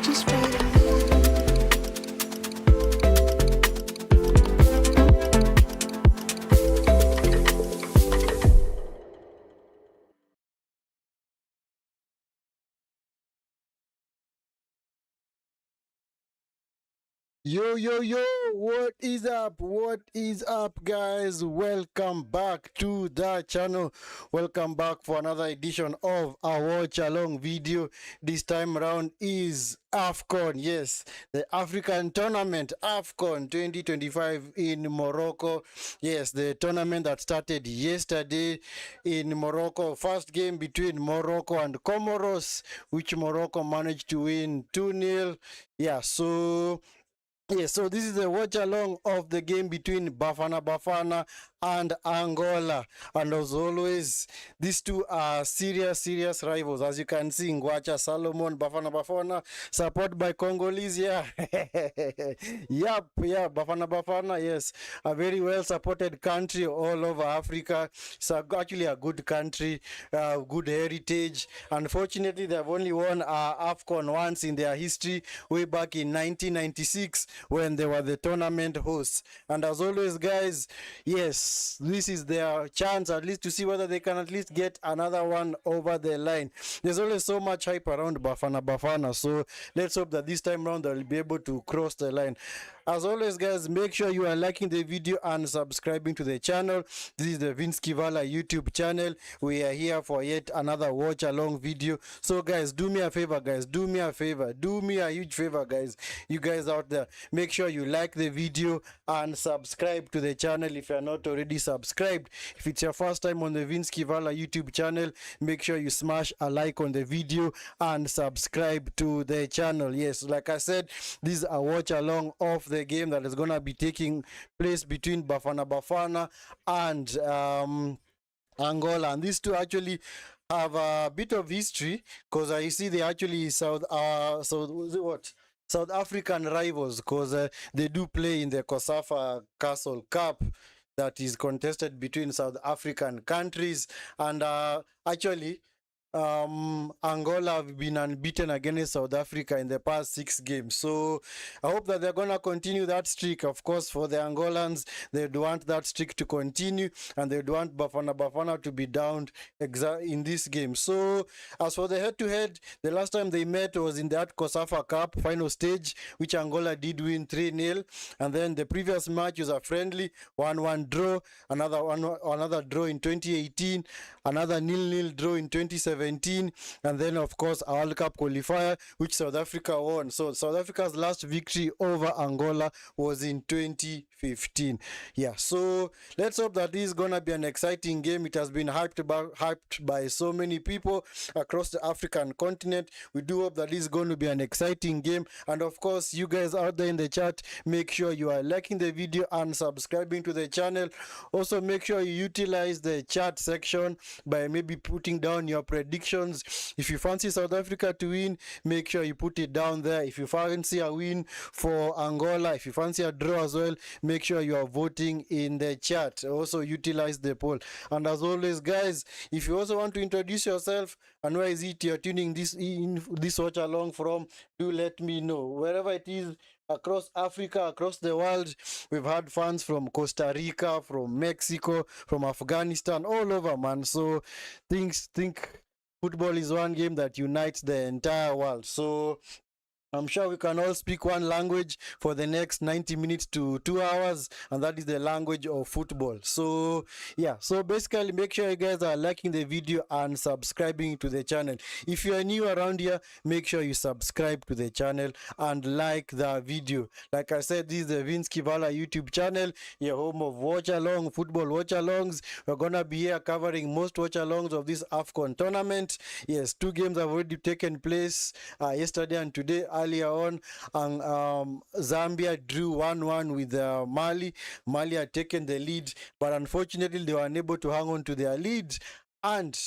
just wait. Yo, yo, yo, what is up? What is up, guys? Welcome back to the channel. Welcome back for another edition of our watch along video. This time around is Afcon. Yes, the African tournament, Afcon 2025 in Morocco. Yes, the tournament that started yesterday in Morocco. First game between Morocco and Comoros, which Morocco managed to win 2-0. Yeah, so this is a watch along of the game between Bafana Bafana and Angola. And as always, these two are serious rivals. As you can see, Ngwacha Salomon, Bafana Bafana, supported by Congolese. Yeah, yeah, Bafana Bafana, yes, a very well supported country all over Africa. It's actually a good country, good heritage. Unfortunately, they have only won Afcon once in their history, way back in 1996 when they were the tournament hosts. And as always, guys, yes, this is their chance at least to see whether they can at least get another one over the line. There's always so much hype around Bafana Bafana, so let's hope that this time around they'll be able to cross the line. As always, guys, make sure you are liking the video and subscribing to the channel. This is the Vinskey Valor YouTube channel. We are here for yet another watch along video. So guys, do me a favor, guys, do me a favor, do me a huge favor, guys, you guys out there, make sure you like the video and subscribe to the channel if you are not already subscribed. If it's your first time on the Vinskey Valor YouTube channel, make sure you smash a like on the video and subscribe to the channel. Yes, like I said, this is a watch along of the game that is gonna be taking place between Bafana Bafana and Angola, and these two actually have a bit of history because I see they actually South African rivals, because they do play in the Kosafa Castle Cup that is contested between South African countries. And actually Angola have been unbeaten against South Africa in the past 6 games. So I hope that they're going to continue that streak. Of course, for the Angolans, they'd want that streak to continue, and they'd want Bafana Bafana to be down in this game. So as for the head-to-head, the last time they met was in that Kosafa Cup final stage, which Angola did win 3-0. And then the previous match was a friendly 1-1 draw, another draw in 2018, another 0-0 draw in 2017, and then of course a World Cup qualifier which South Africa won. So South Africa's last victory over Angola was in 2015. Yeah, so let's hope that this is gonna be an exciting game. It has been hyped by so many people across the African continent. We do hope that this is going to be an exciting game. And of course, you guys out there in the chat, make sure you are liking the video and subscribing to the channel. Also, make sure you utilize the chat section by maybe putting down your predictions. If you fancy South Africa to win, make sure you put it down there. If you fancy a win for Angola, if you fancy a draw as well, make sure you are voting in the chat. Also utilize the poll. And as always, guys, if you also want to introduce yourself and where is it you're tuning this watch along from, do let me know. Wherever it is across Africa, across the world, we've had fans from Costa Rica, from Mexico, from Afghanistan, all over, man. So think football is one game that unites the entire world. So I'm sure we can all speak one language for the next 90 minutes to 2 hours, and that is the language of football. So yeah, so basically make sure you guys are liking the video and subscribing to the channel. If you are new around here, make sure you subscribe to the channel and like the video. Like I said, this is the Vinskey Valor YouTube channel, your home of watch along, football watch alongs. We're gonna be here covering most watch alongs of this Afcon tournament. Yes, 2 games have already taken place yesterday and today. Earlier on, and Zambia drew 1-1 with Mali. Mali had taken the lead, but unfortunately they were unable to hang on to their lead, and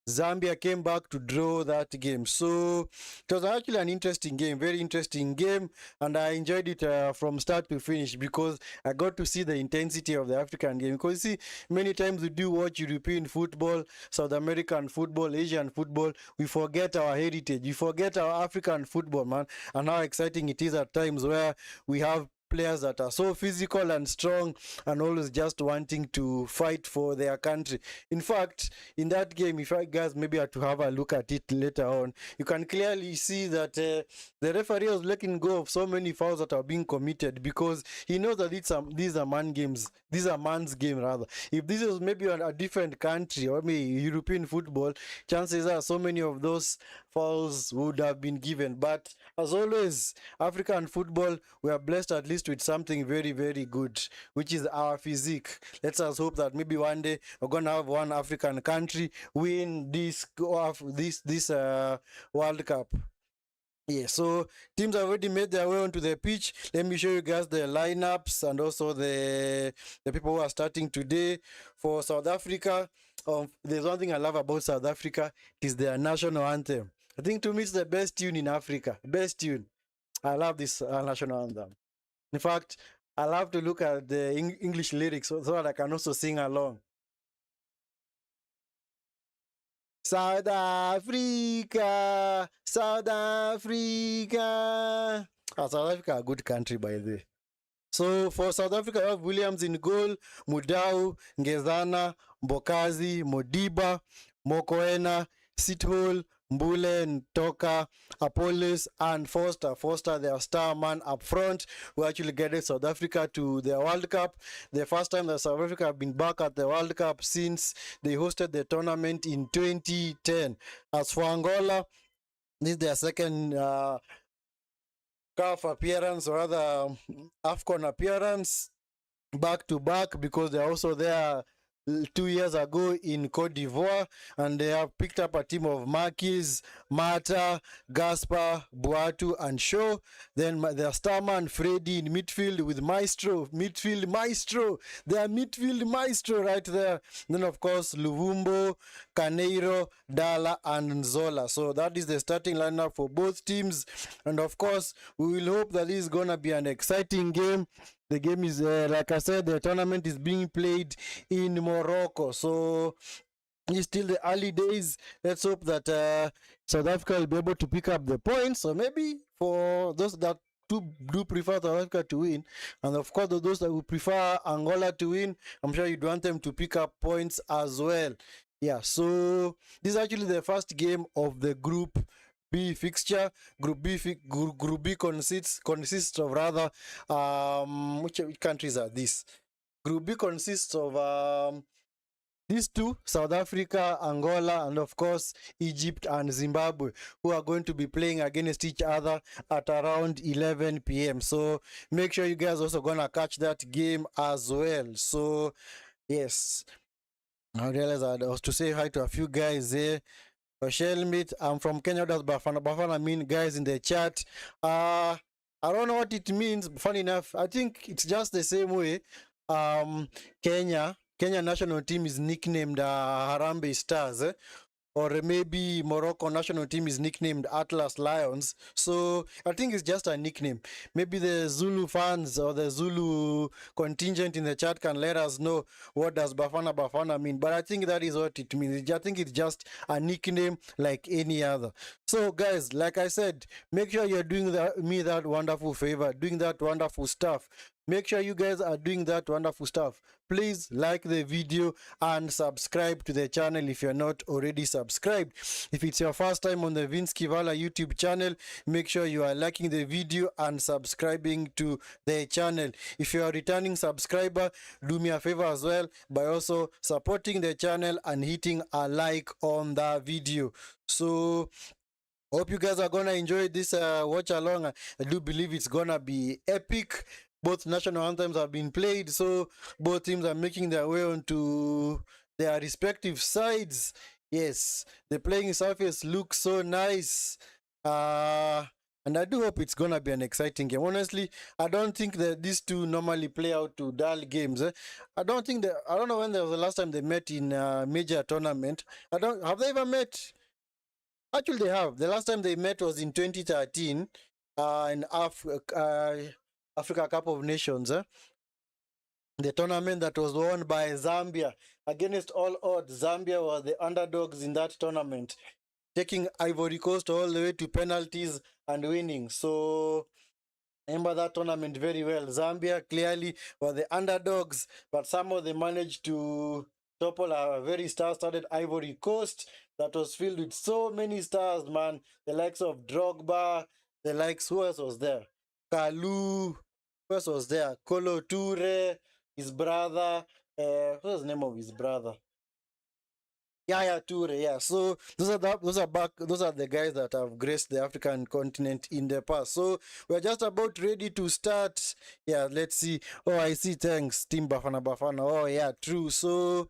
Zambia came back to draw that game. So it was actually an interesting game, very interesting game, and I enjoyed it from start to finish because I got to see the intensity of the African game. Because you see, many times we do watch European football, South American football, Asian football, we forget our heritage, we forget our African football, man, and how exciting it is at times where we have players that are so physical and strong and always just wanting to fight for their country. In fact, in that game, if you guys maybe are to have a look at it later on, you can clearly see that the referee was letting go of so many fouls that are being committed because he knows that these are man games. These are man's game rather. If this was maybe a different country or maybe European football, chances are so many of those fouls would have been given. But as always, African football, we are blessed at least with something very, very good, which is our physique. Let's us hope that maybe one day we're gonna have one African country win this World Cup. Yeah, so teams have already made their way onto the pitch. Let me show you guys the lineups and also the people who are starting today for South Africa. There's one thing I love about South Africa, it is their national anthem. I think to me it's the best tune in Africa. Best tune. I love this national anthem. In fact, I love to look at the English lyrics so that I can also sing along. South Africa, South Africa. South Africa, a good country by the way. So for South Africa, we have Williams in goal, Mudau, Ngezana, Mbokazi, Modiba, Mokoena, Sithole, Mbule, Ntoka, Apollos, and Foster. Foster, their star man up front, who actually guided South Africa to the World Cup. The first time that South Africa have been back at the World Cup since they hosted the tournament in 2010. As for Angola, this is their second CAF appearance, or rather Afcon appearance, back to back, because they're also there 2 years ago in Cote d'Ivoire, and they have picked up a team of Marquis, Mata, Gaspar, Boatu, and Shaw. Then their star man Freddy in midfield with Maestro, midfield Maestro, their midfield Maestro right there. Then of course Luvumbo, Caneiro, Dala, and Nzola. So that is the starting lineup for both teams, and of course we will hope that this is gonna be an exciting game. The game is, like I said, the tournament is being played in Morocco. So it's still the early days. Let's hope that South Africa will be able to pick up the points. So maybe for those that do prefer South Africa to win, and of course those that would prefer Angola to win, I'm sure you'd want them to pick up points as well. Yeah, so this is actually the first game of the Group B fixture. Group B consists of rather which countries are these? Group B consists of these two, South Africa, Angola, and of course Egypt and Zimbabwe, who are going to be playing against each other at around 11 p.m. So make sure you guys also gonna catch that game as well. So yes, I realized I was to say hi to a few guys there. Shelmit, I'm from Kenya. Does Bafana Bafana mean guys in the chat? I don't know what it means. Funny enough, I think it's just the same way. Kenya national team is nicknamed Harambee Stars, or maybe Morocco national team is nicknamed Atlas Lions. So I think it's just a nickname. Maybe the Zulu fans or the Zulu contingent in the chat can let us know what does Bafana Bafana mean. But I think that is what it means. I think it's just a nickname like any other. So guys, like I said, make sure you're doing me that wonderful favor, doing that wonderful stuff. Make sure you guys are doing that wonderful stuff. Please like the video and subscribe to the channel if you're not already subscribed. If it's your first time on the Vinskey Valor YouTube channel, make sure you are liking the video and subscribing to the channel. If you're a returning subscriber, do me a favor as well by also supporting the channel and hitting a like on the video. So hope you guys are gonna enjoy this watch along. I do believe it's gonna be epic. Both national anthems have been played, so both teams are making their way onto their respective sides. Yes, the playing surface looks so nice. And I do hope it's gonna be an exciting game. Honestly, I don't think that these two normally play out to dull games. I don't think that. I don't know when there was the last time they met in a major tournament. I don't. Have they ever met? Actually, they have. The last time they met was in 2013, in Africa Cup of Nations. The tournament that was won by Zambia. Against all odds, Zambia was the underdogs in that tournament, taking Ivory Coast all the way to penalties and winning. So I remember that tournament very well. Zambia clearly were the underdogs, but somehow they managed to topple a very star-studded Ivory Coast that was filled with so many stars, man. The likes of Drogba, the likes, who else was there? Kalu, who else was there? Kolo Toure, his brother. What was the name of his brother? Yeah, Toure, yeah. So those are the guys that have graced the African continent in the past. So we're just about ready to start. Yeah, let's see. Oh, I see. Thanks, Team Bafana Bafana. Oh, yeah, true. So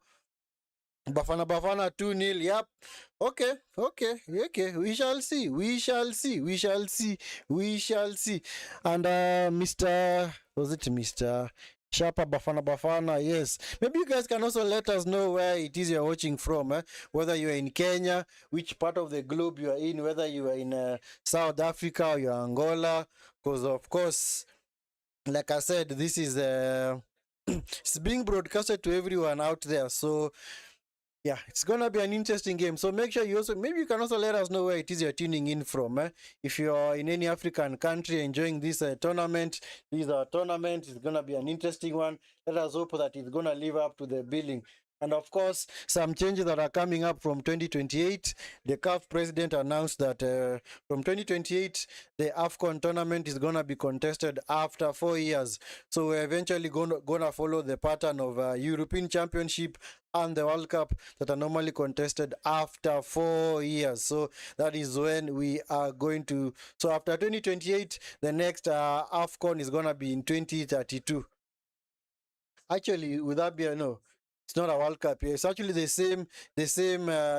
Bafana Bafana 2-0. Yep. Okay. We shall see. We shall see. And Mr. Was it Mr. Sharper Bafana Bafana? Yes. Maybe you guys can also let us know where it is you're watching from. Whether you're in Kenya, which part of the globe you are in, whether you are in South Africa or you're Angola. Because of course, like I said, this is it's being broadcasted to everyone out there. So yeah, it's gonna be an interesting game. So make sure you also, maybe you can also let us know where it is you're tuning in from. If you're in any African country enjoying this tournament, this tournament is gonna be an interesting one. Let us hope that it's gonna live up to the billing. And of course, some changes that are coming up from 2028. The CAF president announced that from 2028, the Afcon tournament is going to be contested after 4 years. So we're eventually going to follow the pattern of European Championship and the World Cup that are normally contested after 4 years. So that is when we are going to. So after 2028, the next Afcon is going to be in 2032. Actually, would that be a no? It's not a World Cup year. It's actually the same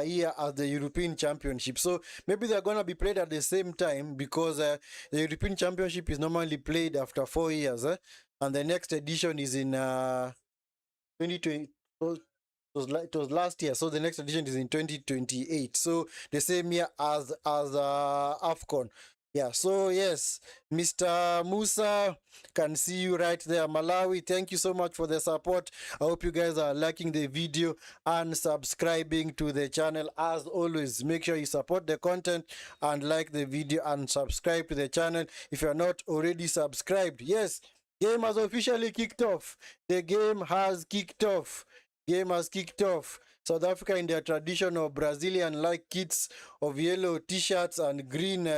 year as the European Championship. So maybe they're gonna be played at the same time because the European Championship is normally played after 4 years, and the next edition is in 2020. It was last year, so the next edition is in 2028. So the same year as Afcon. Yeah, so yes, Mr. Musa, can see you right there. Malawi, thank you so much for the support. I hope you guys are liking the video and subscribing to the channel. As always, make sure you support the content and like the video and subscribe to the channel if you're not already subscribed. Yes, game has officially kicked off. The game has kicked off. Game has kicked off. South Africa in their traditional Brazilian-like kits of yellow t-shirts and green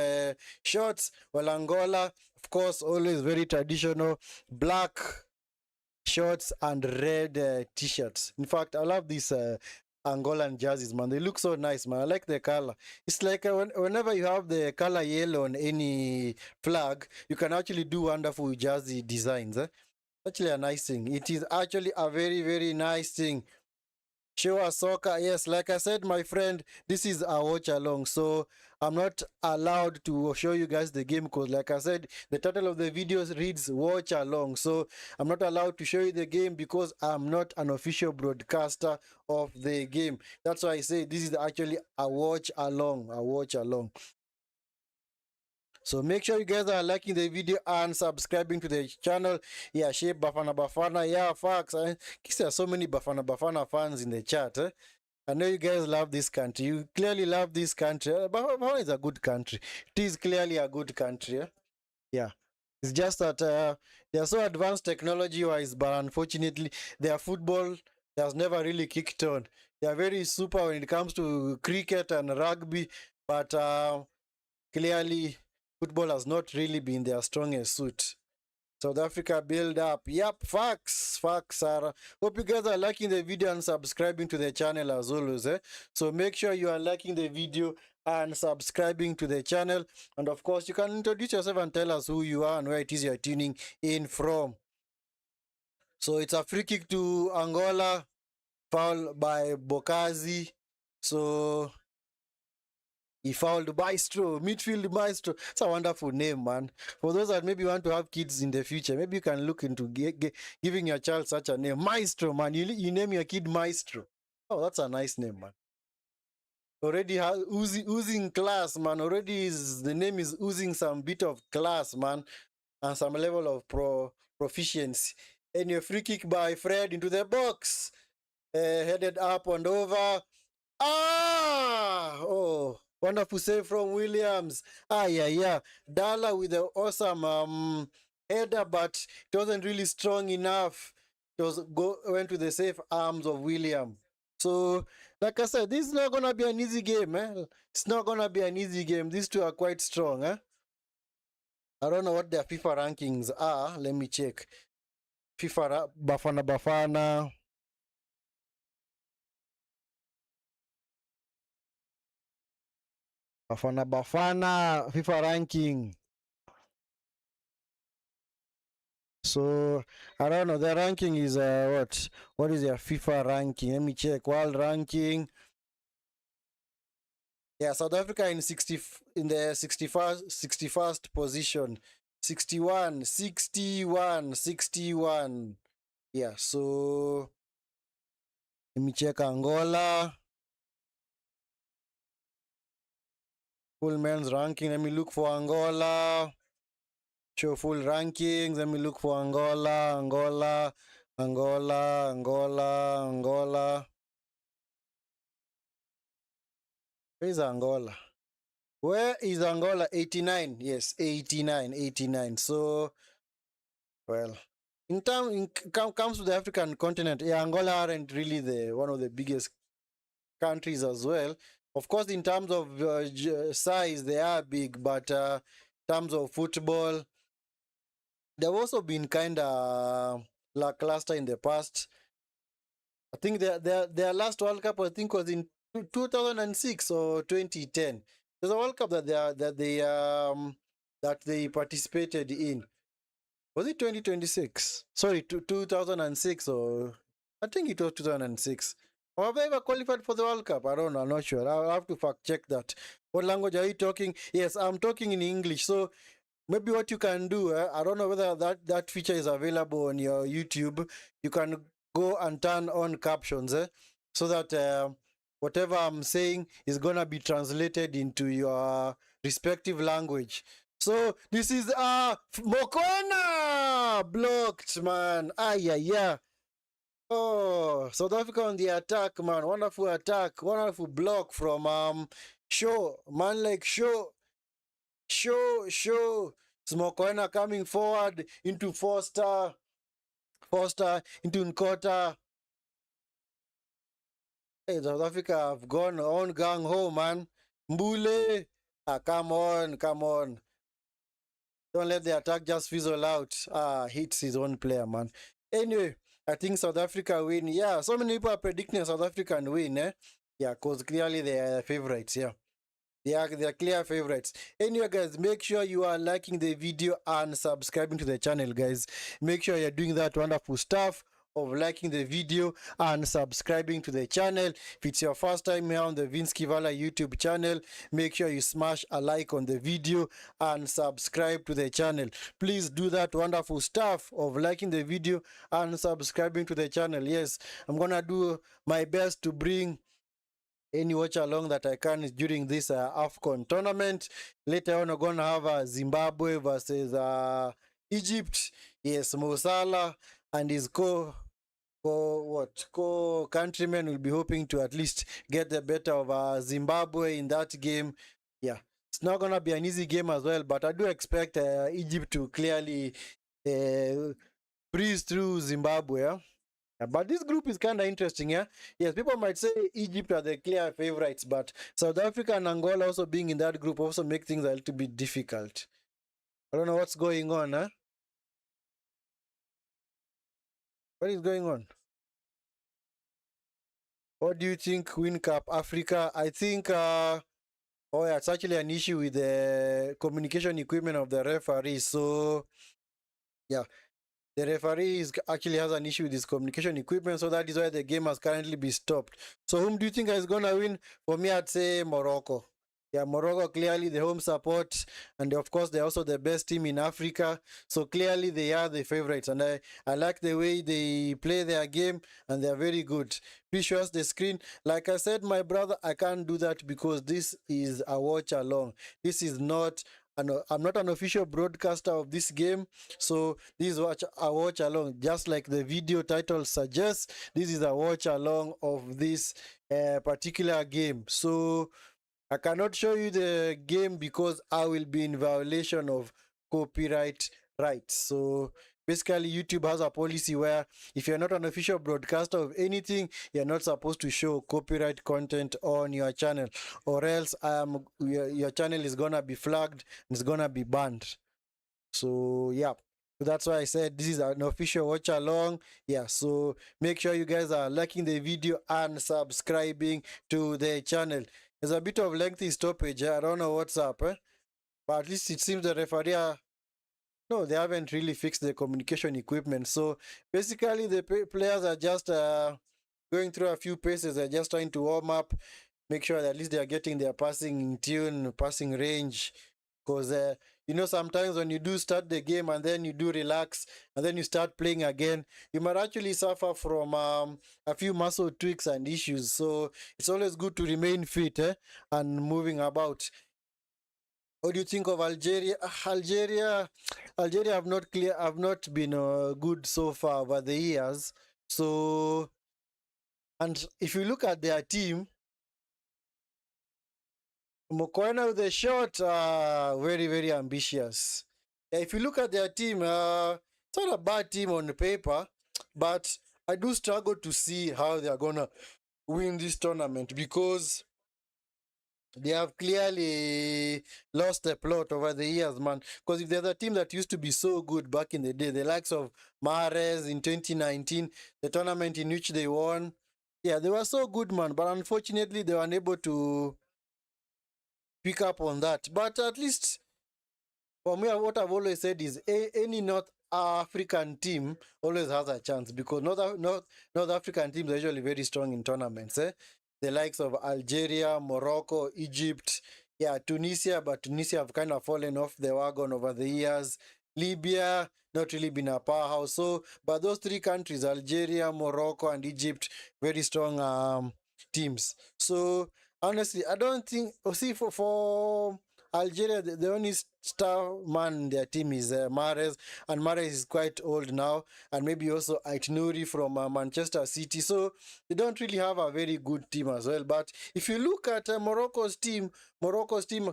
shorts, while Angola, of course, always very traditional, black shorts and red t-shirts. In fact, I love these Angolan jerseys, man. They look so nice, man. I like the color. It's like whenever you have the color yellow on any flag, you can actually do wonderful jersey designs. Actually a nice thing. It is actually a very, very nice thing. Show us soccer. Yes, like I said, my friend, this is a watch along. So I'm not allowed to show you guys the game because, like I said, the title of the video reads watch along. So I'm not allowed to show you the game because I'm not an official broadcaster of the game. That's why I say this is actually a watch along. A watch along. So make sure you guys are liking the video and subscribing to the channel. Yeah, Shape Bafana Bafana. Yeah, facts. There are so many Bafana Bafana fans in the chat. I know you guys love this country. You clearly love this country. Bafana is a good country. It is clearly a good country. Yeah. It's just that they are so advanced technology-wise, but unfortunately, their football has never really kicked on. They are very super when it comes to cricket and rugby, but clearly football has not really been their strongest suit. South Africa build up. Yep, facts, Sarah. Hope you guys are liking the video and subscribing to the channel as always. So make sure you are liking the video and subscribing to the channel. And of course, you can introduce yourself and tell us who you are and where it is you're tuning in from. So it's a free kick to Angola, foul by Bokazi. So He fouled Maestro, midfield Maestro. It's a wonderful name, man. For those that maybe want to have kids in the future, maybe you can look into giving your child such a name. Maestro, man. You name your kid Maestro. Oh, that's a nice name, man. Already has oozing class, man. Already the name is oozing some bit of class, man, and some level of proficiency. And your free kick by Fred into the box, headed up and over. Oh, wonderful save from Williams. Yeah. Dala with the awesome header, but it wasn't really strong enough. It went to the safe arms of William. So, like I said, this is not gonna be an easy game, eh? It's not gonna be an easy game. These two are quite strong, eh? I don't know what their FIFA rankings are. Let me check. FIFA Bafana Bafana. Bafana Bafana FIFA ranking. So I don't know. The ranking is what? What is their FIFA ranking? Let me check. World ranking. Yeah, South Africa in the 61st position. 61. Yeah, so let me check Angola. Full men's ranking. Let me look for Angola. Show full rankings. Let me look for Angola. Where is Angola? Where is Angola? 89. Yes, 89. So, well, comes to the African continent, yeah, Angola aren't really one of the biggest countries as well. Of course, in terms of size, they are big, but in terms of football, they've also been kind of lackluster in the past. I think their last World Cup, I think, was in 2006 or 2010. There's a World Cup that they participated in. Was it 2026? Sorry, 2006, or I think it was 2006. Or have they ever qualified for the World Cup? I don't know. I'm not sure. I'll have to fact check that. What language are you talking? Yes, I'm talking in English. So maybe what you can do, I don't know whether that feature is available on your YouTube. You can go and turn on captions, so that whatever I'm saying is gonna be translated into your respective language. So this is Mokoena blocked, man. Yeah. Oh, South Africa on the attack, man. Wonderful attack, wonderful block from Shaw, man, like Shaw. Mokoena coming forward into Foster into Nkota. Hey, South Africa have gone on gang ho, man. Mbule, come on. Don't let the attack just fizzle out. Hits his own player, man. Anyway, I think South Africa win. Yeah, so many people are predicting South Africa win, eh? Yeah, because clearly they are favorites, yeah. They are clear favorites. Anyway, guys, make sure you are liking the video and subscribing to the channel, guys. Make sure you're doing that wonderful stuff of liking the video and subscribing to the channel. If it's your first time here on the Vinskey Valor YouTube channel, make sure you smash a like on the video and subscribe to the channel. Please do that wonderful stuff of liking the video and subscribing to the channel. Yes, I'm gonna do my best to bring any watch along that I can during this Afcon tournament. Later on, we're going to have Zimbabwe versus Egypt. Yes, Mo Salah and his co-countrymen will be hoping to at least get the better of Zimbabwe in that game. Yeah, it's not going to be an easy game as well, but I do expect Egypt to clearly breeze through Zimbabwe. Yeah? But this group is kind of interesting, yeah? Yes, people might say Egypt are the clear favorites, but South Africa and Angola also being in that group also make things a little bit difficult. I don't know what's going on, huh? What is going on? What do you think, Win Cup Africa? I think, yeah, it's actually an issue with the communication equipment of the referee. So, yeah. The referee actually has an issue with his communication equipment, so that is why the game has currently been stopped. So whom do you think is going to win? For me, I'd say Morocco. Yeah, Morocco clearly the home support, and of course they're also the best team in Africa. So clearly they are the favorites, and I like the way they play their game, and they're very good. Please show us the screen. Like I said, my brother, I can't do that because this is a watch along. This is not. I'm not an official broadcaster of this game, so this is a watch along. Just like the video title suggests, this is a watch along of this particular game. So I cannot show you the game because I will be in violation of copyright rights. So basically, YouTube has a policy where if you're not an official broadcaster of anything, you're not supposed to show copyright content on your channel, or else your channel is gonna be flagged and it's gonna be banned. So yeah. That's why I said this is an official watch along. Yeah, so make sure you guys are liking the video and subscribing to the channel. There's a bit of lengthy stoppage. I don't know what's up, but at least it seems the referee no, they haven't really fixed the communication equipment. So basically, the players are just going through a few paces. They're just trying to warm up, make sure that at least they are getting their passing in tune, passing range. Because sometimes when you do start the game and then you do relax and then you start playing again, you might actually suffer from a few muscle tweaks and issues. So it's always good to remain fit and moving about. What do you think of Algeria? Algeria have not been good so far over the years. So, and if you look at their team, Mokoena with a shot, very, very ambitious. Yeah, if you look at their team, it's not a bad team on paper, but I do struggle to see how they are going to win this tournament because they have clearly lost the plot over the years, man. Because if there's a team that used to be so good back in the day, the likes of Mahrez in 2019, the tournament in which they won, yeah, they were so good, man. But unfortunately, they were unable to pick up on that. But at least for me, what I've always said is any North African team always has a chance because North African teams are usually very strong in tournaments. The likes of Algeria, Morocco, Egypt, yeah, Tunisia, but Tunisia have kind of fallen off the wagon over the years. Libya, not really been a powerhouse. So, but those three countries, Algeria, Morocco, and Egypt, very strong teams. So, honestly, I don't think. See, for Algeria, the only star man in their team is Mahrez, and Mahrez is quite old now, and maybe also Aitnouri from Manchester City. So they don't really have a very good team as well. But if you look at Morocco's team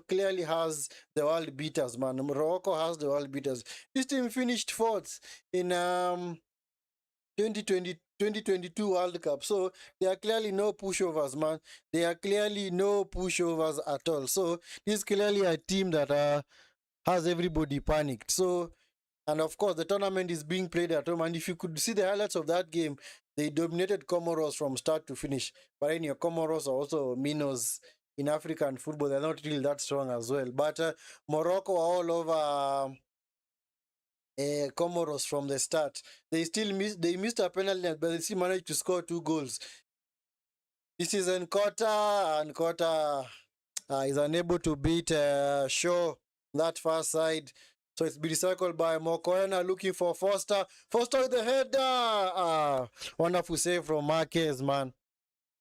clearly has the world beaters, man. Morocco has the world beaters. This team finished fourth in 2022 World Cup. So there are clearly no pushovers, man. There are clearly no pushovers at all. So this is clearly a team that has everybody panicked. So, and of course, the tournament is being played at home. And if you could see the highlights of that game, they dominated Comoros from start to finish. But anyway, Comoros are also minnows in African football. They're not really that strong as well. But Morocco are all over Comoros from the start. They missed a penalty, but they still managed to score 2 goals. This is Nkota, and Nkota is unable to beat Shaw that far side. So it's been recycled by Mokoena looking for Foster. Foster with the header. Wonderful save from Marquez, man.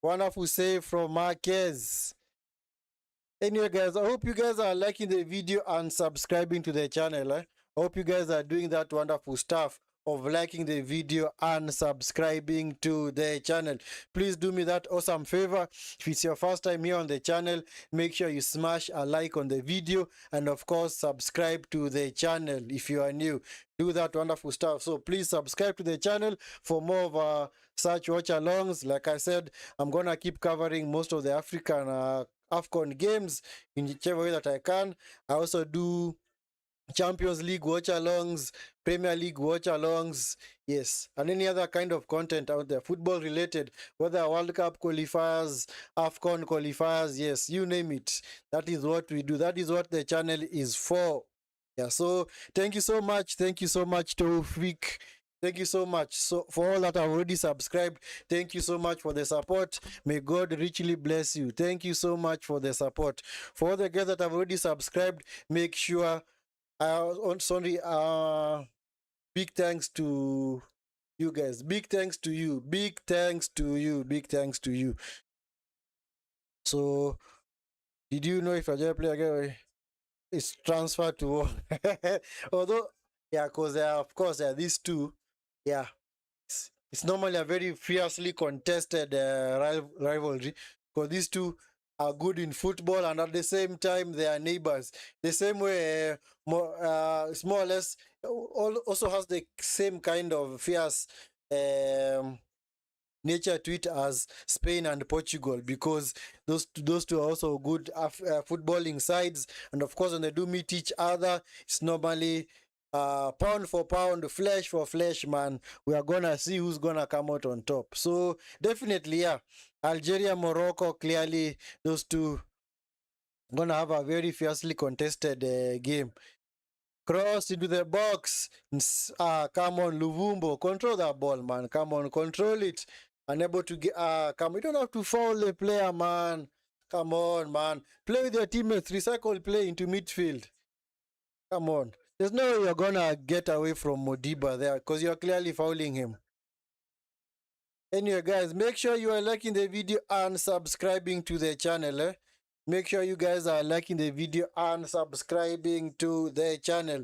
Wonderful save from Marquez. Anyway, guys, I hope you guys are liking the video and subscribing to the channel. I hope you guys are doing that wonderful stuff of liking the video and subscribing to the channel. Please do me that awesome favor. If it's your first time here on the channel, make sure you smash a like on the video, and of course subscribe to the channel if you are new. Do that wonderful stuff. So please subscribe to the channel for more of such watch alongs. Like I said, I'm gonna keep covering most of the African Afcon games in whichever way that I can. I also do Champions League watch-alongs, Premier League watch-alongs, yes, and any other kind of content out there, football related, whether World Cup qualifiers, Afcon qualifiers, yes, you name it. That is what we do. That is what the channel is for. Yeah, so thank you so much. Thank you so much, Tofik. Thank you so much. So for all that have already subscribed, thank you so much for the support. May God richly bless you. Thank you so much for the support. For all the guys that have already subscribed, make sure sorry, big thanks to you guys. Big thanks to you. Big thanks to you. Big thanks to you. So did you know if a player again is transferred to although yeah, because of course these two, yeah, it's normally a very fiercely contested rivalry because these two are good in football and at the same time they are neighbors. The same way, it's more or less also has the same kind of fierce nature to it as Spain and Portugal, because those two are also good footballing sides, and of course when they do meet each other, it's normally pound for pound, flesh for flesh, man. We are gonna see who's gonna come out on top. So definitely, yeah, Algeria, Morocco, clearly those two gonna have a very fiercely contested game. Cross into the box. Come on, Luvumbo. Control that ball, man. Come on, control it. Unable to get. Come. You don't have to foul the player, man. Come on, man. Play with your teammates. Recycle play into midfield. Come on. There's no way you're gonna get away from Modiba there because you're clearly fouling him. Anyway, guys, make sure you are liking the video and subscribing to the channel. Make sure you guys are liking the video and subscribing to the channel.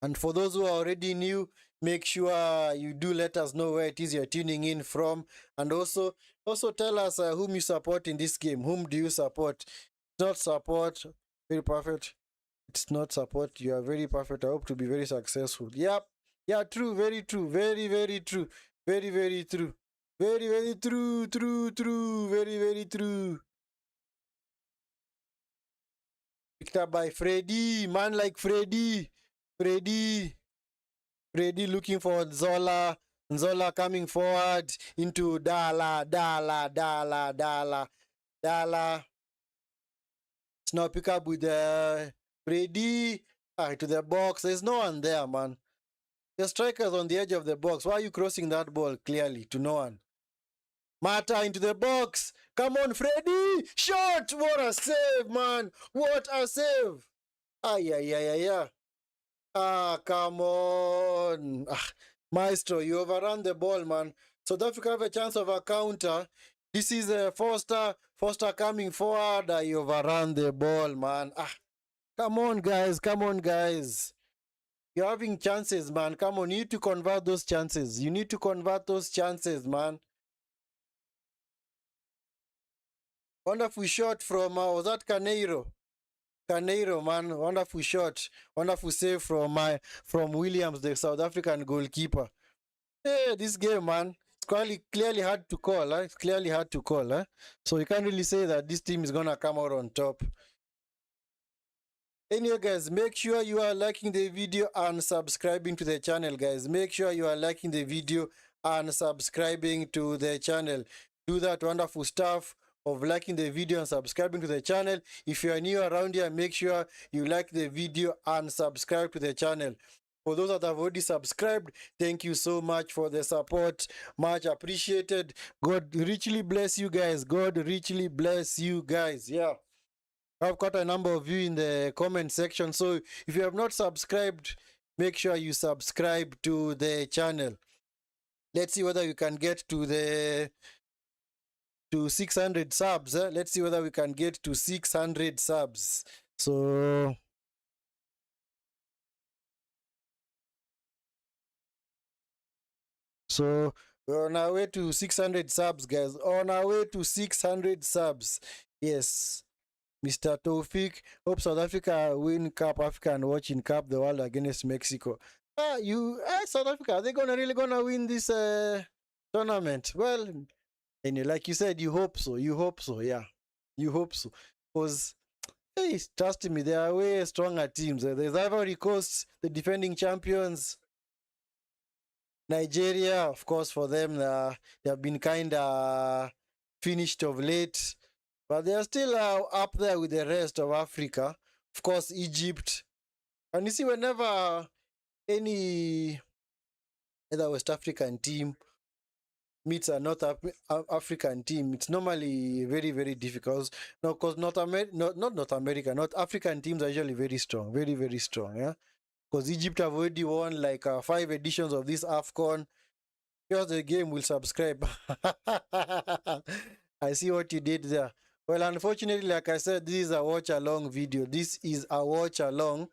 And for those who are already new, make sure you do let us know where it is you're tuning in from. And also tell us whom you support in this game. Whom do you support? Not support. Very perfect. It's not support. You are very perfect. I hope to be very successful. Yep. Yeah, true. Very true. Very, very true. Very, very true. Very, very true. True. Very, very true. Picked up by Freddy. Man like Freddy. Freddy looking for Zola. Zola coming forward into Dala. It's now pick up with Freddy. To the box. There's no one there, man. The striker's on the edge of the box. Why are you crossing that ball clearly to no one? Mata into the box. Come on, Freddy. Shot. What a save, man. What a save. Yeah. Come on. Maestro, you overrun the ball, man. South Africa have a chance of a counter. This is Foster. Foster coming forward. You overrun the ball, man. Come on, guys. Come on, guys. You're having chances, man. Come on. You need to convert those chances. You need to convert those chances, man. Wonderful shot from, was that Caneiro? Caneiro, man, wonderful shot, wonderful save from Williams, the South African goalkeeper. Hey, this game, man, it's clearly hard to call. It's clearly hard to call. So you can't really say that this team is gonna come out on top. Anyway, guys, make sure you are liking the video and subscribing to the channel, guys. Make sure you are liking the video and subscribing to the channel. Do that wonderful stuff of liking the video and subscribing to the channel. If you are new around here, make sure you like the video and subscribe to the channel. For those that have already subscribed, thank you so much for the support. Much appreciated. God richly bless you guys. God richly bless you guys. Yeah. I've got a number of you in the comment section. So if you have not subscribed, make sure you subscribe to the channel. Let's see whether we can get to 600 subs. Let's see whether we can get to 600 subs. So we're on our way to 600 subs, guys. On our way to 600 subs. Yes. Mr. Tofik, hope South Africa win Cup Africa and watching Cup the World against Mexico. South Africa, are they really gonna win this tournament? Well, and like you said, you hope so. You hope so, yeah. You hope so. Because, hey, trust me, they are way stronger teams. There's Ivory Coast, the defending champions. Nigeria, of course, for them, they have been kind of finished of late. But they are still up there with the rest of Africa. Of course, Egypt. And you see, whenever any either West African team meets a African team, it's normally very, very difficult. No, because not North America, North African teams are usually very strong, very, very strong. Yeah, because Egypt have already won like 5 editions of this Afcon. Here's the game. Will subscribe. I see what you did there. Well, unfortunately, like I said, this is a watch along video. This is a watch along.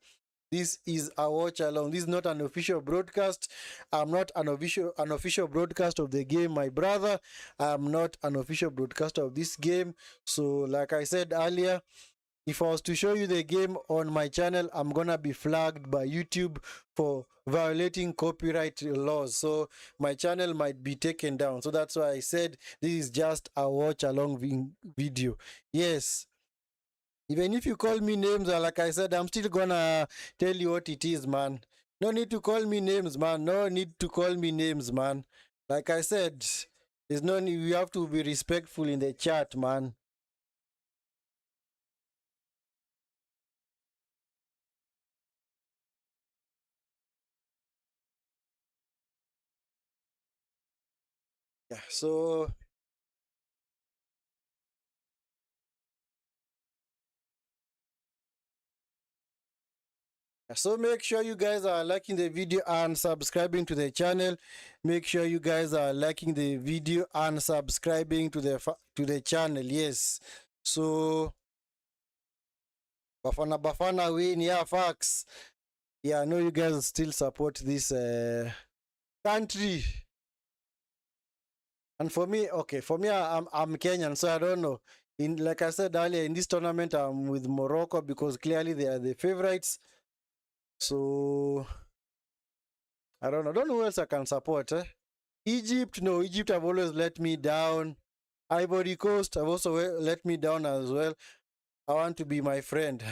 This is a watch along. This is not an official broadcast. I'm not an official broadcast of the game, my brother. I'm not an official broadcaster of this game. So, like I said earlier, if I was to show you the game on my channel, I'm gonna be flagged by YouTube for violating copyright laws. So my channel might be taken down. So that's why I said this is just a watch along video. Yes. Even if you call me names, like I said, I'm still gonna tell you what it is, man. No need to call me names, man. No need to call me names, man. Like I said, there's no need. We have to be respectful in the chat, man. Yeah, so make sure you guys are liking the video and subscribing to the channel. Make sure you guys are liking the video and subscribing to the channel. Yes. So Bafana Bafana win, yeah, facts. Yeah, I know you guys still support this country. And for me, okay, for me, I'm Kenyan, so I don't know. In like I said earlier, in this tournament, I'm with Morocco because clearly they are the favorites. So I don't know. Don't know who else I can support. Egypt, no, Egypt have always let me down. Ivory Coast have also let me down as well. I want to be my friend.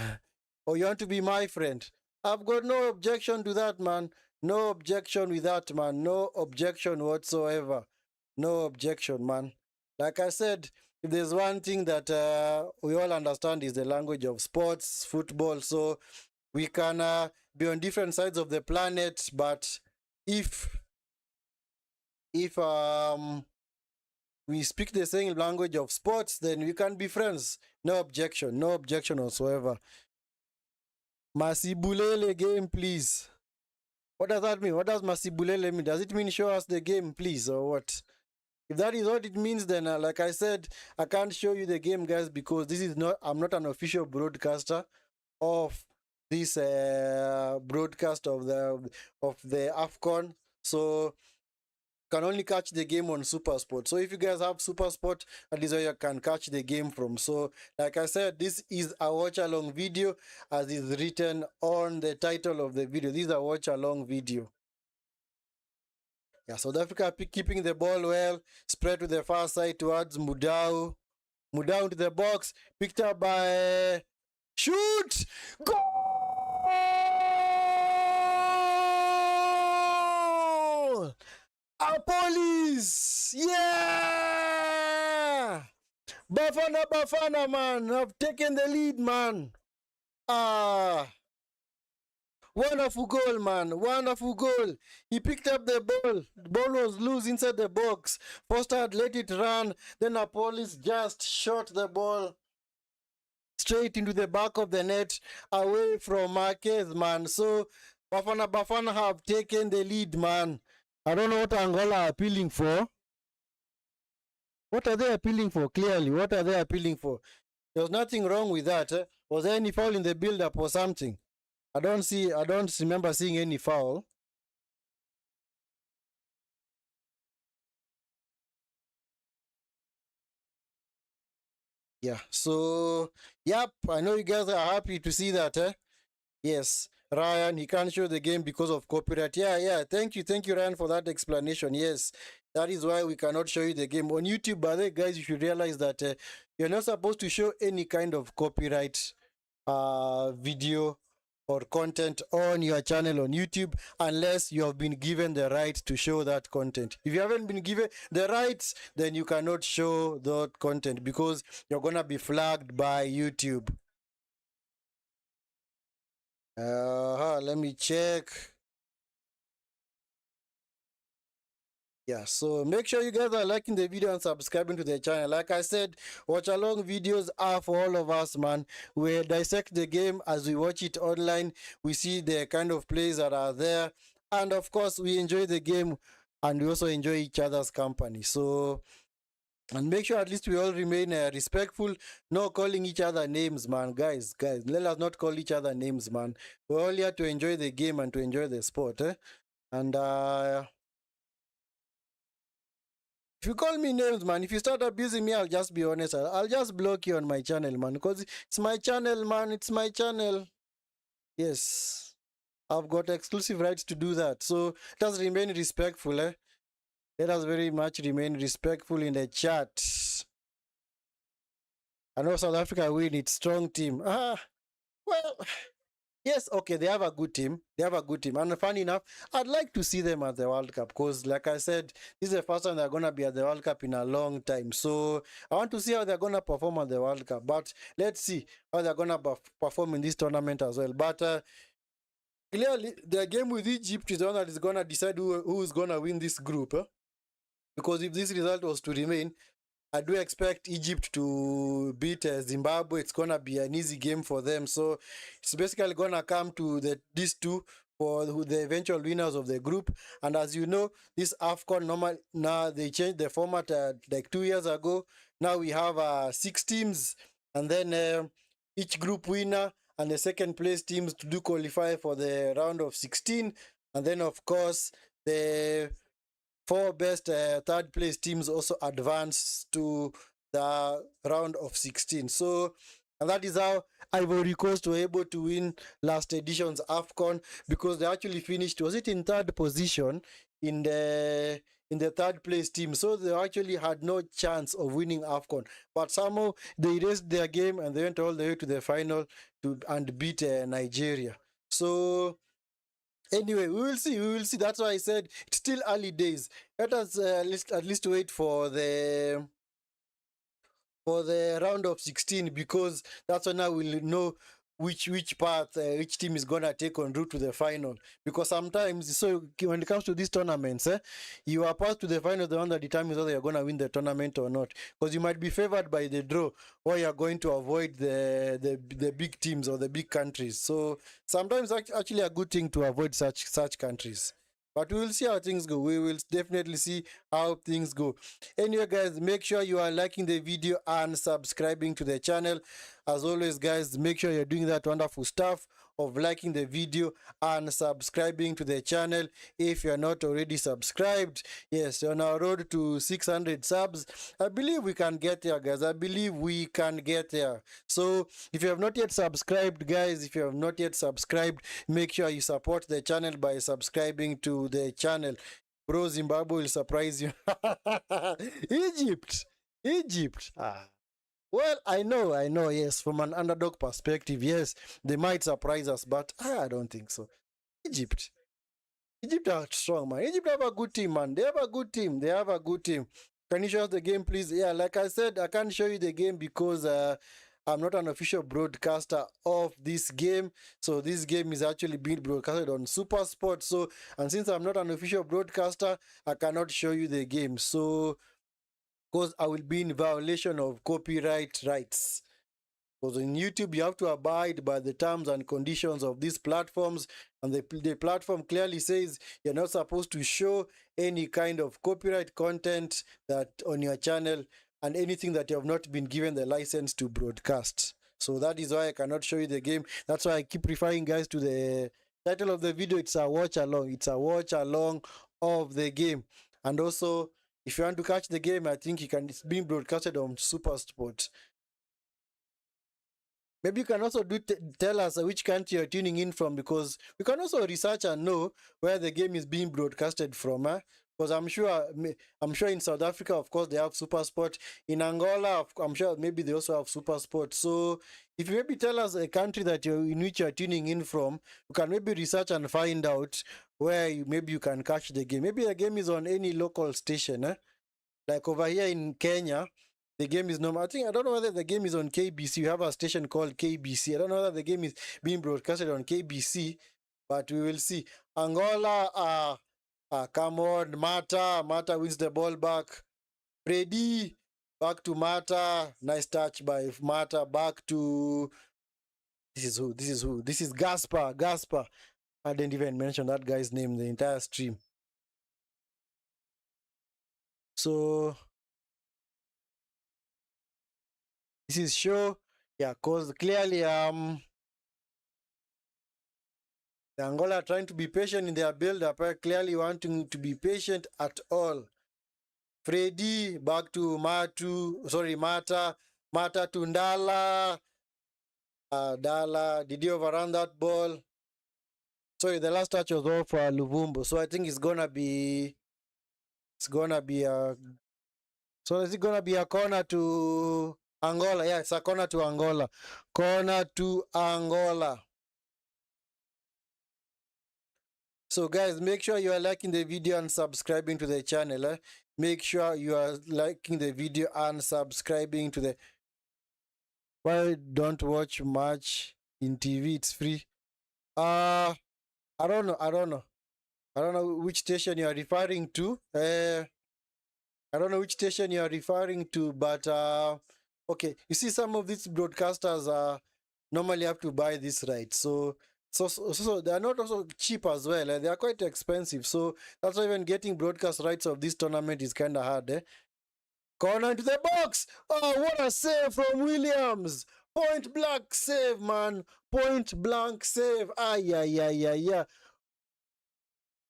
Or you want to be my friend? I've got no objection to that, man. No objection with that, man. No objection whatsoever. No objection, man. Like I said, if there's one thing that we all understand is the language of sports, football. So we can be on different sides of the planet, but if if we speak the same language of sports, then we can be friends. No objection. No objection whatsoever. Masibulele game, please. What does that mean? What does Masibulele mean? Does it mean show us the game, please, or what? If that is what it means, then like I said, I can't show you the game, guys, because this is not. I'm not an official broadcaster of this broadcast of the Afcon. So can only catch the game on Supersport. So if you guys have Supersport, that is where you can catch the game from. So like I said, this is a watch along video as is written on the title of the video. This is a watch along video. Yeah, South Africa keeping the ball well, spread to the far side towards Mudau. Mudau to the box, picked up by shoot! Goal! Our police! Yeah! Bafana Bafana, man, have taken the lead, man. Ah, wonderful goal, man. Wonderful goal. He picked up the ball. The ball was loose inside the box. Foster had let it run. Then our police just shot the ball straight into the back of the net away from Marquez, man. So Bafana Bafana have taken the lead, man. I don't know what Angola are appealing for. What are they appealing for? Clearly, what are they appealing for? There was nothing wrong with that. Was there any foul in the build-up or something? I don't remember seeing any foul. Yeah. So, yep, I know you guys are happy to see that. Yes. Ryan, he can't show the game because of copyright. Yeah. Thank you, Ryan, for that explanation. Yes, that is why we cannot show you the game on YouTube. By the way, guys, you should realize that you're not supposed to show any kind of copyright video or content on your channel on YouTube unless you have been given the right to show that content. If you haven't been given the rights, then you cannot show that content because you're gonna be flagged by YouTube. Let me check. Yeah, so make sure you guys are liking the video and subscribing to the channel. Like I said, watch along videos are for all of us, man. We dissect the game as we watch it online. We see the kind of plays that are there. And of course, we enjoy the game and we also enjoy each other's company. So, and make sure at least we all remain respectful, no calling each other names, man. Guys, let us not call each other names, man. We're all here to enjoy the game and to enjoy the sport, eh? And if you call me names, man, if you start abusing me, I'll just be honest. I'll just block you on my channel, man, because it's my channel, man. It's my channel. Yes, I've got exclusive rights to do that. So let us remain respectful, eh? Let us very much remain respectful in the chat. I know South Africa win. It's strong team. Well, yes, okay, they have a good team. They have a good team. And funny enough, I'd like to see them at the World Cup because, like I said, this is the first time they're going to be at the World Cup in a long time. So I want to see how they're going to perform at the World Cup. But let's see how they're going to perform in this tournament as well. But clearly, the game with Egypt is the one that is going to decide who is going to win this group. Because if this result was to remain, I do expect Egypt to beat Zimbabwe. It's gonna be an easy game for them. So it's basically gonna come to these two for the eventual winners of the group. And as you know, this Afcon normal now they changed the format like 2 years ago. Now we have 6 teams, and then each group winner and the second place teams to do qualify for the round of 16, and then of course the 4 best third place teams also advance to the round of 16. So, and that is how Ivory Coast were able to win last edition's AFCON, because they actually finished, was it in third position in the third place team. So they actually had no chance of winning AFCON. But somehow they raised their game and they went all the way to the final and beat Nigeria. So anyway, we will see. We will see. That's why I said it's still early days. Let us at least wait for the round of 16, because that's when I will know which path each team is gonna take on route to the final. Because sometimes, so when it comes to these tournaments, you are passed to the final, the one that determines whether you're gonna win the tournament or not. Because you might be favored by the draw, or you're going to avoid the big teams or the big countries. So sometimes actually a good thing to avoid such countries. But we will see how things go. We will definitely see how things go. Anyway, guys, make sure you are liking the video and subscribing to the channel. As always, guys, make sure you're doing that wonderful stuff of liking the video and subscribing to the channel if you're not already subscribed. Yes, on our road to 600 subs. I believe we can get there, guys. I believe we can get there. So if you have not yet subscribed, guys, if you have not yet subscribed, make sure you support the channel by subscribing to the channel. Bro, Zimbabwe will surprise you. Egypt. Well, I know, yes, from an underdog perspective, yes, they might surprise us, but I don't think so. Egypt. Egypt are strong, man. Egypt have a good team, man. They have a good team. They have a good team. Can you show us the game, please? Yeah, like I said, I can't show you the game because I'm not an official broadcaster of this game. So this game is actually being broadcasted on Super Sport. So, and since I'm not an official broadcaster, I cannot show you the game. So, because I will be in violation of copyright rights. Because in YouTube, you have to abide by the terms and conditions of these platforms. And the platform clearly says you're not supposed to show any kind of copyright content that on your channel and anything that you have not been given the license to broadcast. So that is why I cannot show you the game. That's why I keep referring guys to the title of the video. It's a watch along. It's a watch along of the game. And also, if you want to catch the game, I think it's being broadcasted on Super Sport. Maybe you can also tell us which country you're tuning in from, because we can also research and know where the game is being broadcasted from. Because I'm sure in South Africa, of course, they have Super Sport. In Angola, I'm sure maybe they also have Super Sport. So if you maybe tell us a country in which you're tuning in from, you can maybe research and find out where maybe you can catch the game. Maybe the game is on any local station. Like over here in Kenya, the game is normal. I don't know whether the game is on KBC. You have a station called KBC. I don't know whether the game is being broadcasted on KBC, but we will see. Angola, Come on, Mata. Mata wins the ball back. Freddy, back to Mata. Nice touch by Mata. Back to... This is who? This is who? This is Gaspar. Gaspar. I didn't even mention that guy's name the entire stream. So this is show. Yeah, cause clearly the Angola are trying to be patient in their build up, clearly wanting to be patient at all. Freddy back to Mata. Mata to Ndala. Dala, did he overrun that ball? Sorry, the last touch was off for Luvumbo. So I think it's gonna be a... So is it gonna be a corner to Angola? Yeah, it's a corner to Angola. Corner to Angola. So guys, make sure you are liking the video and subscribing to the channel. Make sure you are liking the video and subscribing to the... Why don't watch match in TV? It's free. I don't know. I don't know which station you are referring to. I don't know which station you are referring to, but okay. You see, some of these broadcasters normally have to buy this right. So they are not also cheap as well. They are quite expensive. So that's why even getting broadcast rights of this tournament is kind of hard. Corner into the box. Oh, what a save from Williams. Point blank save, man. Point blank save. Yeah.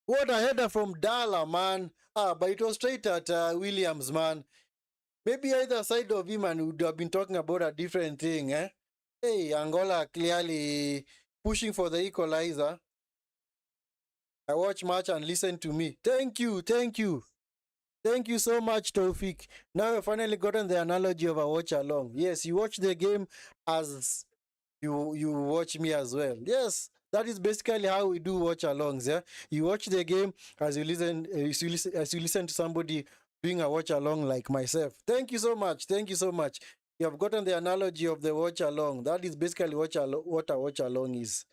What a header from Dala, man. But it was straight at Williams, man. Maybe either side of him and would have been talking about a different thing, eh? Hey, Angola clearly pushing for the equalizer. I watch match and listen to me. Thank you. Thank you so much, Taufik. Now I've finally gotten the analogy of a watch along. Yes, you watch the game as you watch me as well. Yes, that is basically how we do watch alongs. Yeah, you watch the game as you listen to somebody doing a watch along like myself. Thank you so much. You have gotten the analogy of the watch along. That is basically what a watch along is.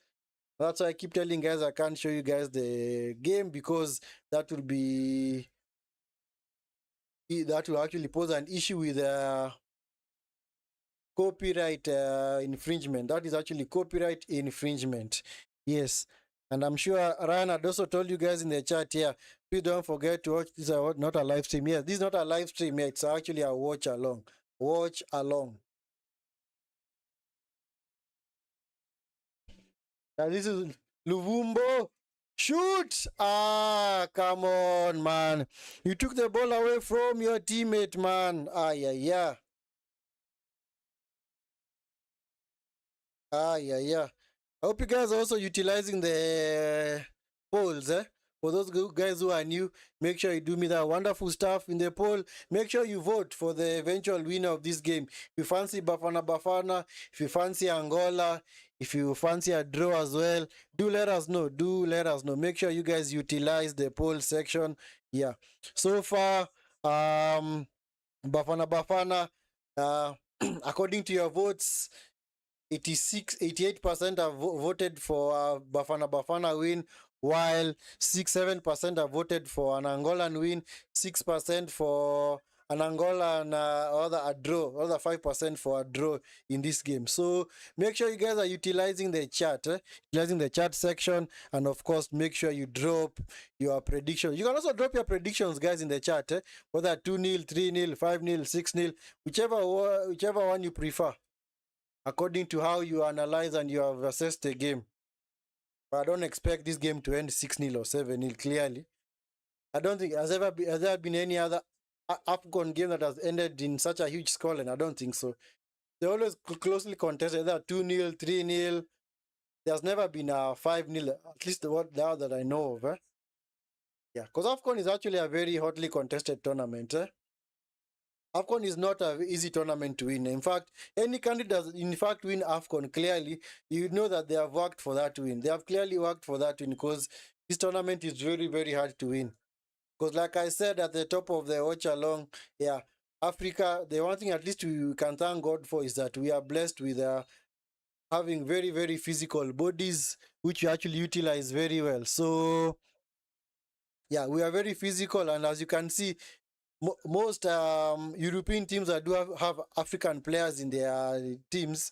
That's why I keep telling guys I can't show you guys the game because that will actually pose an issue with copyright infringement. That is actually copyright infringement. Yes. And I'm sure Ryan had also told you guys in the chat here, please don't forget to watch this. Not a live stream. Yes, this is not a live stream. It's actually a watch along. Watch along. And this is Luvumbo. Shoot! Come on, man. You took the ball away from your teammate, man. Yeah. Yeah. I hope you guys are also utilizing the polls, eh? For those guys who are new, make sure you do me that wonderful stuff in the poll. Make sure you vote for the eventual winner of this game. If you fancy Bafana Bafana, if you fancy Angola, if you fancy a draw as well, do let us know. Make sure you guys utilize the poll section. Yeah. So far, Bafana Bafana, according to your votes, 88% have voted for Bafana Bafana win, while 7% have voted for an Angolan win, 6% for an Angolan a draw, other 5% for a draw in this game. So make sure you guys are utilizing the chat, utilizing the chat section, and of course make sure you drop your predictions. You can also drop your predictions, guys, in the chat, whether 2-0, 3-0, 5-0, 6-0, whichever one you prefer, according to how you analyze and you have assessed the game. But I don't expect this game to end 6-0 or 7-0, clearly. I don't think has there been any other Afcon game that has ended in such a huge scoreline. I don't think so. They're always closely contested, either 2-0, 3-0. There's never been a 5-0, at least the that I know of. Yeah, because Afcon is actually a very hotly contested tournament. Afcon is not an easy tournament to win. In fact, any country does in fact win Afcon, clearly, you know that they have worked for that win. They have clearly worked for that win because this tournament is very, very hard to win. Because like I said at the top of the watch along, yeah, Africa, the one thing at least we can thank God for is that we are blessed with having very, very physical bodies, which we actually utilize very well. So Yeah, we are very physical, and as you can see, most European teams that do have African players in their teams,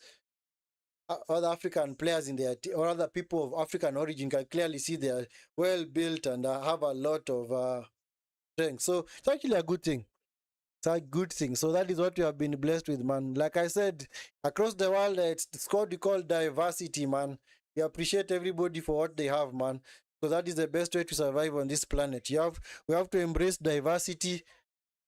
other African players in their or other people of African origin, can clearly see they are well built and have a lot of strength. So it's actually a good thing. It's a good thing. So that is what we have been blessed with, man. Like I said, across the world, it's what we call diversity, man. We appreciate everybody for what they have, man. Because that is the best way to survive on this planet. We have to embrace diversity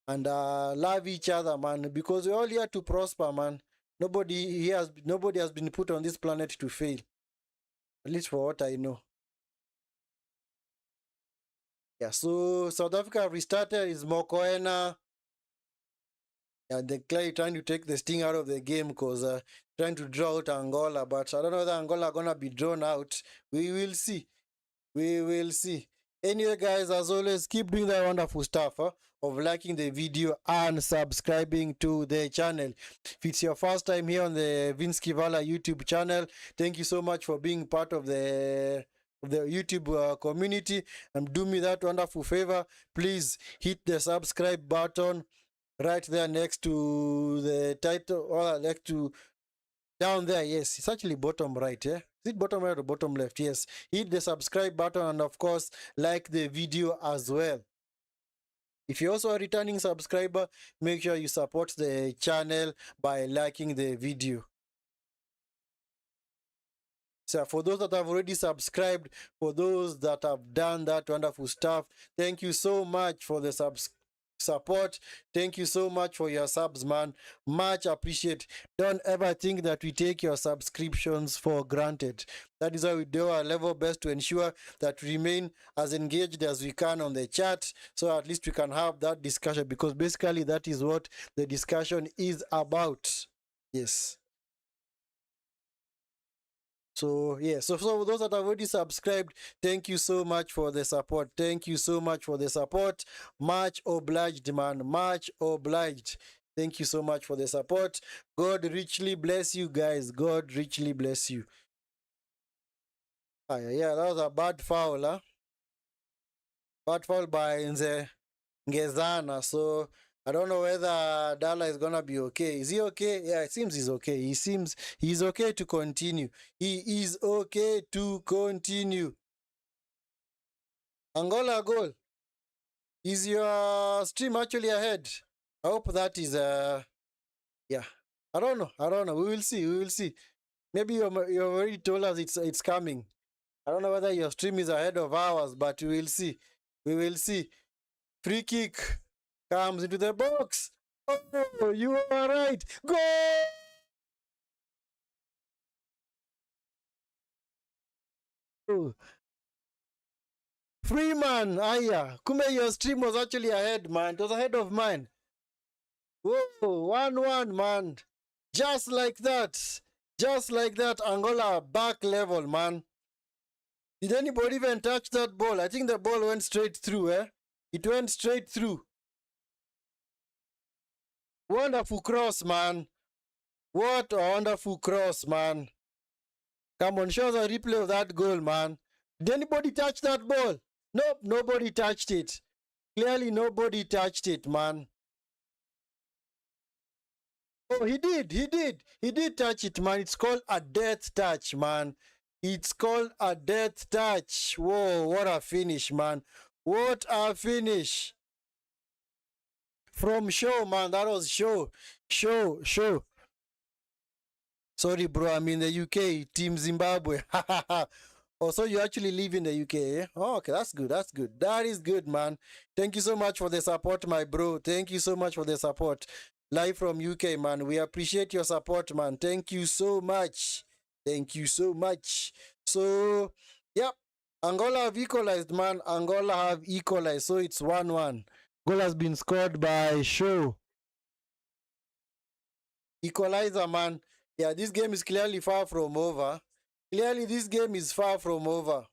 and love each other, man. Because we're all here to prosper, man. Nobody has been put on this planet to fail. At least for what I know. Yeah. So South Africa have restarted. Is Mokoena. Yeah, they're clearly trying to take the sting out of the game because trying to draw out Angola, but I don't know whether Angola are gonna be drawn out. We will see. We will see. Anyway, guys, as always, keep doing that wonderful stuff of liking the video and subscribing to the channel. If it's your first time here on the Vinskey Valor YouTube channel, thank you so much for being part of the YouTube community, and do me that wonderful favor. Please hit the subscribe button right there next to the title, or next to down there. Yes, it's actually bottom right. Yeah, is it bottom right or bottom left? Yes, hit the subscribe button, and of course like the video as well. If you're also a returning subscriber, make sure you support the channel by liking the video. So for those that have already subscribed, for those that have done that wonderful stuff, thank you so much for the support. Thank you so much for your subs, man. Much appreciate. Don't ever think that we take your subscriptions for granted. That is why we do our level best to ensure that we remain as engaged as we can on the chat, so at least we can have that discussion, because basically that is what the discussion is about. Yes. So yeah, so those that have already subscribed, thank you so much for the support. Thank you so much for the support. Much obliged, man. Much obliged. Thank you so much for the support. God richly bless you guys. God richly bless you. Yeah, that was a bad foul, huh? Bad foul by Ngezana. So I don't know whether Dala is gonna be okay. Is he okay? Yeah, it seems he's okay. He seems he's okay to continue. He is okay to continue. Angola goal. Is your stream actually ahead? I hope that is yeah. I don't know. I don't know. We will see. We will see. Maybe you already told us it's coming. I don't know whether your stream is ahead of ours, but we will see. We will see. Free kick comes into the box. Oh, you are right. Goal! Freeman, Aya. Kume, your stream was actually ahead, man. It was ahead of mine. Whoa, 1-1, man. Just like that. Just like that, Angola back level, man. Did anybody even touch that ball? I think the ball went straight through, eh? It went straight through. Wonderful cross, man. What a wonderful cross, man. Come on, show us a replay of that goal, man. Did anybody touch that ball? Nope, nobody touched it. Clearly, nobody touched it, man. Oh, he did. He did touch it, man. It's called a death touch, man. It's called a death touch. Whoa, what a finish, man. What a finish. From Show, man. That was Show. Show. Sorry, bro. I'm in the UK. Team Zimbabwe. Oh, so you actually live in the UK, eh? Oh, okay, that's good. That's good. That is good, man. Thank you so much for the support, my bro. Thank you so much for the support. Live from UK, man. We appreciate your support, man. Thank you so much. Thank you so much. So, yep. Angola have equalized, man. Angola have equalized. So it's 1-1. Goal has been scored by Show. Equalizer, man. Yeah, this game is clearly far from over. Clearly, this game is far from over.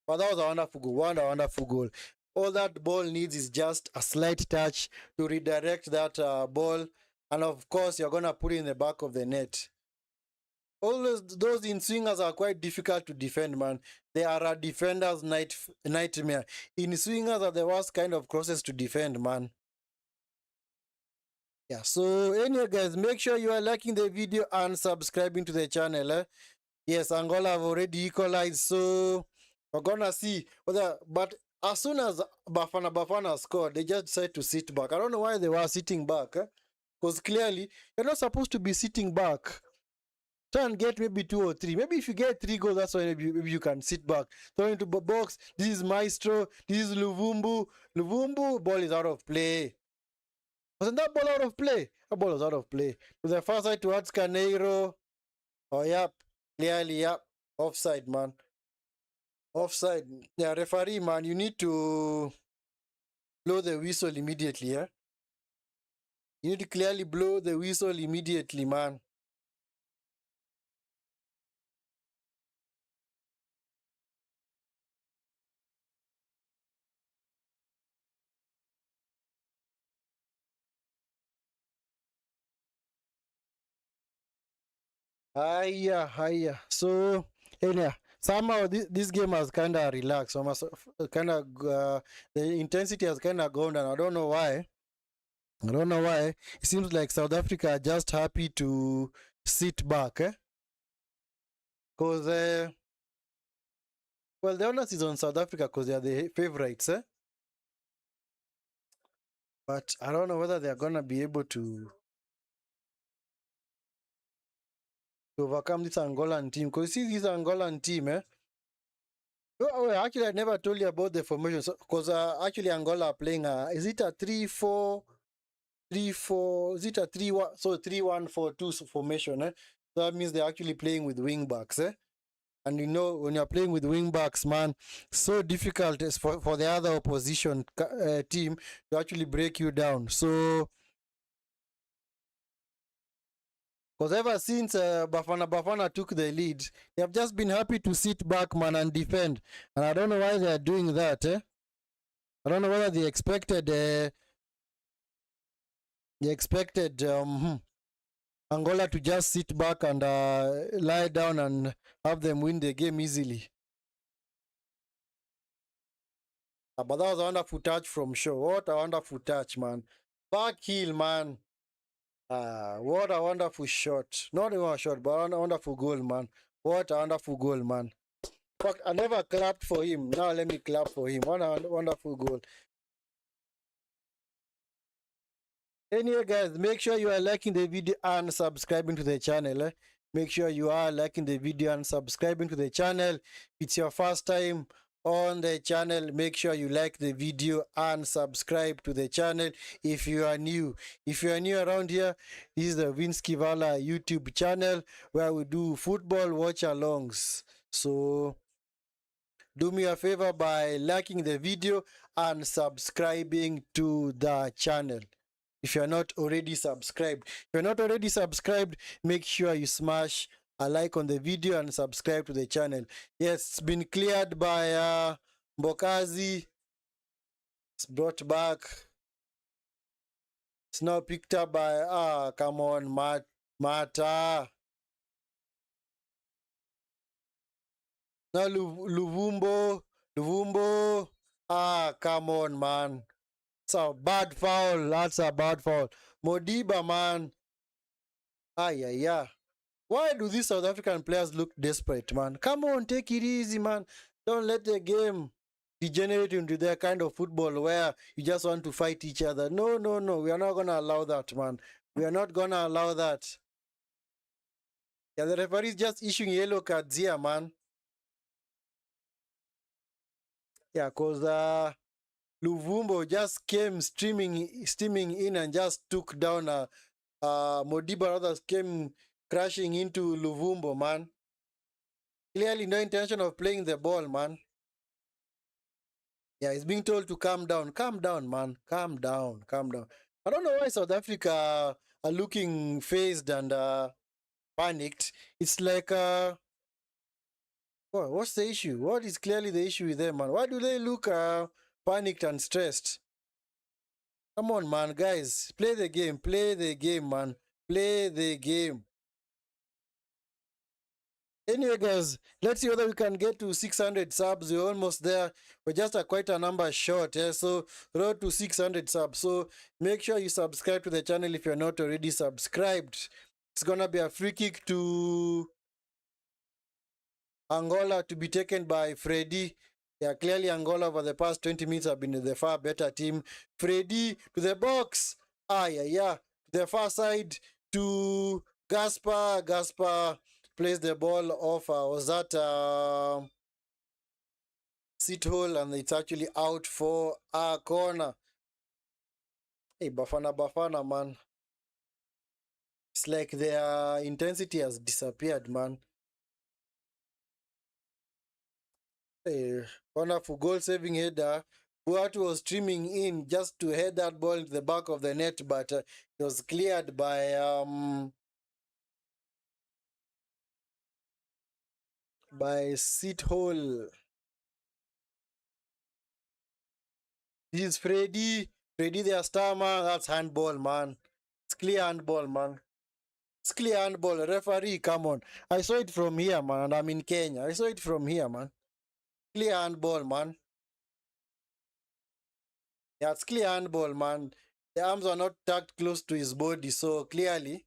But that was a wonderful goal. Wonderful goal. All that ball needs is just a slight touch to redirect that ball. And of course, you're going to put it in the back of the net. always those in swingers are quite difficult to defend, man. They are a defender's nightmare. In swingers are the worst kind of crosses to defend, man. Yeah, so anyway, guys, make sure you are liking the video and subscribing to the channel. Yes, Angola have already equalized, so we're gonna see whether. But as soon as Bafana Bafana scored, they just decided to sit back. I don't know why they were sitting back, because clearly you're not supposed to be sitting back. Try and get maybe 2 or 3. Maybe if you get 3 goals, that's why maybe you can sit back. Throw into the box. This is Maestro. This is Luvumbu. Luvumbu, ball is out of play. Wasn't that ball out of play? That ball was out of play. To the far side towards Caneiro. Oh, yep. Clearly, yep. Offside, man. Offside. Yeah, referee, man, you need to blow the whistle immediately, yeah? You need to clearly blow the whistle immediately, man. Hiya. So, anyhow, somehow this game has kind of relaxed. Almost kind of the intensity has kind of gone down. I don't know why. I don't know why. It seems like South Africa are just happy to sit back, eh? Because, well, the onus is on South Africa because they are the favorites, eh? But I don't know whether they are gonna be able to overcome this Angolan team. Because you see this Angolan team, eh? Oh, actually, I never told you about the formation. Because actually, Angola are playing. Is it a 3-4? Is it a 3-1? So 3-1-4-2 formation. So that means they're actually playing with wing backs. And you know, when you're playing with wing backs, man, so difficult for the other opposition team to actually break you down. So, because ever since Bafana Bafana took the lead, they have just been happy to sit back, man, and defend. And I don't know why they are doing that. I don't know whether they expected Angola to just sit back and lie down and have them win the game easily. But that was a wonderful touch from Shaw. What a wonderful touch, man. Back heel, man. What a wonderful shot. Not even a shot, but a wonderful goal, man. What a wonderful goal, man. Fuck, I never clapped for him. Now let me clap for him. What a wonderful goal. Anyway, guys, make sure you are liking the video and subscribing to the channel. Make sure you are liking the video and subscribing to the channel. If it's your first time on the channel, make sure you like the video and subscribe to the channel if you are new. If you are new around here, this is the Vinskey Valor YouTube channel where we do football watch-alongs. So do me a favor by liking the video and subscribing to the channel. If you're not already subscribed. If you're not already subscribed, make sure you smash a like on the video and subscribe to the channel. Yes, it's been cleared by Mbokazi. It's brought back. It's now picked up by, come on, Mata. Now Luvumbo. Come on, man. It's a bad foul. That's a bad foul. Modiba, man. Yeah. Why do these South African players look desperate, man? Come on, take it easy, man. Don't let the game degenerate into that kind of football where you just want to fight each other. No. We are not going to allow that, man. We are not going to allow that. Yeah, the referee is just issuing yellow cards here, man. Yeah, because Luvumbo just came steaming in and just took down Modiba. Others came crashing into Luvumbo, man. Clearly no intention of playing the ball, man. Yeah, he's being told to calm down. Calm down, man. Calm down. I don't know why South Africa are looking phased and panicked. It's like, what's the issue? What is clearly the issue with them, man? Why do they look panicked and stressed? Come on, man, guys. Play the game, man. Play the game. Anyway, guys, let's see whether we can get to 600 subs. We're almost there. We're just quite a number short. So, road to 600 subs. So, make sure you subscribe to the channel if you're not already subscribed. It's going to be a free kick to Angola to be taken by Freddy. Yeah, clearly Angola over the past 20 minutes have been the far better team. Freddy to the box. Yeah. To the far side to Gaspar. Gaspar plays the ball off. Was that sit hole, and it's actually out for a corner. Hey, Bafana Bafana, man. It's like their intensity has disappeared, man. Hey, wonderful goal saving header. Buatu was streaming in just to head that ball into the back of the net, but it was cleared by sit hole. This is Freddy. Freddy the star, man. That's handball, man. It's clear handball, man. It's clear handball. Referee, come on. I saw it from here, man, and I'm in Kenya. I saw it from here, man. Clear handball, man. Yeah, it's clear handball, man. The arms are not tucked close to his body, so clearly.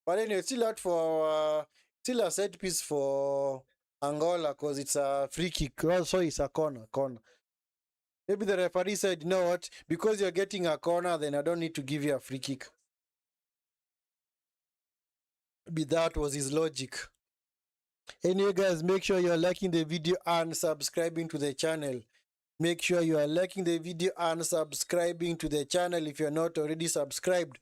But anyway, still out for still a set piece for Angola because it's a free kick. Oh, sorry, it's a corner. Maybe the referee said, you know what? Because you're getting a corner, then I don't need to give you a free kick. Maybe that was his logic. Anyway, guys, make sure you're liking the video and subscribing to the channel. Make sure you are liking the video and subscribing to the channel if you're not already subscribed.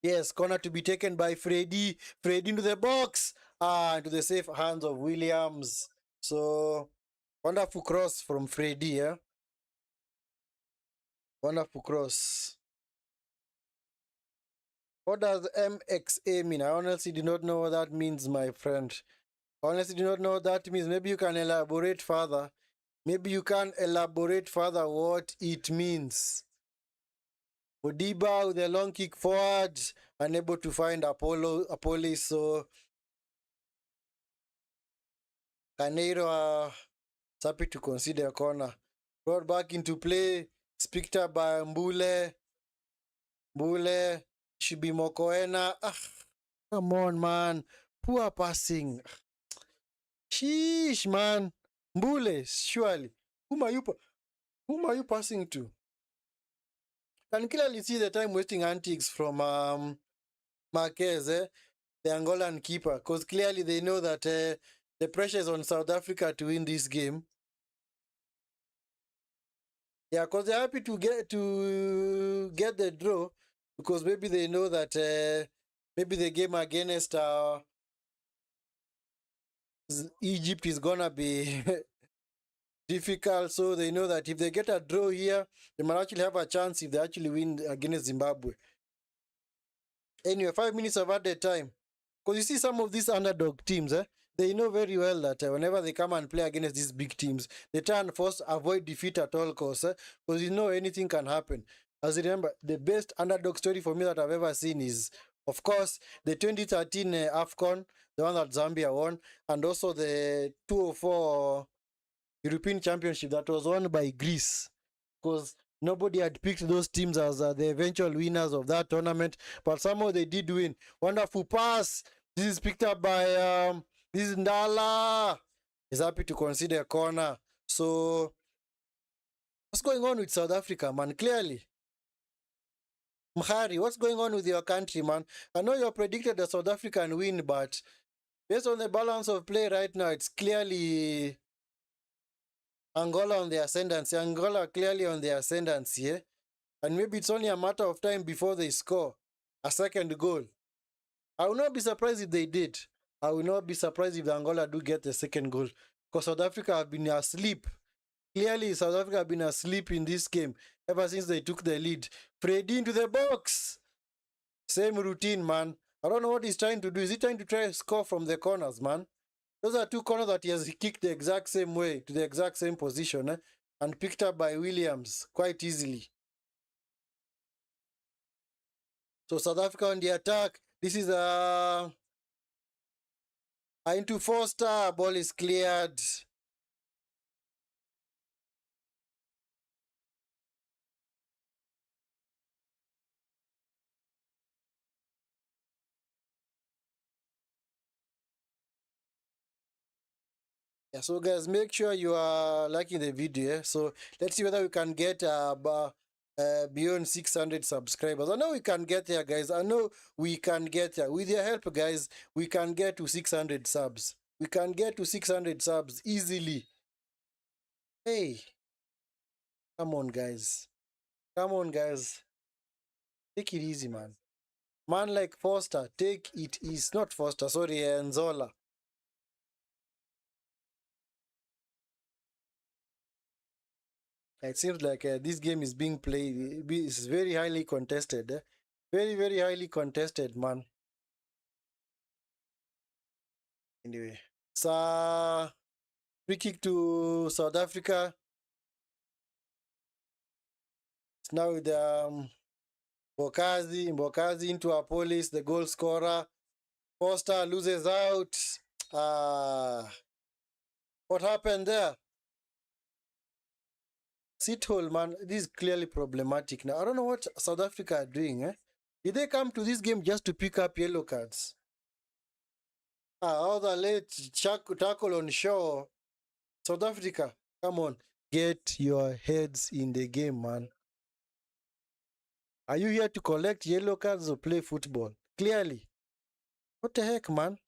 Yes, corner to be taken by Freddy. Freddy into the box. Into the safe hands of Williams. So, wonderful cross from Freddy, yeah? Wonderful cross. What does MXA mean? I honestly do not know what that means, my friend. Honestly do not know what that means. Maybe you can elaborate further. Maybe you can elaborate further what it means. Odiba with a long kick forward, unable to find Apollo, so Caneiro is happy to consider a corner. Brought back into play, it's picked up by Mbule. Mbule should be Mokoena. Come on, man. Poor passing. Sheesh, man. Mbule, surely. Whom are you passing to? Can clearly see the time wasting antics from Marquez, the Angolan keeper, because clearly they know that the pressure is on South Africa to win this game. Yeah, because they're happy to get the draw, because maybe they know that maybe the game against Egypt is gonna be difficult. So they know that if they get a draw here, they might actually have a chance if they actually win against Zimbabwe. Anyway, 5 minutes of added time. Because you see some of these underdog teams, they know very well that whenever they come and play against these big teams, they try and avoid defeat at all costs. Because you know anything can happen. As you remember, the best underdog story for me that I've ever seen is, of course, the 2013 Afcon, the one that Zambia won, and also the 2004 European Championship that was won by Greece. Because nobody had picked those teams as the eventual winners of that tournament, but somehow they did win. Wonderful pass. This is picked up by this is Ndala. He's happy to consider a corner. So what's going on with South Africa, man? Clearly, Mhari, what's going on with your country, man? I know you're predicted that South Africa can win, but based on the balance of play right now, it's clearly Angola on the ascendancy. Angola clearly on the ascendancy, yeah? And maybe it's only a matter of time before they score a second goal. I will not be surprised if they did. I will not be surprised if Angola do get the second goal. Because South Africa have been asleep. Clearly, South Africa have been asleep in this game ever since they took the lead. Freddy into the box. Same routine, man. I don't know what he's trying to do. Is he trying to try to score from the corners, man? Those are two corners that he has kicked the exact same way, to the exact same position, and picked up by Williams quite easily. So South Africa on the attack. This is Into Foster, ball is cleared. Yeah, so guys, make sure you are liking the video. So let's see whether we can get beyond 600 subscribers. I know we can get there, guys. I know we can get there. With your help, guys, we can get to 600 subs. We can get to 600 subs easily. Hey, come on, guys. Come on, guys. Take it easy, man. Man like Foster, take it easy. Not Foster, sorry, Nzola. It seems like this game is being played. It's very highly contested. Very, very highly contested, man. Anyway, so free kick to South Africa. It's now with Mbokazi into a police, the goal scorer. Foster loses out. What happened there? Sit hole, man. This is clearly problematic. Now, I don't know what South Africa are doing. Did they come to this game just to pick up yellow cards? All the late tackle on shore. South Africa, come on. Get your heads in the game, man. Are you here to collect yellow cards or play football? Clearly. What the heck, man?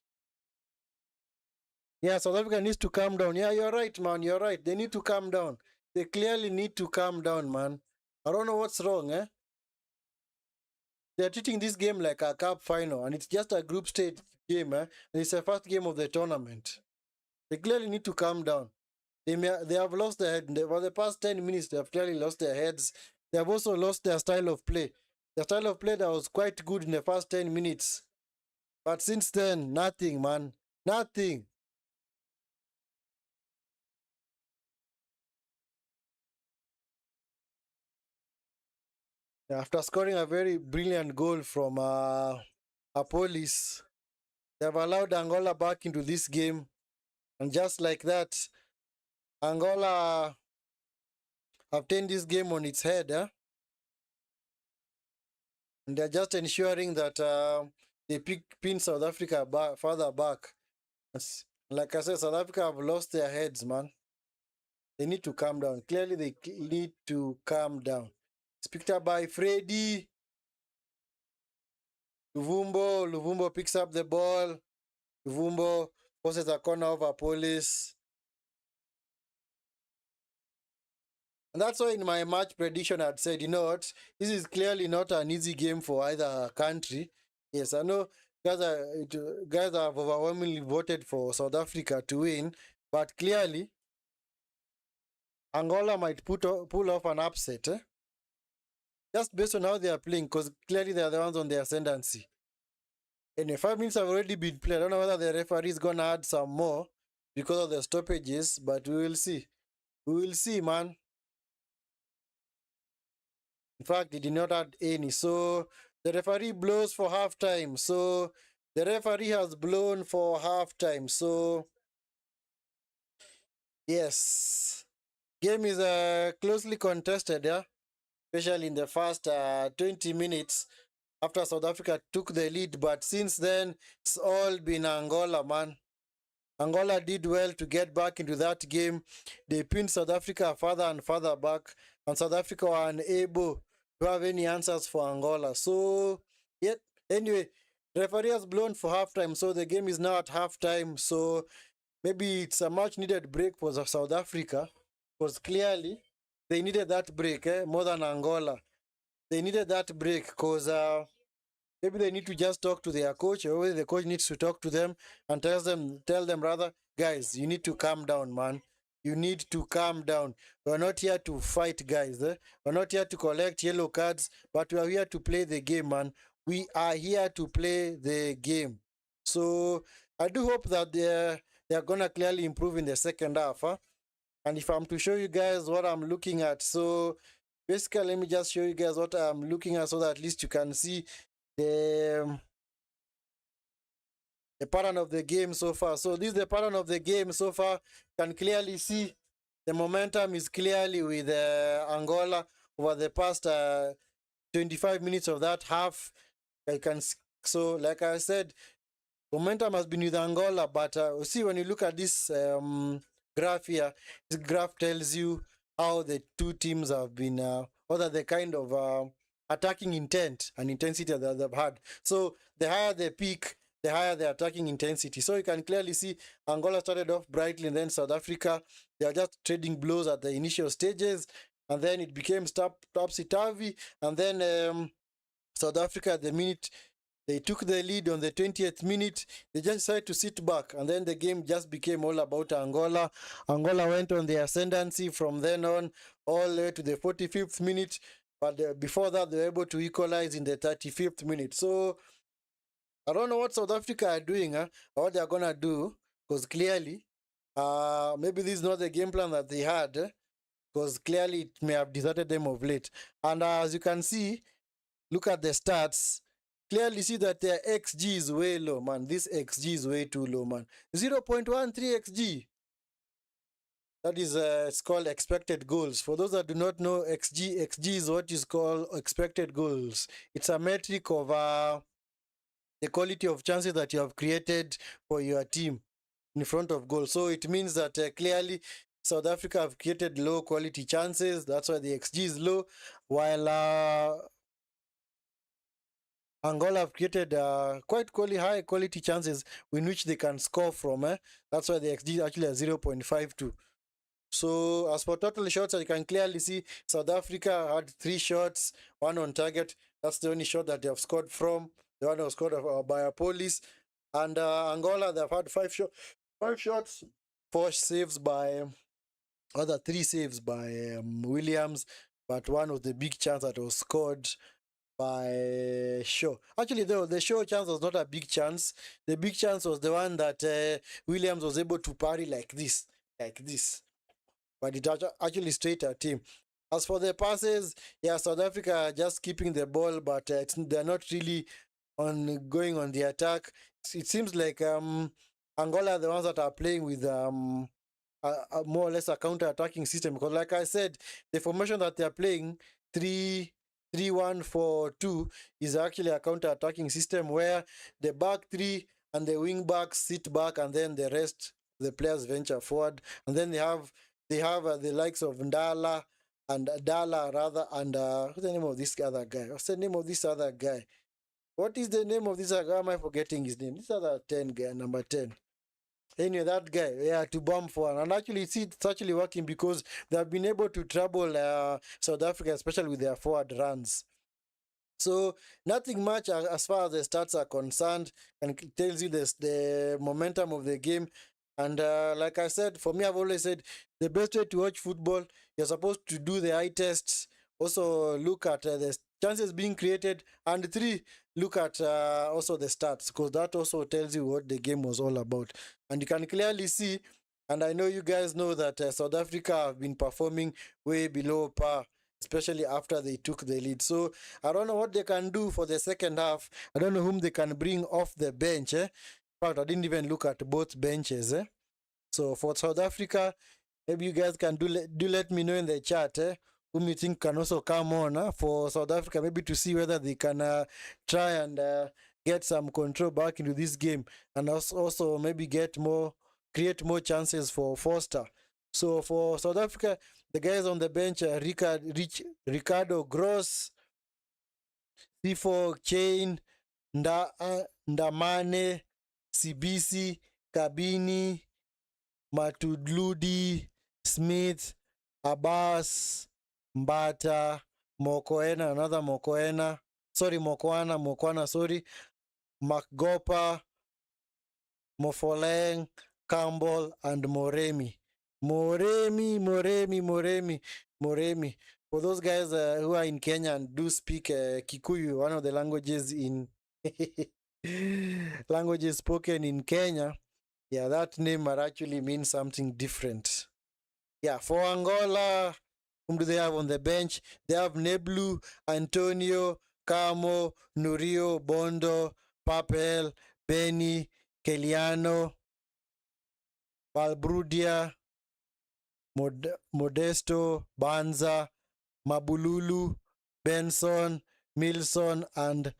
Yeah, South Africa needs to calm down. Yeah, you're right, man. You're right. They need to calm down. They clearly need to calm down, man. I don't know what's wrong, They're treating this game like a cup final, and it's just a group stage game, And it's the first game of the tournament. They clearly need to calm down. They have lost their head. For the past 10 minutes, they have clearly lost their heads. They have also lost their style of play. The style of play that was quite good in the first 10 minutes. But since then, nothing, man. Nothing. After scoring a very brilliant goal from a police, they have allowed Angola back into this game. And just like that, Angola have turned this game on its head. And they're just ensuring that they pin South Africa further back. Like I said, South Africa have lost their heads, man. They need to calm down. Clearly, they need to calm down. It's picked up by Freddy. Luvumbo picks up the ball. Luvumbo forces a corner over police. And that's why in my match prediction I'd said, you know what, this is clearly not an easy game for either country. Yes, I know guys have overwhelmingly voted for South Africa to win, but clearly Angola might pull off an upset. Just based on how they are playing, because clearly they are the ones on the ascendancy. Anyway, 5 minutes have already been played. I don't know whether the referee is going to add some more because of the stoppages, but we will see. We will see, man. In fact, he did not add any. So the referee blows for halftime. So the referee has blown for halftime. So yes, game is closely contested, especially in the first 20 minutes after South Africa took the lead. But since then, it's all been Angola, man. Angola did well to get back into that game. They pinned South Africa further and further back, and South Africa were unable to have any answers for Angola. So, yeah, anyway, referee has blown for halftime, so the game is now at halftime. So, maybe it's a much needed break for South Africa, because clearly they needed that break more than Angola. They needed that break because maybe they need to just talk to their coach, or the coach needs to talk to them and tell them rather, guys, you need to calm down, man. You need to calm down. We're not here to fight, guys. We're not here to collect yellow cards, but we are here to play the game, man. We are here to play the game. So I do hope that they're gonna clearly improve in the second half. And if I'm to show you guys what I'm looking at, so basically let me just show you guys what I'm looking at so that at least you can see the the pattern of the game so far. So this is the pattern of the game so far. You can clearly see the momentum is clearly with Angola over the past 25 minutes of that half. I can so like I said, momentum has been with Angola, but see when you look at this graph here, this graph tells you how the two teams have been, or the kind of attacking intent and intensity that they've had. So the higher the peak, the higher the attacking intensity. So you can clearly see Angola started off brightly, and then South Africa, they are just trading blows at the initial stages, and then it became topsy-turvy, and then South Africa, the minute they took the lead on the 20th minute, they just decided to sit back, and then the game just became all about Angola. Angola went on the ascendancy from then on, all the way to the 45th minute, but before that, they were able to equalize in the 35th minute. So, I don't know what South Africa are doing, or what they're going to do, because clearly, maybe this is not the game plan that they had, because clearly it may have deserted them of late. And as you can see, look at the stats. Clearly see that their XG is way low, man. This XG is way too low, man. 0.13 XG. That is, it's called expected goals. For those that do not know, XG is what is called expected goals. It's a metric of the quality of chances that you have created for your team in front of goal. So it means that clearly South Africa have created low quality chances. That's why the XG is low, while Angola have created quite high quality chances in which they can score from. That's why the XG is actually at 0.52. So as for total shots, you can clearly see South Africa had 3 shots, 1 on target. That's the only shot that they have scored from. The one was scored by a police. And Angola, they've had 5 shots, 4 saves by, other 3 saves by Williams, but one was the big chance that was scored by Shaw. Actually, though, the Shaw chance was not a big chance. The big chance was the one that Williams was able to parry like this. But it actually straight at him. As for the passes, yeah, South Africa are just keeping the ball, but they're not really going on the attack. It seems like Angola are the ones that are playing with more or less a counter-attacking system. Because like I said, the formation that they're playing, 3-1-4-2, is actually a counter-attacking system where the back 3 and the wing backs sit back, and then the rest, the players venture forward. And then they have the likes of Ndala and Dala rather, and what's the name of this other guy? What's the name of this other guy? What is the name of this other guy? Am I forgetting his name? This other 10 guy, number 10. Anyway, that guy, yeah, to bomb for one. And actually, it's actually working because they have been able to trouble South Africa, especially with their forward runs. So nothing much as far as the stats are concerned, and it tells you the momentum of the game. And like I said, for me, I've always said the best way to watch football, you're supposed to do the eye tests. Also look at the chances being created, and 3, look at also the stats, because that also tells you what the game was all about. And you can clearly see, and I know you guys know that South Africa have been performing way below par, especially after they took the lead. So I don't know what they can do for the second half. I don't know whom they can bring off the bench. In fact, I didn't even look at both benches. So for South Africa, maybe you guys can do let me know in the chat whom you think can also come on for South Africa, maybe to see whether they can try and get some control back into this game, and also maybe create more chances for Foster. So for South Africa, the guys on the bench, Ricardo Gross, C4 Chain, Ndamane, Sibisi, Kabini, Matudludi, Smith, Abbas, Mbata, Mokoena, another Mokoena, sorry, Mokwana, sorry, Makgopa, Mofoleng, Campbell, and Moremi. For those guys who are in Kenya and do speak Kikuyu, one of the languages languages spoken in Kenya, yeah, that name might actually mean something different. Yeah, for Angola, whom do they have on the bench? They have Neblu, Antonio, Camo, Nurio, Bondo, Papel, Benny, Keliano, Valbrudia, Modesto, Banza, Mabululu, Benson, Milson, and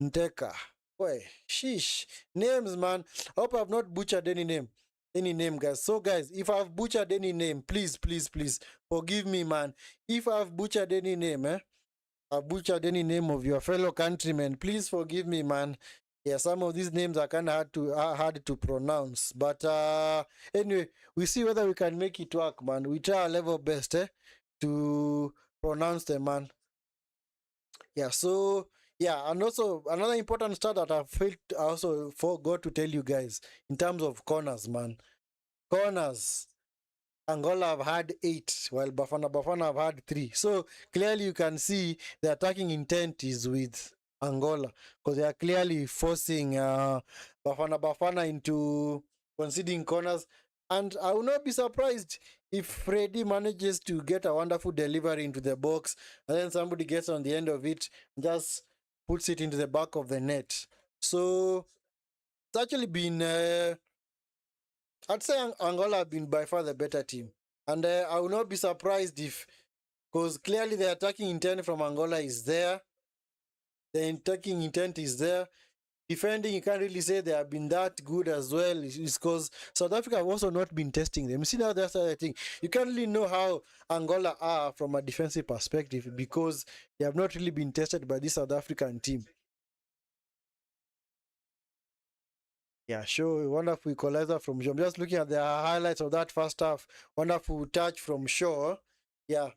Nteka. Boy, sheesh. Names, man. I hope I've not butchered any name. Any name, guys. So, guys, if I've butchered any name, please, please, please forgive me, man. If I've butchered any name, I've butchered any name of your fellow countrymen, please forgive me, man. Yeah, some of these names are kind of hard to pronounce. But anyway, we see whether we can make it work, man. We try our level best, to pronounce them, man. Yeah, so yeah, and also another important stat that I also forgot to tell you guys in terms of corners, man. Corners. Angola have had 8, while Bafana Bafana have had 3. So clearly you can see the attacking intent is with Angola because they are clearly forcing Bafana Bafana into conceding corners. And I will not be surprised if Freddy manages to get a wonderful delivery into the box and then somebody gets on the end of it and just puts it into the back of the net. So it's actually been I'd say Angola have been by far the better team. And I will not be surprised if, because clearly the attacking intent from Angola is there. The attacking intent is there. Defending, you can't really say they have been that good as well. It's because South Africa have also not been testing them. You see, now that's the other thing. You can't really know how Angola are from a defensive perspective because they have not really been tested by this South African team. Yeah, sure. Wonderful equalizer from Shaw. I'm just looking at the highlights of that first half. Wonderful touch from Shaw. Yeah.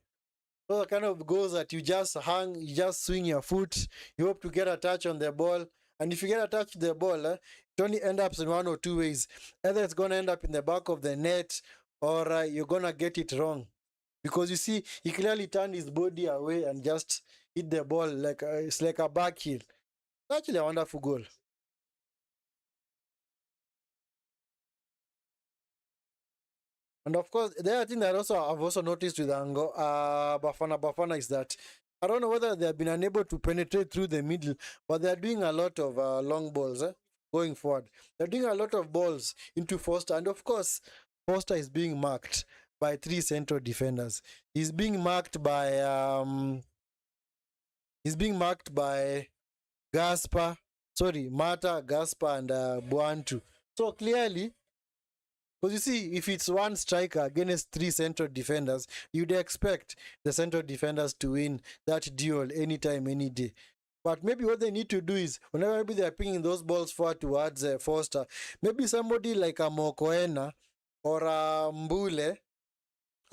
Those are kind of goals that you just hang, you just swing your foot, you hope to get a touch on the ball. And if you get a touch to the ball, it only ends up in one or two ways. Either it's going to end up in the back of the net or you're going to get it wrong. Because you see, he clearly turned his body away and just hit the ball like it's like a back heel. Actually, a wonderful goal. And of course, the other thing that I've also noticed with Bafana Bafana is that I don't know whether they have been unable to penetrate through the middle, but they are doing a lot of long balls going forward. They're doing a lot of balls into Foster, and of course, Foster is being marked by 3 central defenders. He's being marked by Mata, Gaspar, and Buantu. So clearly, because you see, if it's one striker against 3 central defenders, you'd expect the central defenders to win that duel anytime, any day. But maybe what they need to do is, whenever maybe they're picking those balls forward towards Foster, maybe somebody like a Mokoena or a Mbule,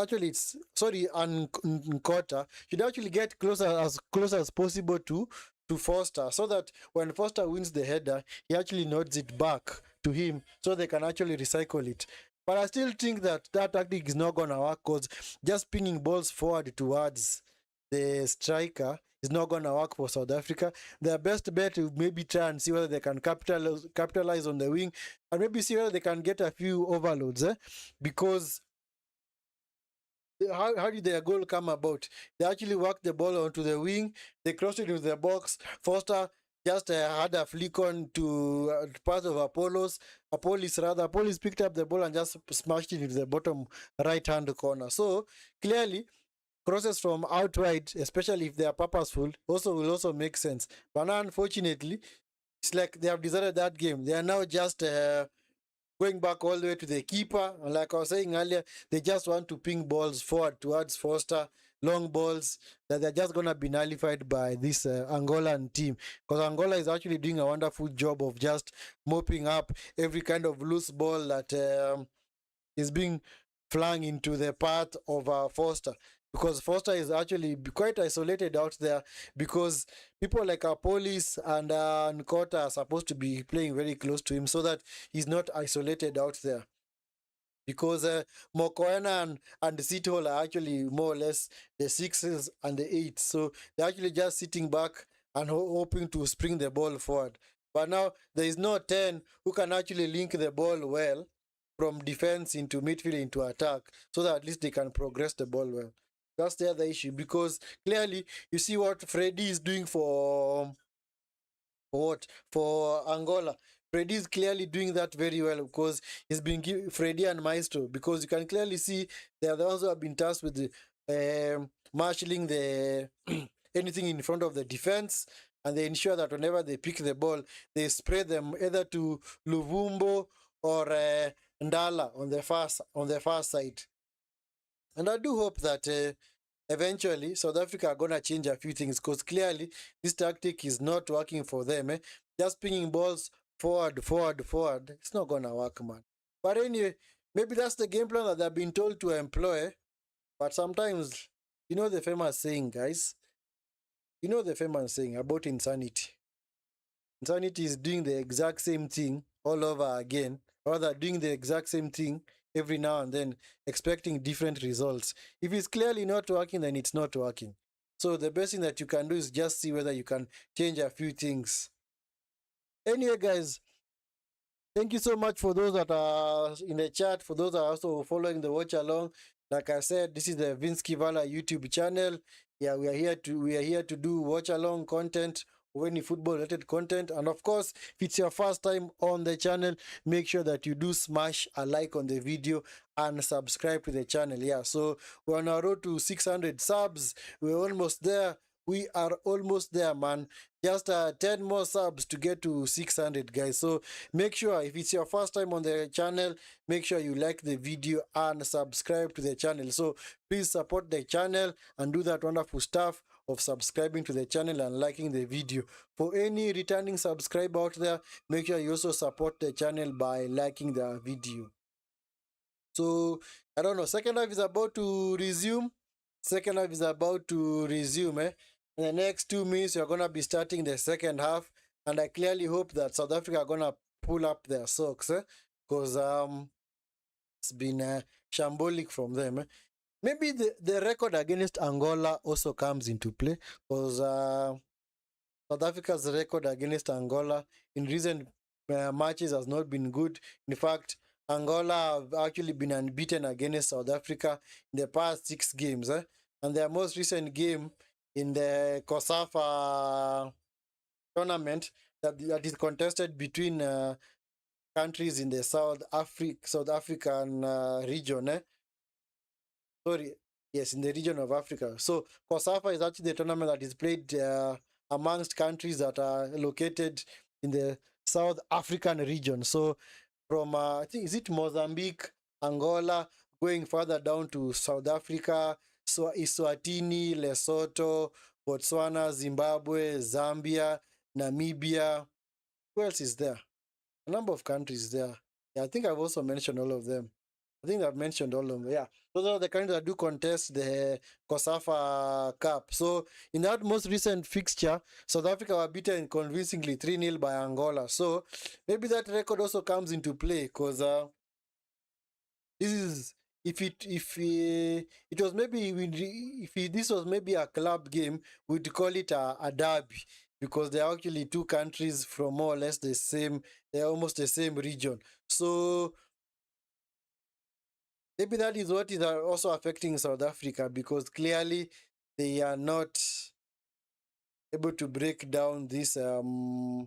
actually it's, sorry, Nkota, should actually get close as possible to Foster, so that when Foster wins the header, he actually nods it back to him so they can actually recycle it. But I still think that tactic is not going to work because just pinning balls forward towards the striker is not going to work for South Africa. Their best bet is maybe try and see whether they can capitalize on the wing and maybe see whether they can get a few overloads. Because how did their goal come about? They actually worked the ball onto the wing, they crossed it into the box. Foster just had a flick on to part of Apollos picked up the ball and just smashed it into the bottom right hand corner. So clearly crosses from outright, especially if they are purposeful, will also make sense. But now unfortunately, it's like they have decided that game. They are now just going back all the way to the keeper. And like I was saying earlier, they just want to ping balls forward towards Foster, long balls that they're just going to be nullified by this Angolan team. Because Angola is actually doing a wonderful job of just mopping up every kind of loose ball that is being flung into the path of Foster. Because Foster is actually quite isolated out there because people like Police and Nkota are supposed to be playing very close to him so that he's not isolated out there. Because Mokoena and Sithole are actually more or less the 6s and the 8s. So they're actually just sitting back and hoping to spring the ball forward. But now there is no 10 who can actually link the ball well from defense into midfield into attack so that at least they can progress the ball well. That's the other issue because clearly you see what Freddy is doing for Angola. Freddy is clearly doing that very well because he's been giving Freddy and Maestro, because you can clearly see they are the ones who have been tasked with marshalling the anything in front of the defense, and they ensure that whenever they pick the ball, they spray them either to Luvumbo or Ndala on the far side. And I do hope that eventually South Africa are gonna change a few things, because clearly this tactic is not working for them. Just pinging balls forward, forward, forward. It's not gonna work, man. But anyway, maybe that's the game plan that they've been told to employ. But sometimes, you know the famous saying, guys. You know the famous saying about insanity. Insanity is doing the exact same thing all over again, rather doing the exact same thing every now and then, expecting different results. If it's clearly not working, then it's not working. So the best thing that you can do is just see whether you can change a few things. Anyway, guys, thank you so much for those that are in the chat, for those that are also following the watch along. Like I said, this is the Vinskey Valor YouTube channel. Yeah, we are here to do watch along content, or any football related content. And of course, if it's your first time on the channel, make sure that you do smash a like on the video and subscribe to the channel. Yeah, so we're on our road to 600 subs. We're almost there. We are almost there, man. Just 10 more subs to get to 600, guys. So make sure, if it's your first time on the channel, make sure you like the video and subscribe to the channel. So please support the channel and do that wonderful stuff of subscribing to the channel and liking the video. For any returning subscriber out there, make sure you also support the channel by liking the video. So I don't know, second half is about to resume. Second half is about to resume. In the next 2 minutes, you're gonna be starting the second half, and I clearly hope that South Africa are gonna pull up their socks, because it's been shambolic from them. Maybe the record against Angola also comes into play, because South Africa's record against Angola in recent matches has not been good. In fact, Angola have actually been unbeaten against South Africa in the past 6 games. And their most recent game in the COSAFA tournament that is contested between countries in the South African region. Sorry, yes, in the region of Africa. So COSAFA is actually the tournament that is played amongst countries that are located in the South African region. So from I think, is it Mozambique, Angola, going further down to South Africa, so Eswatini, Lesotho, Botswana, Zimbabwe, Zambia, Namibia. Who else is there? A number of countries there. Yeah, I think I've also mentioned all of them. I think I've mentioned all of them. Yeah, those are the countries that do contest the COSAFA Cup. So in that most recent fixture, South Africa were beaten convincingly 3-0 by Angola. So maybe that record also comes into play, because this is, if it was maybe this was maybe a club game, we'd call it a derby, because they're actually 2 countries from more or less the same, they're almost the same region. So maybe that is what is also affecting South Africa, because clearly they are not able to break down this Angolan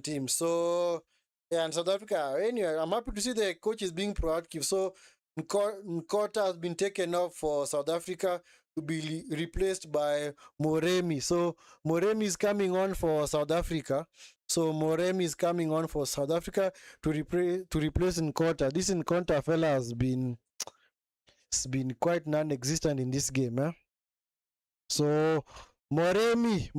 team. So yeah, and South Africa, anyway, I'm happy to see the coach is being proactive. So Nkota has been taken off for South Africa to be replaced by Moremi. So Moremi is coming on for South Africa. So Moremi is coming on for South Africa to replace Nkota. This Nkota fella has been quite non-existent in this game. So Moremi.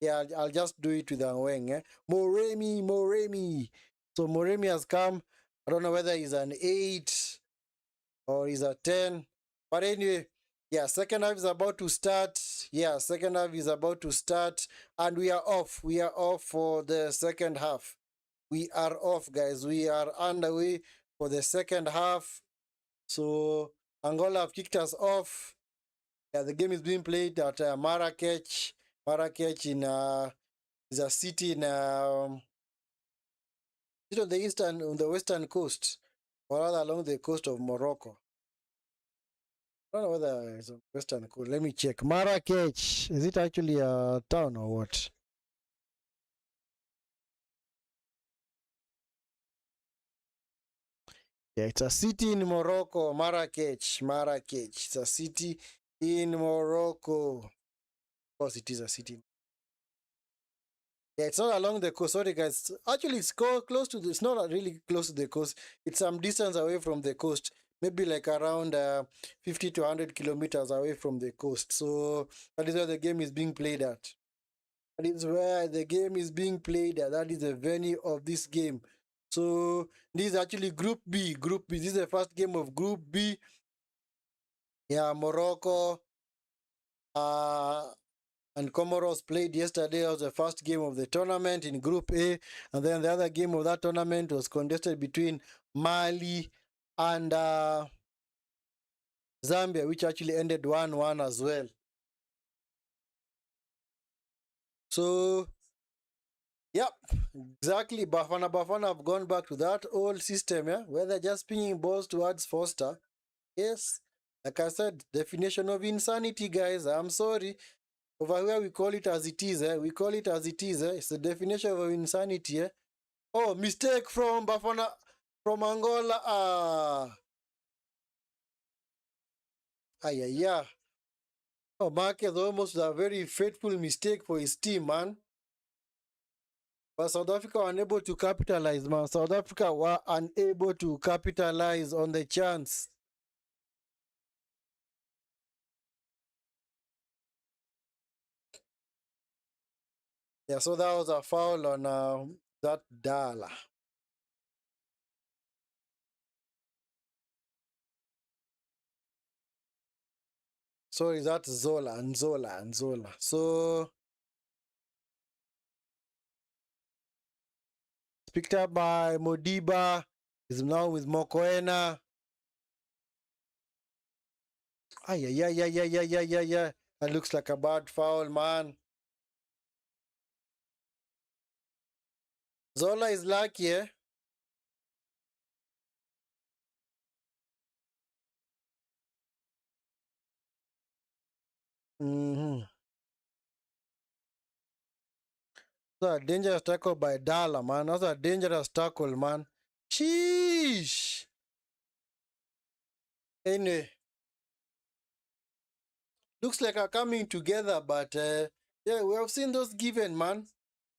Yeah, I'll just do it with a wing. Moremi. So Moremi has come. I don't know whether he's an 8 or he's a 10. But anyway, yeah, second half is about to start. Yeah, second half is about to start. And we are off. We are off for the second half. We are off, guys. We are underway for the second half. So Angola have kicked us off. Yeah, the game is being played at Marrakech. Marrakech is a city in on the western coast, or rather along the coast of Morocco. I don't know whether it's a Western code. Let me check. Marrakech. Is it actually a town or what? Yeah, it's a city in Morocco. Marrakech. Marrakech. It's a city in Morocco. Of course, it is a city. Yeah, it's not along the coast. Sorry, guys. Actually, it's close to the. It's not really close to the coast. It's some distance away from the coast. Maybe like around 50 to 100 kilometers away from the coast. So that is where the game is being played at. That is where the game is being played at. That is the venue of this game. So this is actually Group B. Group B. This is the first game of Group B. Yeah, Morocco and Comoros played yesterday. It was the first game of the tournament in Group A. And then the other game of that tournament was contested between Mali and Zambia, which actually ended 1-1 as well. So, yep, exactly. Bafana Bafana have gone back to that old system, yeah, where they're just pinging balls towards Foster. Yes, like I said, definition of insanity, guys. I'm sorry. Over here, we call it as it is. We call it as it is. It's the definition of insanity. Oh, mistake from Bafana, from Angola. Yeah. Oh, Marquez almost a very fateful mistake for his team, man. But South Africa were unable to capitalize, man. South Africa were unable to capitalize on the chance. Yeah, so that was a foul on that Dala. Sorry, that's Zola and Zola and Zola. So picked up by Modiba. Is now with Mokoena. Yeah. That looks like a bad foul, man. Zola is lucky, eh? Mm-hmm. That's a dangerous tackle by Dala, man. That's a dangerous tackle, man. Sheesh. Anyway, looks like are coming together, but yeah, we have seen those given, man.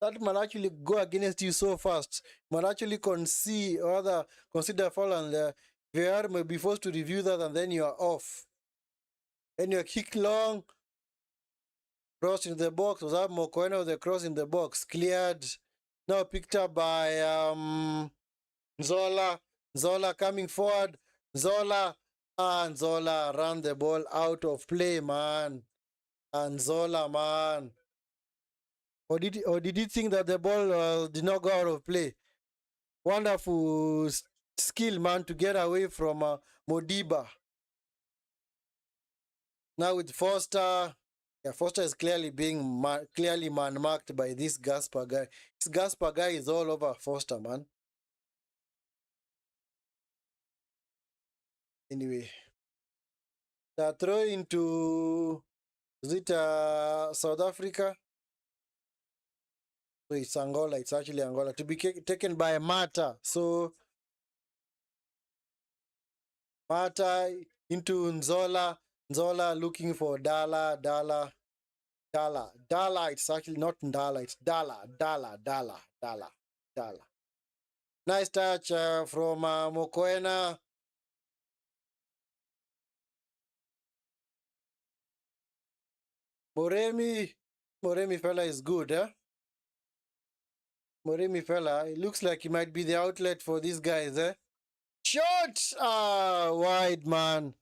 That might actually go against you so fast. Might actually concede or rather consider foul and VR may be forced to review that and then you are off. Then you kick long, cross in the box. Was that Mokoena with the cross in the box? Cleared. Now picked up by Zola. Zola coming forward. Zola. And Zola ran the ball out of play, man. And Zola, man. Or did he think that the ball did not go out of play? Wonderful skill, man, to get away from Modiba. Now with Foster. Yeah, Foster is clearly being clearly man-marked by this Gasper guy. This Gasper guy is all over Foster, man. Anyway, they throw into, is it South Africa? So it's Angola. It's actually Angola to be taken by Mata. So Mata into Nzola. Nzola looking for Dala. Dala. It's actually not Ndala. It's Dala. Nice touch from Mokoena. Moremi fella is good, eh? Moremi fella, it looks like he might be the outlet for these guys, eh? Shot! Wide, man.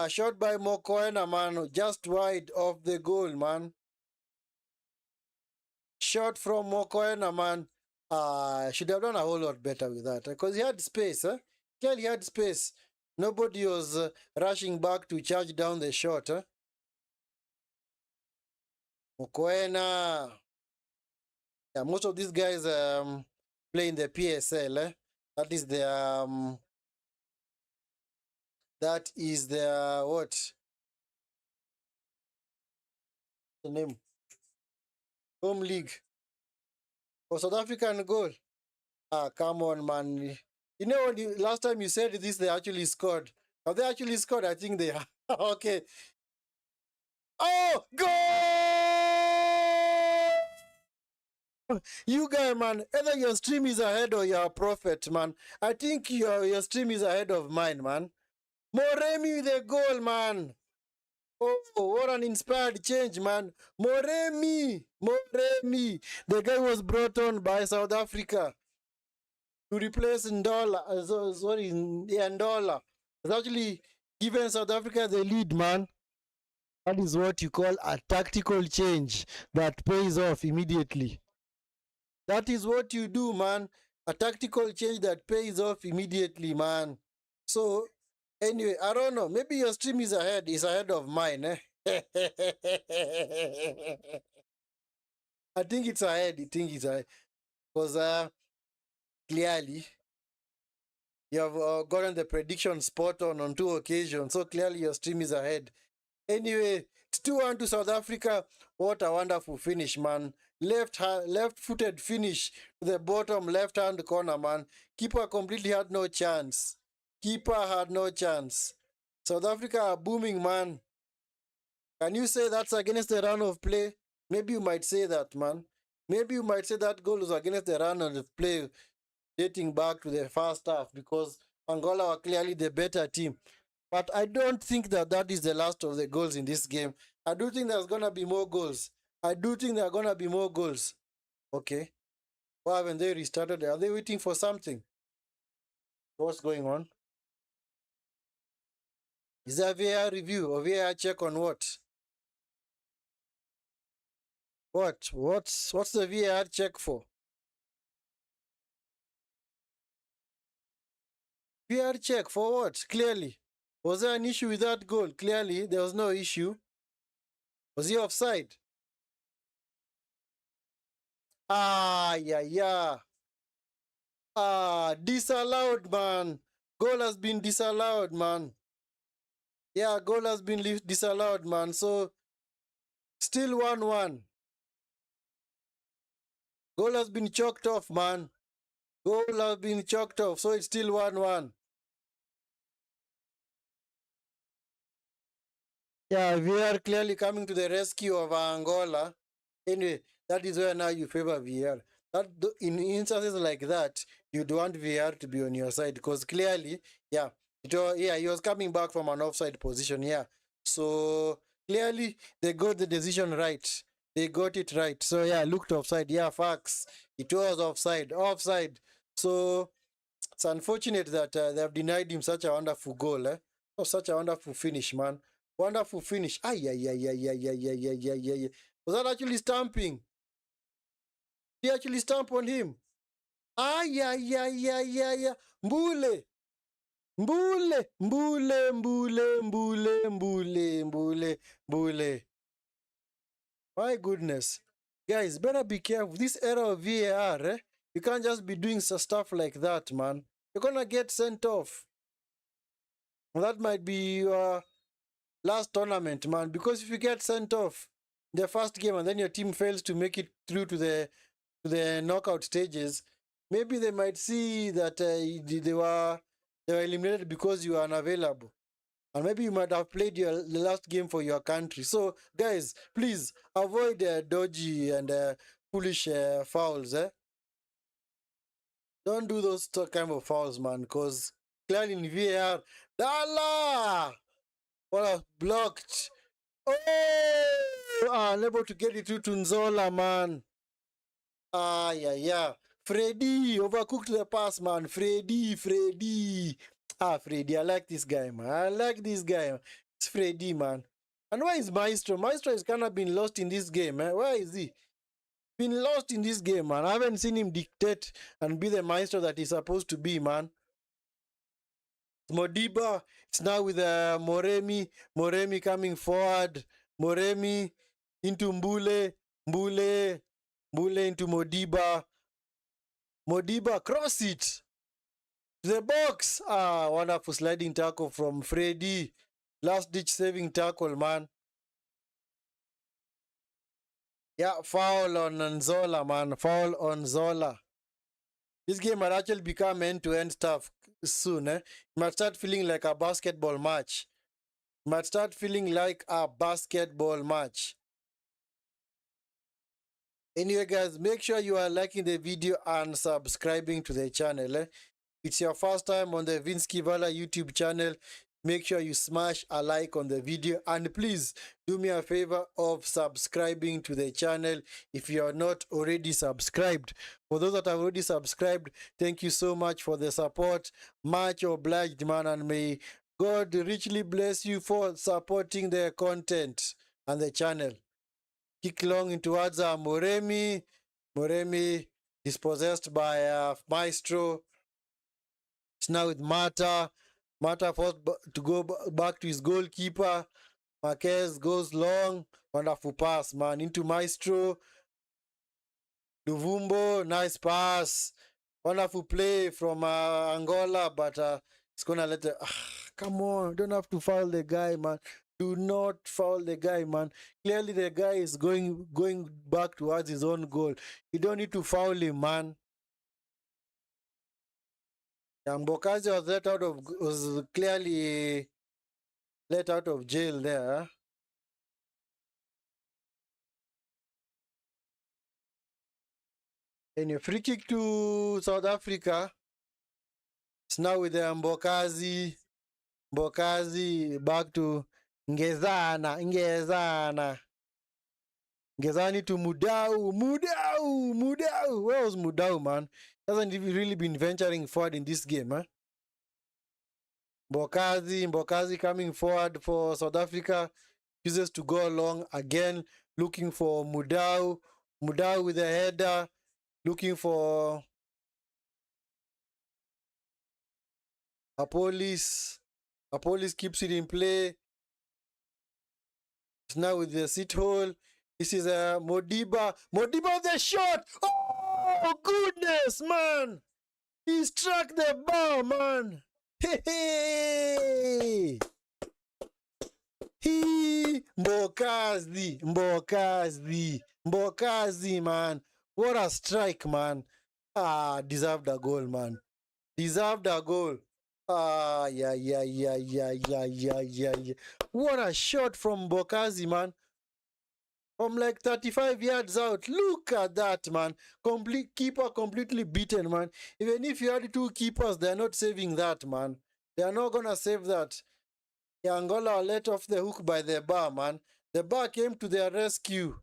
Shot by Mokoena, man. Just wide of the goal, man. Shot from Mokoena, man. Should have done a whole lot better with that because he had space, eh? Clearly had space. Nobody was rushing back to charge down the shot, eh? Mokoena. Yeah, most of these guys play in the PSL, eh? That is That is the what? The name? Home league. For South African goal. Ah, come on, man. You know what? Last time you said this, they actually scored. Have they actually scored? I think they have. Okay. Oh, goal! You guy, man. Either your stream is ahead or you're a prophet, man. I think your stream is ahead of mine, man. Moremi with a goal, man. Oh, what an inspired change, man. Moremi. Moremi. The guy was brought on by South Africa to replace Ndola. Sorry, yeah, Ndola. It's actually given South Africa the lead, man. That is what you call a tactical change that pays off immediately. That is what you do, man. A tactical change that pays off immediately, man. So, anyway, I don't know. Maybe your stream is ahead of mine. Eh? I think it's ahead. I think it's ahead. Because clearly, you have gotten the prediction spot on 2 occasions. So clearly, your stream is ahead. Anyway, it's 2-1 to South Africa. What a wonderful finish, man. Left-footed finish to the bottom left-hand corner, man. Keeper completely had no chance. Keeper had no chance. South Africa are booming, man. Can you say that's against the run of play? Maybe you might say that, man. Maybe you might say that goal was against the run of play dating back to the first half because Angola were clearly the better team. But I don't think that is the last of the goals in this game. I do think there's going to be more goals. I do think there are going to be more goals. Okay. Why haven't they restarted? Are they waiting for something? What's going on? Is there a VAR review or VAR check on what? What's the VAR check for? VAR check for what? Clearly. Was there an issue with that goal? Clearly, there was no issue. Was he offside? Ah, yeah. Ah, disallowed, man. Goal has been disallowed, man. Yeah, goal has been disallowed, man. So, still 1-1. Goal has been chalked off, man. Goal has been chalked off, so it's still 1-1. Yeah, we are clearly coming to the rescue of Angola. Anyway, that is where now you favor VR. That in instances like that, you'd want VR to be on your side because clearly, yeah, he was coming back from an offside position, yeah. So clearly, they got the decision right. They got it right. So yeah, looked offside. Yeah, facts. It was offside. So it's unfortunate that they have denied him such a wonderful goal, eh? Oh, such a wonderful finish, man. Wonderful finish. Ay, ay, ay, ay, ay, ay, ay, ay, ay, ay. Was that actually stamping? Did he actually stamp on him? Ay, ay, ay, ay, ay, ay. Mbule. Mbule. Mbule, mbule, mbule, mbule, mbule, mbule. My goodness. Guys, better be careful. This era of VAR, eh? You can't just be doing stuff like that, man. You're gonna get sent off. That might be your last tournament, man. Because if you get sent off the first game and then your team fails to make it through to the knockout stages, maybe they might see that they were eliminated because you are unavailable. And maybe you might have played the last game for your country. So, guys, please avoid dodgy and foolish fouls. Don't do those kind of fouls, man, because clearly in VAR, Dala! Well, blocked. Oh! Unable to get it through to Nzola, man. Yeah. Freddy, overcooked the pass, man. Freddy. Freddy, I like this guy, man. It's Freddy, man. And where is Maestro? Maestro has kind of been lost in this game, man. Where is he? Been lost in this game, man. I haven't seen him dictate and be the Maestro that he's supposed to be, man. Modiba, it's now with Moremi. Moremi coming forward. Moremi into Mbule. Mbule into Modiba. Modiba, cross it To the box. Ah, wonderful sliding tackle from Freddy. Last ditch saving tackle, man. Yeah, foul on Zola, man. Foul on Zola. This game might actually become end-to-end stuff soon. It might start feeling like a basketball match. It might start feeling like a basketball match. Anyway, guys, make sure you are liking the video and subscribing to the channel. It's your first time on the Vinskey Valor YouTube channel. Make sure you smash a like on the video, and please do me a favor of subscribing to the channel if you are not already subscribed. For those that have already subscribed, thank you so much for the support. Much obliged, man, and may God richly bless you for supporting the content and the channel. Kick long in towards Moremi. Moremi dispossessed by Maestro. It's now with Mata. Mata forced to go back to his goalkeeper. Marquez goes long. Wonderful pass, man. Into Maestro. Luvumbo, nice pass. Wonderful play from Angola, but it's going to let the... come on, don't have to foul the guy, man. Do not foul the guy, man. Clearly the guy is going back towards his own goal. You don't need to foul him, man. Mbokazi was clearly let out of jail there. Anyway, free kick to South Africa. It's now with the Mbokazi. Mbokazi back to Ngezana. Ngezani to Mudau. Where was Mudau, man? Hasn't really been venturing forward in this game, huh? Mbokazi coming forward for South Africa. Chooses to go along again, looking for Mudau. Mudau with a header, looking for Apolis. Apolis keeps it in play. It's now with the sit hole. This is a Modiba. Modiba the shot. Oh, goodness, man. He struck the bar, man. Hey. Mbokazi, man. What a strike, man. Deserved a goal, man. Deserved a goal. Yeah. What a shot from Mbokazi, man. From like 35 yards out. Look at that, man. Keeper completely beaten, man. Even if you had two keepers, they're not saving that, man. They are not gonna save that. Angola let off the hook by the bar, man. The bar came to their rescue.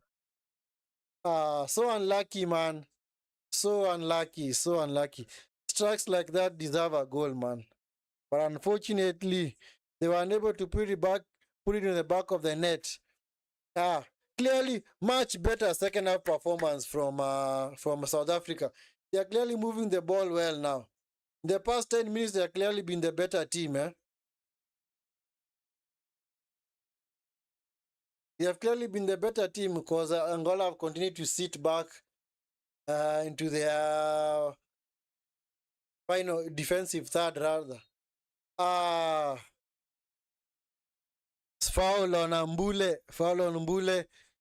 So unlucky, man. So unlucky. Strikes like that deserve a goal, man. But unfortunately, they were unable to put it in the back of the net. Clearly, much better second half performance from South Africa. They are clearly moving the ball well now. In the past 10 minutes, they have clearly been the better team, eh? They have clearly been the better team because Angola have continued to sit back into their final defensive third, rather. Foul on Mbule.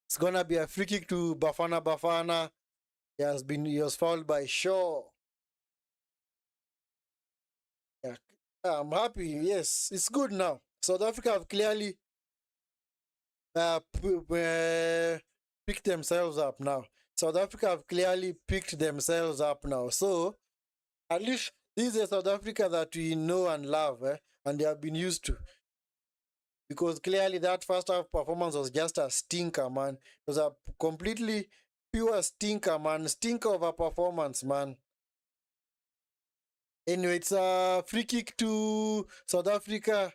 It's gonna be a free kick to Bafana Bafana. He was fouled by Shaw. Yeah, I'm happy. Yes, it's good now. South Africa have clearly picked themselves up now. South Africa have clearly picked themselves up now. So at least this is a South Africa that we know and love, and they have been used to. Because clearly that first half performance was just a stinker, man. It was a completely pure stinker, man. Stinker of a performance, man. Anyway, it's a free kick to South Africa.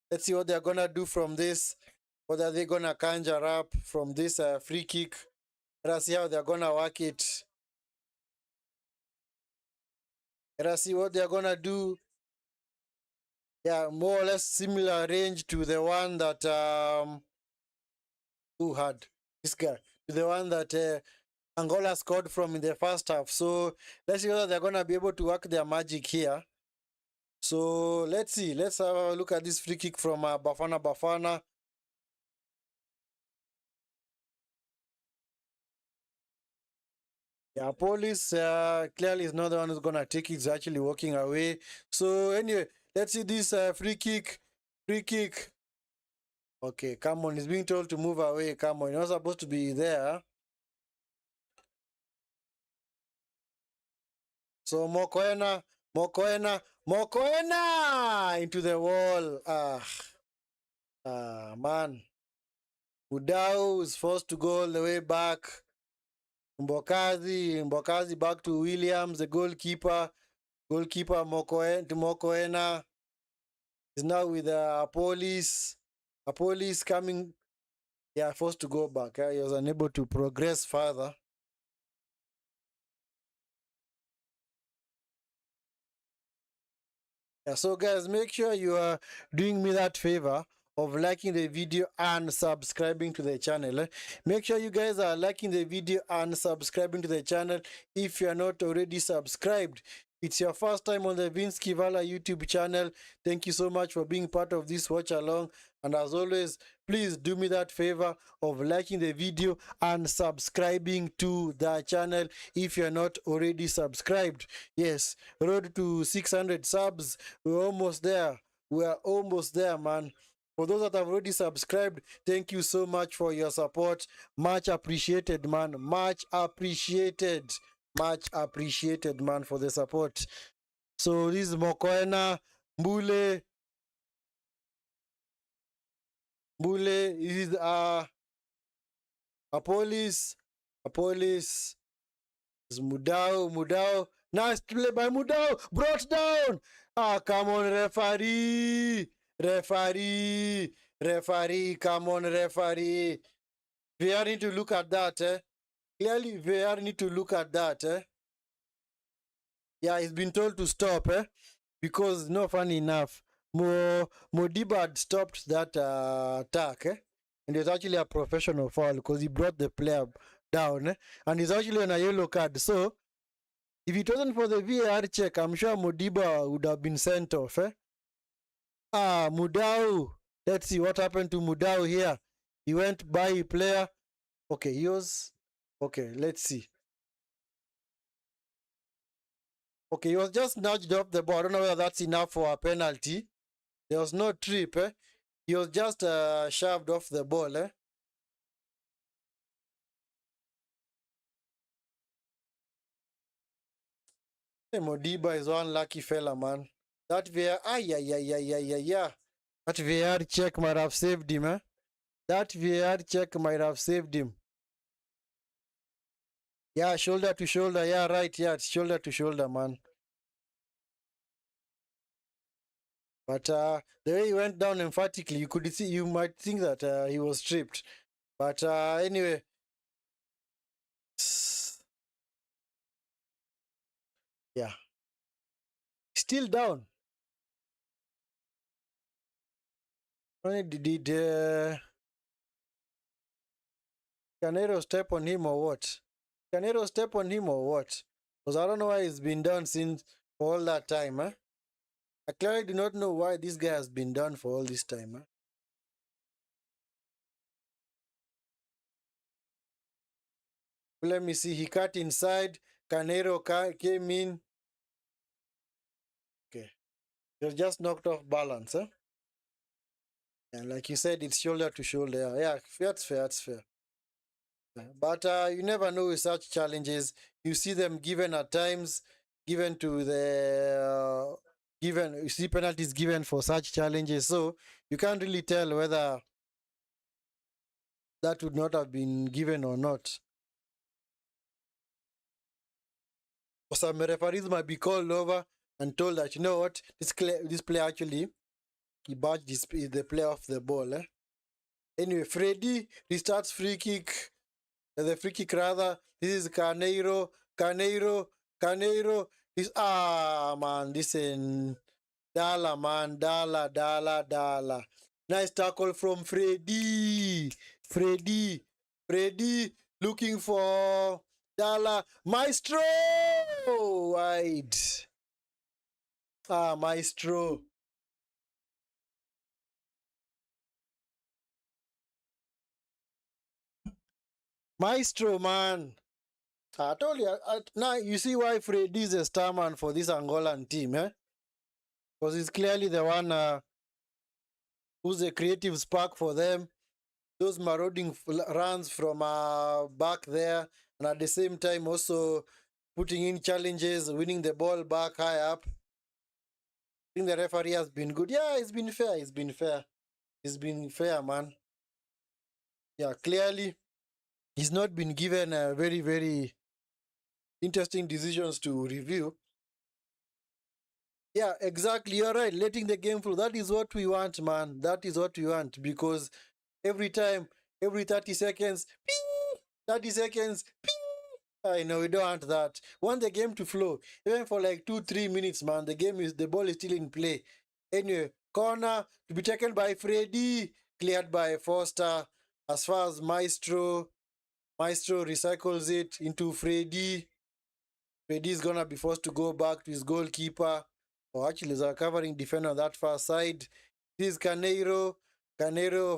Let's see what they're going to do from this. What are they going to conjure up from this free kick? Let's see how they're going to work it. Let's see what they're going to do. Yeah, more or less similar range to the one that who had this guy, to the one that Angola scored from in the first half. So let's see whether they're gonna be able to work their magic here. So let's see. Let's have a look at this free kick from Bafana Bafana. Yeah, police clearly is not the one who's gonna take it. It's actually walking away. So anyway, let's see this free kick. Free kick. Okay, come on. He's being told to move away. Come on. You're not supposed to be there. So Mokoena into the wall. Man. Udao is forced to go all the way back. Mbokazi back to Williams, the goalkeeper. Goalkeeper Mokoena is now with police. A police coming. Yeah, forced to go back. He was unable to progress further. Yeah, so guys, make sure you are doing me that favor of liking the video and subscribing to the channel. Make sure you guys are liking the video and subscribing to the channel if you are not already subscribed. It's your first time on the Vinskey Valor YouTube channel. Thank you so much for being part of this watch along. And as always, please do me that favor of liking the video and subscribing to the channel if you're not already subscribed. Yes, road to 600 subs. We're almost there. We're almost there, man. For those that have already subscribed, thank you so much for your support. Much appreciated, man. Much appreciated. Much appreciated, man, for the support. So this is Mokoena, Mbule. Mbule is a police. A police is Mudao. Nice play by Mudao. Brought down. Come on, referee. Referee. Come on, referee. VR need to look at that, eh? Clearly, VR need to look at that, eh? Yeah, he's been told to stop, eh? Because, no, funny enough, Modiba had stopped that attack, eh? And it was actually a professional foul because he brought the player down, eh? And he's actually on a yellow card. So, if it wasn't for the VAR check, I'm sure Modiba would have been sent off, eh? Mudau. Let's see what happened to Mudau here. He went by a player. Okay, he was... Okay, let's see. Okay, he was just nudged off the ball. I don't know whether that's enough for a penalty. There was no trip, eh? He was just shoved off the ball, eh? Hey, Modiba is one lucky fella, man. That VR, yeah. That VR check might have saved him, eh? That VR check might have saved him. Yeah, shoulder to shoulder. Yeah, right. Yeah, it's shoulder to shoulder, man. But the way he went down emphatically, you could see, you might think that he was stripped. But anyway, yeah, still down. Did Canero step on him or what? Canero step on him or what? Because I don't know why it's been done since all that time, huh? I clearly do not know why this guy has been done for all this time, huh? Let me see. He cut inside. Canero came in. Okay. He was just knocked off balance, huh? And like you said, it's shoulder to shoulder. Yeah, that's fair. That's fair. But you never know with such challenges. You see them given at times, given to the given. You see penalties given for such challenges, so you can't really tell whether that would not have been given or not. Or some referees might be called over and told that, you know what, this player actually he badged the player off the ball. Eh? Anyway, Freddy restarts free kick. The free kick rather. This is Carneiro. This man, this is Dala, man. Dala. Nice tackle from Freddy looking for Dala. Maestro wide. Ah, Maestro. Maestro, man. I told you. Now, you see why Freddy is a star man for this Angolan team, eh? Because he's clearly the one who's a creative spark for them. Those marauding runs from back there, and at the same time also putting in challenges, winning the ball back high up. I think the referee has been good. Yeah, it's been fair. It's been fair. It's been fair, man. Yeah, clearly he's not been given very, very interesting decisions to review. Yeah, exactly. You're right. Letting the game flow. That is what we want, man. That is what we want because every time, every 30 seconds, ping, 30 seconds, ping. I know we don't want that. We want the game to flow. Even for like 2-3 minutes, man. The ball is still in play. Anyway, corner to be taken by Freddy, cleared by Foster. As far as Maestro recycles it into Freddy. Freddy is gonna be forced to go back to his goalkeeper. Or actually, is a covering defender on that far side. This is Canero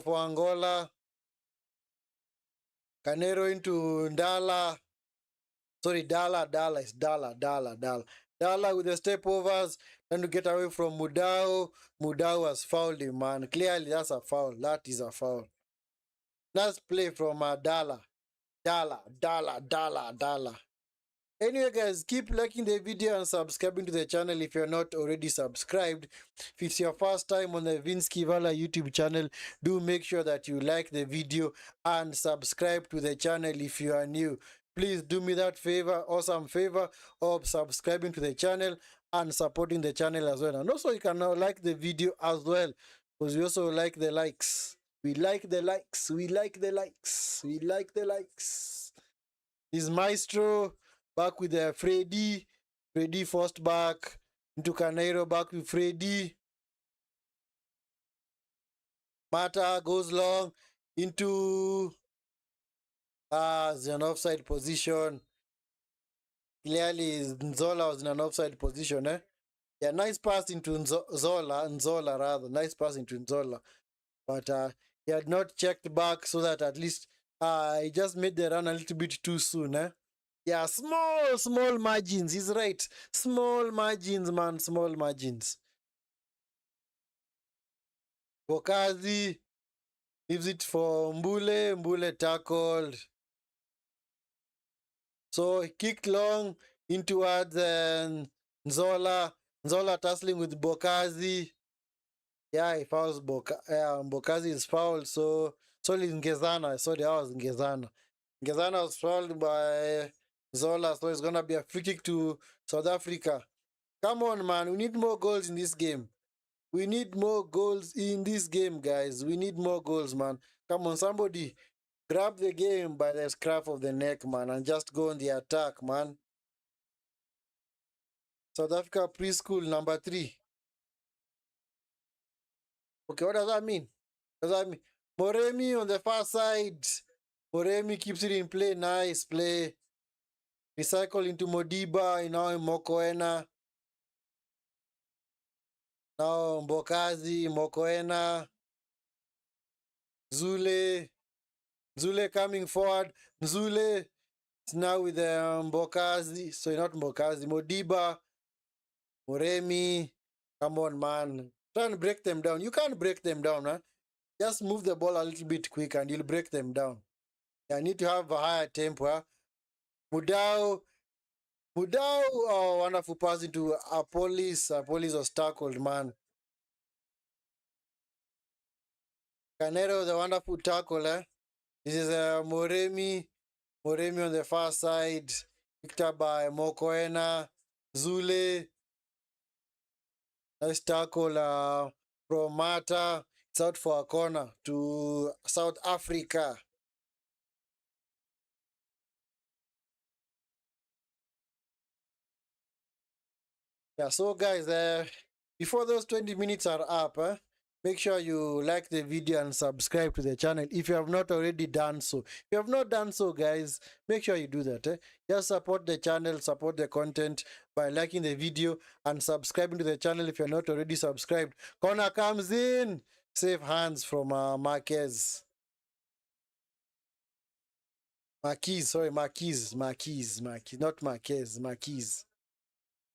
for Angola. Canero into Ndala. Sorry, Dala. It's Dala. Dala with the step overs, trying to get away from Mudao. Mudao has fouled him, man. Clearly, that's a foul. That is a foul. Nice play from Dala. Dala. Anyway, guys, keep liking the video and subscribing to the channel if you're not already subscribed. If it's your first time on the Vinskey Valor YouTube channel, do make sure that you like the video and subscribe to the channel if you are new. Please do me that favor, awesome favor of subscribing to the channel and supporting the channel as well. And also, you can now like the video as well because we also like the likes. We like the likes. We like the likes. We like the likes. Is Maestro back with Freddy. Freddy forced back into Caneiro, back with Freddy. Mata goes long into an offside position. Clearly, Nzola was in an offside position, eh? Yeah, nice pass into Nzola rather. Nice pass into Nzola. But he had not checked back so that at least he just made the run a little bit too soon, eh? Yeah, small margins. He's right. Small margins, man. Small margins. Bokazi leaves it for Mbule. Mbule tackled. So he kicked long in towards Nzola. Nzola tussling with Bokazi. Yeah, he fouls Bokazi is fouled. So sorry, Ngezana. Sorry, I was Ngezana. Ngezana was fouled by Zola. So it's gonna be a free kick to South Africa. Come on, man. We need more goals in this game. We need more goals in this game, guys. We need more goals, man. Come on, somebody grab the game by the scruff of the neck, man, and just go on the attack, man. South Africa preschool number 3. Okay, what does that mean? Does that mean Moremi on the far side? Moremi keeps it in play. Nice play. Recycle into Modiba. Now in Mokoena. Now Mbokazi, Mokoena. Zule coming forward. Zule is now with Mbokazi. So not Mbokazi. Modiba. Moremi. Come on, man. Try and break them down. You can't break them down, huh? Just move the ball a little bit quick and you'll break them down. I need to have a higher tempo. Huh? Mudau, oh, wonderful pass into Apollis. Apollis was tackled, man. Canero, the wonderful tackle, eh? This is Moremi. Moremi on the far side. Picked up by Mokoena. Zule. Nice tackle from Mata. It's out for a corner to South Africa. Yeah, so guys, before those 20 minutes are up, make sure you like the video and subscribe to the channel if you have not already done so. If you have not done so, guys, make sure you do that. Just support the channel, support the content by liking the video and subscribing to the channel if you're not already subscribed. Corner comes in. Safe hands from Marquez. Marquise, not Marquez, Marquise.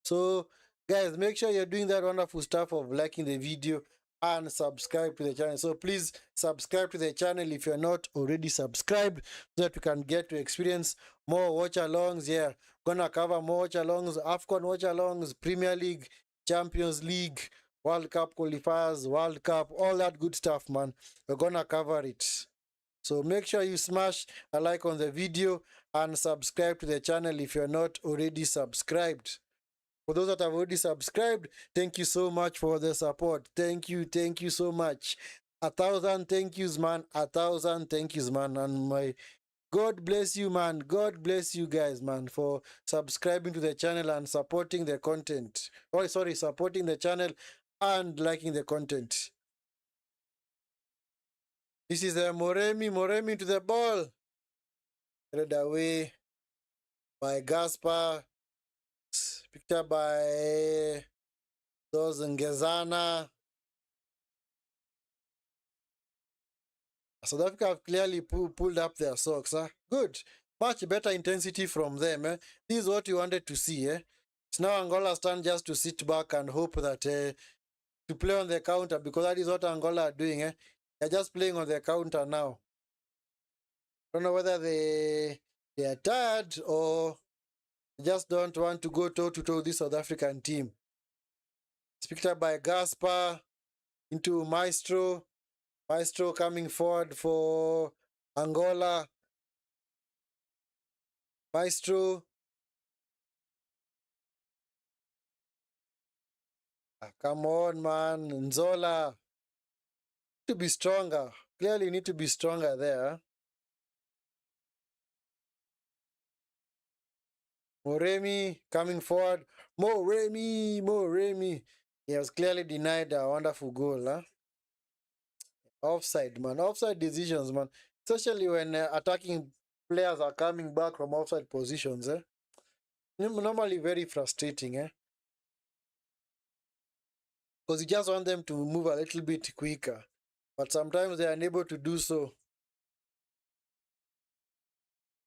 So, guys, make sure you're doing that wonderful stuff of liking the video and subscribe to the channel. So please subscribe to the channel if you're not already subscribed so that we can get to experience more watch-alongs. Yeah, gonna cover more watch-alongs, Afcon watch-alongs, Premier League, Champions League, World Cup qualifiers, World Cup, all that good stuff, man. We're gonna cover it. So make sure you smash a like on the video and subscribe to the channel if you're not already subscribed. For those that have already subscribed, thank you so much for the support. Thank you so much. 1,000 thank yous, man. 1,000 thank yous, man. And my God bless you, man. God bless you guys, man, for subscribing to the channel and supporting the content. Oh, sorry, supporting the channel and liking the content. This is Moremi to the ball. Headed away by Gaspar. Picked up by those Ngezana. South Africa have clearly pulled up their socks. Good. Much better intensity from them. This is what you wanted to see. It's now Angola's turn just to sit back and hope that to play on the counter, because that is what Angola are doing. They're just playing on the counter now. Don't know whether they are tired or just don't want to go toe-to-toe with this South African team. It's picked up by Gaspar into Maestro. Maestro coming forward for Angola. Maestro. Come on, man. Nzola. To be stronger. Clearly need to be stronger there. Moremi coming forward. Moremi. He has clearly denied a wonderful goal. Offside, man. Offside decisions, man. Especially when attacking players are coming back from offside positions. Normally very frustrating. Because you just want them to move a little bit quicker. But sometimes they are unable to do so.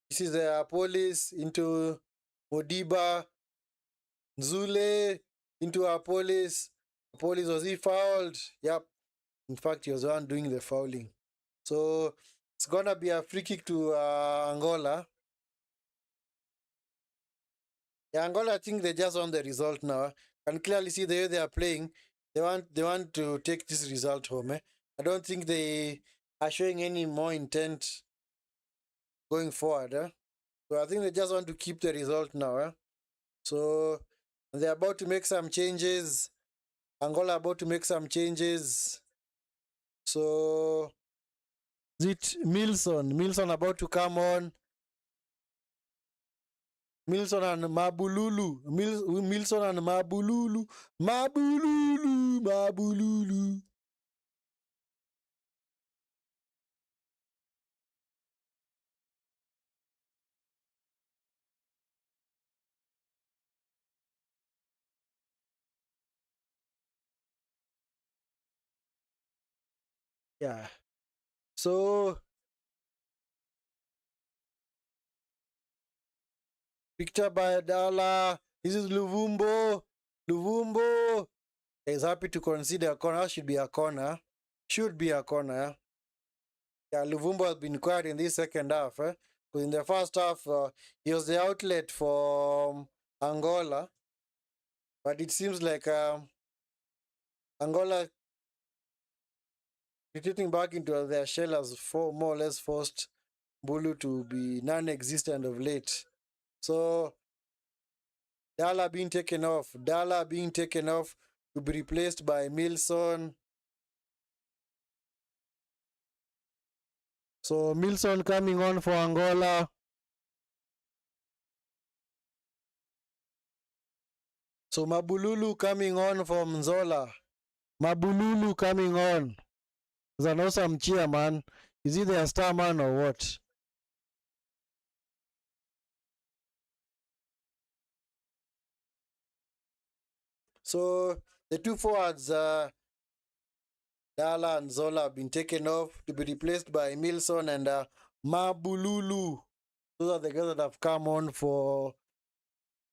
This is the Police into Modiba. Zule into Police. Police, was he fouled? Yep. In fact, he was the one doing the fouling. So it's gonna be a free kick to Angola. Yeah, Angola, I think they just want the result now. And clearly see the way they are playing. They want to take this result home. I don't think they are showing any more intent going forward. So I think they just want to keep the result now. So they're about to make some changes. Angola about to make some changes. So is it Milson? Milson about to come on. Milson and Mabululu. Milson and Mabululu. Mabululu. Yeah. So picked up by Dala. This is Luvumbo. Luvumbo is happy to consider a corner. Should be a corner. Yeah, Luvumbo has been quiet in this second half. Because in the first half, he was the outlet for Angola. But it seems like Angola retreating back into their shell has more or less forced Bulu to be non-existent of late. So Dala being taken off to be replaced by Milson. So Milson coming on for Angola. So Mabululu coming on from Nzola. Mabululu coming on. It's an awesome cheer, man. Is he their star man or what? So the two forwards, Dala and Zola, have been taken off to be replaced by Milson and Mabululu. Those are the guys that have come on for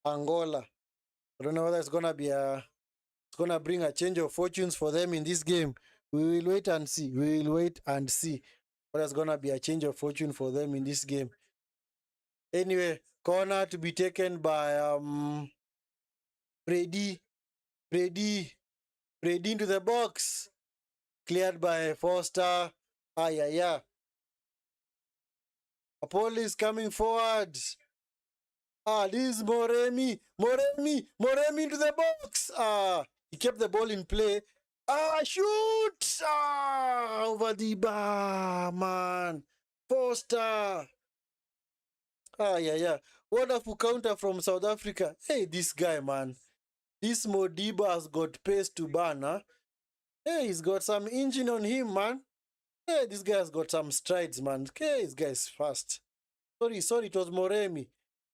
Angola. I don't know whether it's gonna bring a change of fortunes for them in this game. We will wait and see. We will wait and see whether it's gonna be a change of fortune for them in this game. Anyway, corner to be taken by Brady into the box. Cleared by Foster. Yeah. Apollo is coming forward. This is Moremi into the box. He kept the ball in play. Shoot! Over the bar, man. Foster. Yeah. Wonderful counter from South Africa. Hey, this guy, man. This Modiba has got pace to burn, huh? Hey, he's got some engine on him, man. Hey, this guy has got some strides, man. Hey, this guy is fast. Sorry, it was Moremi.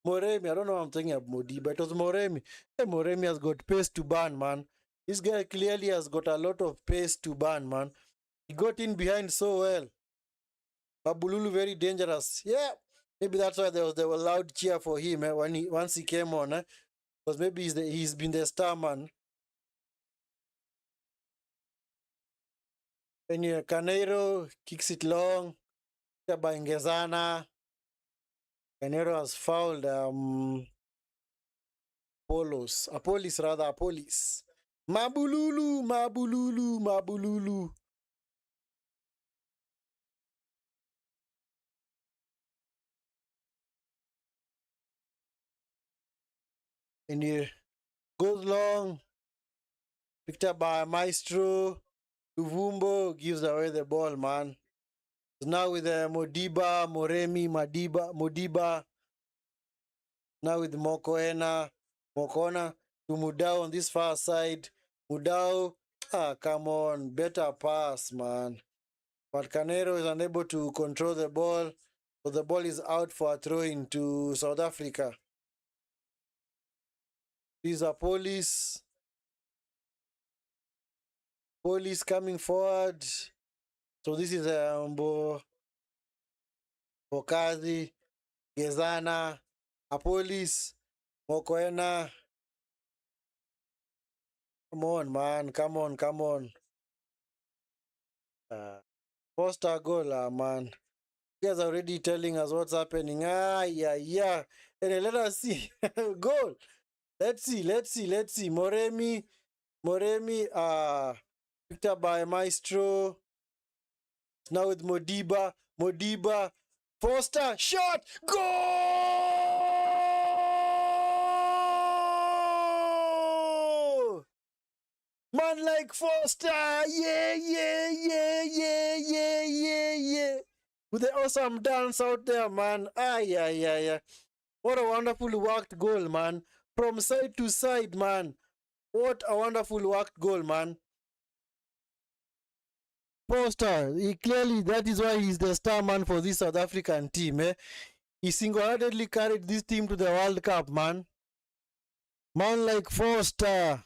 I don't know what I'm thinking of Modiba. It was Moremi. Hey, Moremi has got pace to burn, man. This guy clearly has got a lot of pace to burn, man. He got in behind so well. Babululu very dangerous. Yeah, maybe that's why there was a loud cheer for him once he came on. Because maybe he's been the star man. Anyway, Caneiro kicks it long. By Ngezana. Caneiro has fouled Apollos. Mabululu. And he goes long. Picked up by Maestro. Luvumbo gives away the ball, man. Now with Modiba, Moremi, Modiba. Now with Mokona to Mudau on this far side. Mudau, come on, better pass, man. But Canero is unable to control the ball. So the ball is out for a throw into South Africa. These are Police coming forward. So this is Bokazi, Gezana, Police, Mokoena. Come on, man. Come on. Foster goal, man. You guys are already telling us what's happening. Yeah. And let us see. Goal. Let's see. Moremi, picked up by Maestro. Now with Modiba. Foster, shot, goal! Man like Foster, yeah. With the awesome dance out there, man. Yeah. What a wonderful worked goal, man. From side to side, man. What a wonderful worked goal, man. Foster, clearly that is why he's the star man for this South African team. He single-handedly carried this team to the World Cup, man. Man like Foster.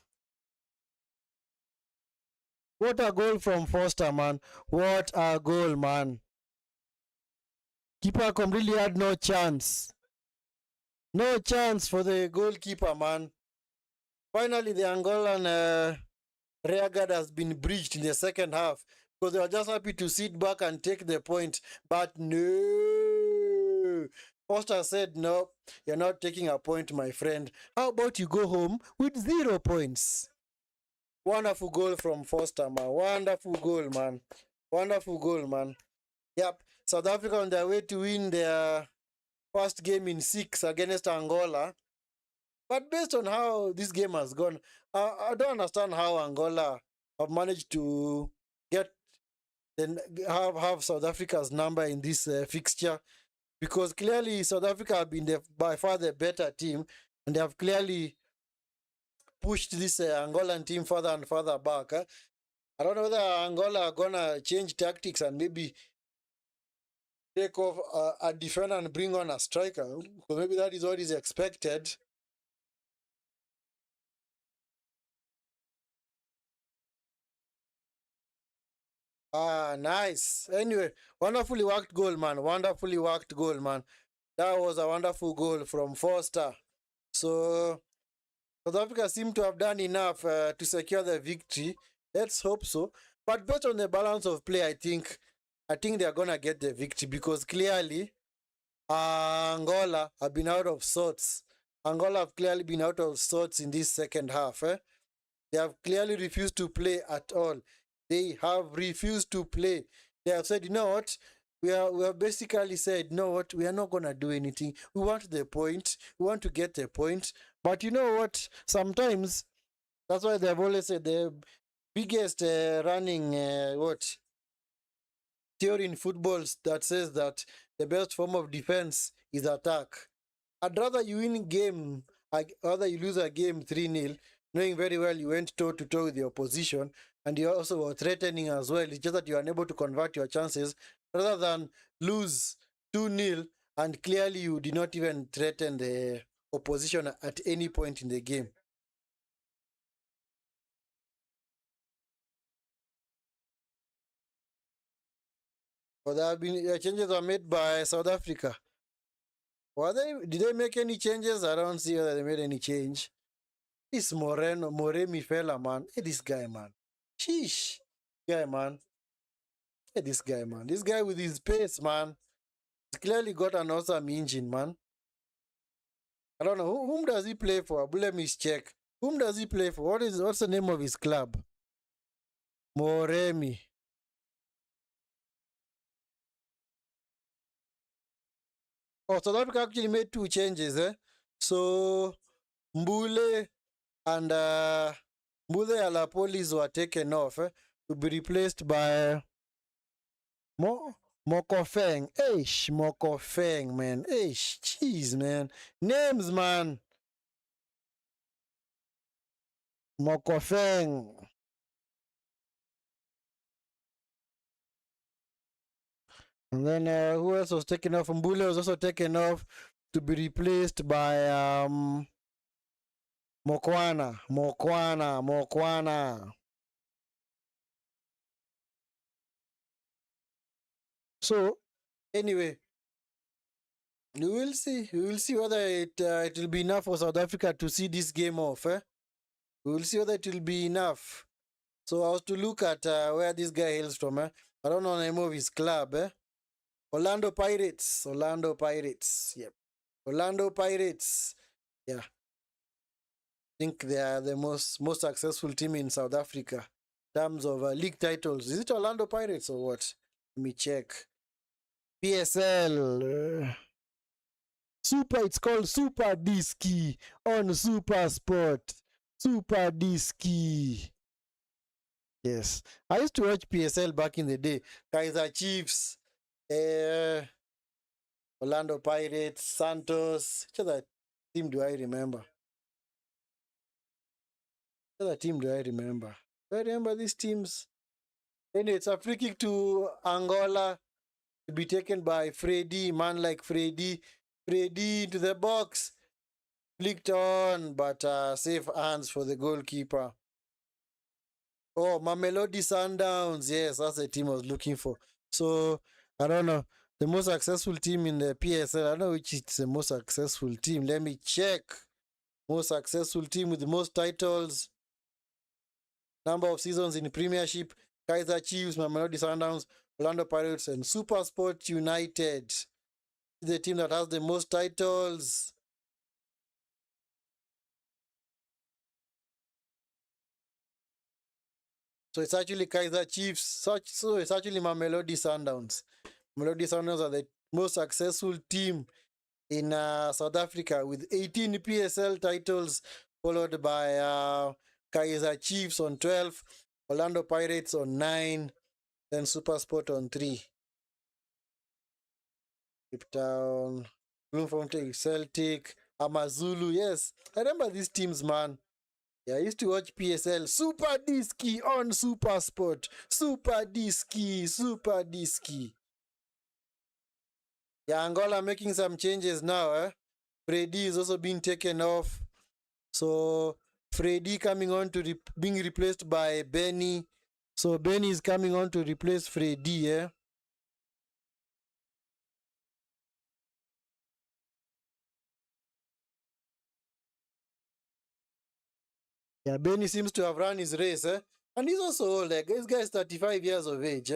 What a goal from Foster, man. What a goal, man. Keeper completely had no chance. No chance for the goalkeeper, man. Finally, the Angolan rearguard has been breached in the second half. Because they were just happy to sit back and take the point. But no. Foster said, no, you're not taking a point, my friend. How about you go home with 0 points? Wonderful goal from Foster, man. Wonderful goal, man. Yep. South Africa on their way to win their first game in 6 against Angola. But based on how this game has gone, I don't understand how Angola have managed to have South Africa's number in this fixture, because clearly South Africa have been by far the better team, and they have clearly pushed this Angolan team further and further back. I don't know whether Angola are gonna change tactics and maybe take off a defender and bring on a striker. So maybe that is what is expected. Ah, nice. Anyway, wonderfully worked goal, man. Wonderfully worked goal, man. That was a wonderful goal from Foster. So South Africa seem to have done enough to secure the victory. Let's hope so. But based on the balance of play, I think they're gonna get the victory because clearly Angola have been out of sorts. Angola have clearly been out of sorts in this second half. They have clearly refused to play at all. They have refused to play. They have said, you know what? We have basically said, you know what? We are not gonna do anything. We want the point. We want to get the point. But you know what? Sometimes that's why they've always said the biggest running what theory in football that says that the best form of defense is attack. I'd rather you win game, I'd rather you lose a game 3-0, knowing very well you went toe to toe with the opposition and you also were threatening as well. It's just that you are unable to convert your chances rather than lose 2-0 and clearly you did not even threaten the opposition at any point in the game. But there have been changes were made by South Africa. Were they? Did they make any changes? I don't see whether they made any change. This Moremi fella, man. Hey, this guy, man. Sheesh. Guy, man. Hey, this guy, man. This guy with his pace, man. He's clearly got an awesome engine, man. I don't know. Whom does he play for? Let me check. Whom does he play for? What's the name of his club? Moremi. Oh, South Africa actually made two changes, eh? So Mbule and Mbule Alapolis were taken off to be replaced by Mokofeng. Eish, Mokofeng, man. Eish, jeez, man. Names, man. Mokofeng. And then who else was taken off? Mbule was also taken off to be replaced by Mokwana. So anyway, we will see. We will see whether it will be enough for South Africa to see this game off. We will see whether it will be enough. So I was to look at where this guy hails from. I don't know the name of his club. Orlando Pirates. Orlando Pirates. Yep. Orlando Pirates. Yeah. I think they are the most successful team in South Africa in terms of league titles. Is it Orlando Pirates or what? Let me check. PSL. It's called Super Disky on Super Sport. Super Disky. Yes. I used to watch PSL back in the day. Kaiser Chiefs, Orlando Pirates, Santos. Which other team do I remember? Which other team do I remember? Do I remember these teams? Anyway, it's a free kick to Angola to be taken by Freddy, man like Freddy. Freddy to the box. Flicked on, but safe hands for the goalkeeper. Oh, Mamelodi Sundowns. Yes, that's the team I was looking for. So, I don't know. The most successful team in the PSL. I don't know which is the most successful team. Let me check. Most successful team with the most titles. Number of seasons in Premiership. Kaiser Chiefs, Mamelodi Sundowns, Orlando Pirates, and Super Sport United. The team that has the most titles. So it's actually Kaiser Chiefs. So it's actually Mamelodi Sundowns. Mamelodi Sundowns are the most successful team in South Africa with 18 PSL titles, followed by Kaiser Chiefs on 12, Orlando Pirates on 9, then SuperSport on 3. Cape Town, Bloemfontein Celtic, Amazulu. Yes, I remember these teams, man. Yeah, I used to watch PSL. Super Disky on Super Sport. Super Disky, Super Disky. Yeah, Angola making some changes now. Freddy is also being taken off. So Freddy coming on to being replaced by Benny. So Benny is coming on to replace Freddy. Yeah, Benny seems to have run his race. And he's also old. This guy is 35 years of age.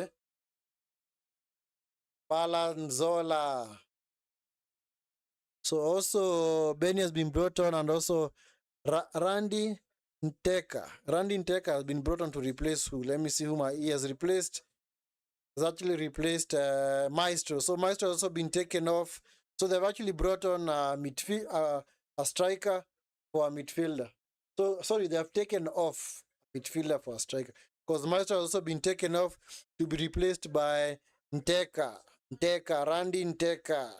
Palanzola. So also Benny has been brought on, and also Randy Nteka. Randy Nteka has been brought on to replace who? Let me see whom he has replaced. Has actually replaced Maestro. So Maestro has also been taken off. So they've actually brought on a striker for a midfielder. So sorry, they have taken off midfielder for a striker because Maestro has also been taken off to be replaced by Nteka. Randy Nteka.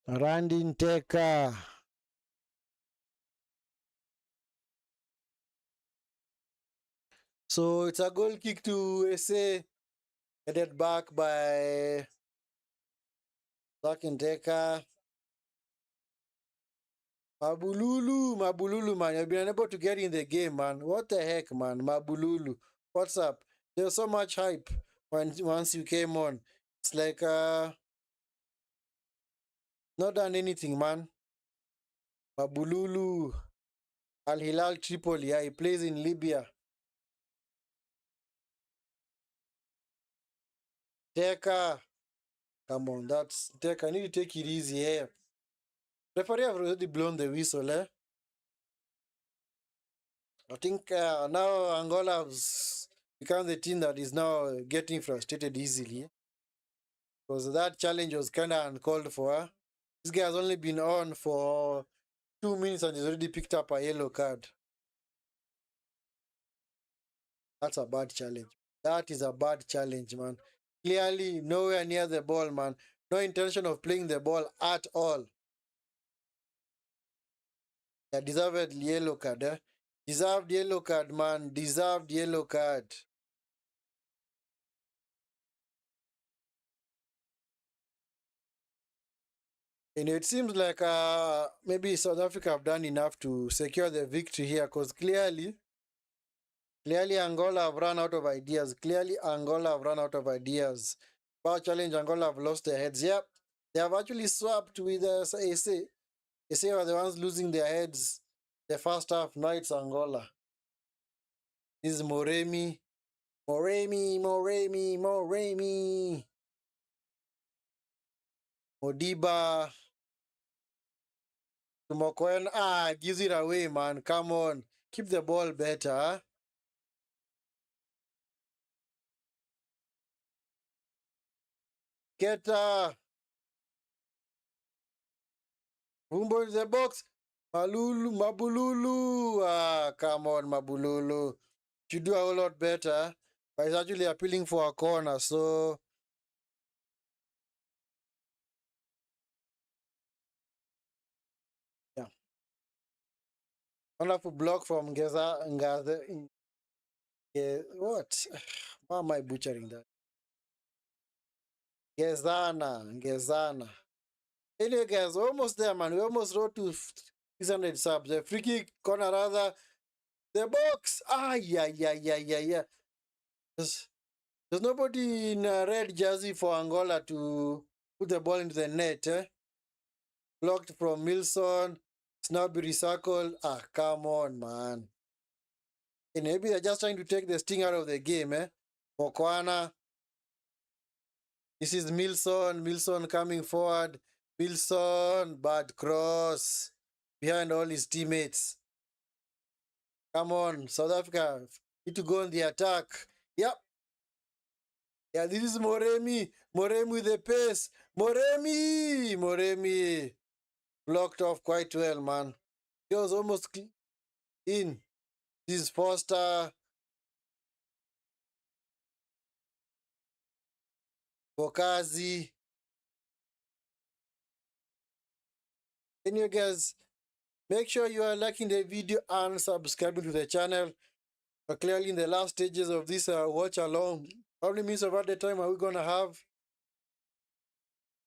Randy Nteka. So it's a goal kick to SA, headed back by Zach Nteka. Mabululu, man. You've been unable to get in the game, man. What the heck, man? Mabululu. What's up? There was so much hype once you came on. It's like, not done anything, man. Mabululu. Al Hilal Tripoli. Yeah, he plays in Libya. Teka. Come on, that's Teka. I need to take it easy here. Referee have already blown the whistle, eh? I think now Angola has become the team that is now getting frustrated easily because that challenge was kind of uncalled for. This guy has only been on for 2 minutes and he's already picked up a yellow card. That's a bad challenge. That is a bad challenge, man. Clearly, nowhere near the ball, man. No intention of playing the ball at all. Yeah, deserved yellow card, eh? Deserved yellow card, man. Deserved yellow card. And it seems like maybe South Africa have done enough to secure the victory here because clearly Angola have run out of ideas. Clearly Angola have run out of ideas. Power challenge, Angola have lost their heads. Yep, they have actually swapped with SA. SA were the ones losing their heads the first half. Now it's Angola. This is Moremi. Modiba. Tumokoen. Gives it away, man. Come on. Keep the ball better. Huh? Get Bumbo in the box. Mabululu. Come on, Mabululu. You do a whole lot better. But he's actually appealing for a corner, so yeah. Wonderful block from Geza Ngaze. What? Why am I butchering that? Gezana. Anyway, guys, we're almost there, man. We almost rode to 600 subs. The free kick, corner rather. The box. Yeah. There's nobody in a red jersey for Angola to put the ball into the net. Blocked from Milson. It's now be recycled. Come on, man. And maybe they're just trying to take the sting out of the game. Mokwana. This is Milson. Milson coming forward. Milson. Bad cross. Behind all his teammates. Come on, South Africa. Need to go on the attack. Yep. Yeah, this is Moremi. Moremi with the pace. Moremi. Blocked off quite well, man. He was almost in. This is Foster. Bokazi. Anyway, guys, make sure you are liking the video and subscribing to the channel. We're clearly in the last stages of this watch along. How many minutes of the time are we going to have?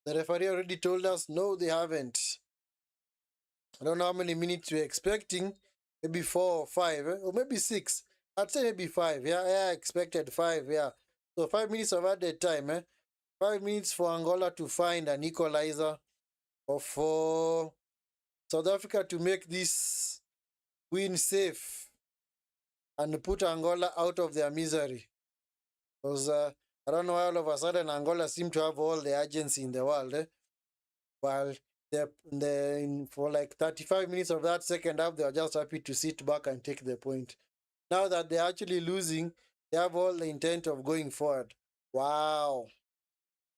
The referee already told us, no, they haven't. I don't know how many minutes we're expecting. Maybe 4 or 5, or maybe 6. I'd say maybe 5. Yeah, I expected 5. Yeah. So 5 minutes of added time. 5 minutes for Angola to find an equalizer, or for South Africa to make this win safe and put Angola out of their misery. Because I don't know why all of a sudden Angola seem to have all the urgency in the world. While for like 35 minutes of that second half, they are just happy to sit back and take the point. Now that they're actually losing, they have all the intent of going forward. Wow.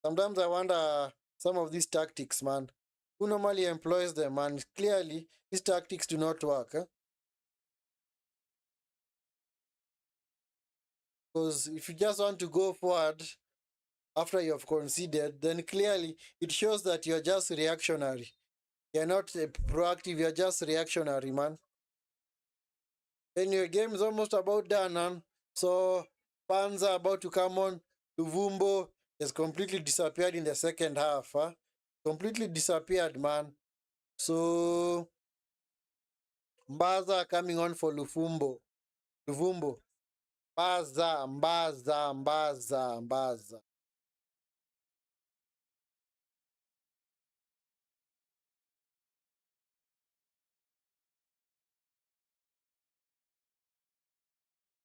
Sometimes I wonder some of these tactics, man. Who normally employs them, man? Clearly, these tactics do not work. Because if you just want to go forward after you have conceded, then clearly it shows that you're just reactionary. You're not proactive, you're just reactionary, man. And your game is almost about done, man. So, Panza about to come on. Luvumbo has completely disappeared in the second half. Completely disappeared, man. So, Mbaza coming on for Luvumbo. Mbaza.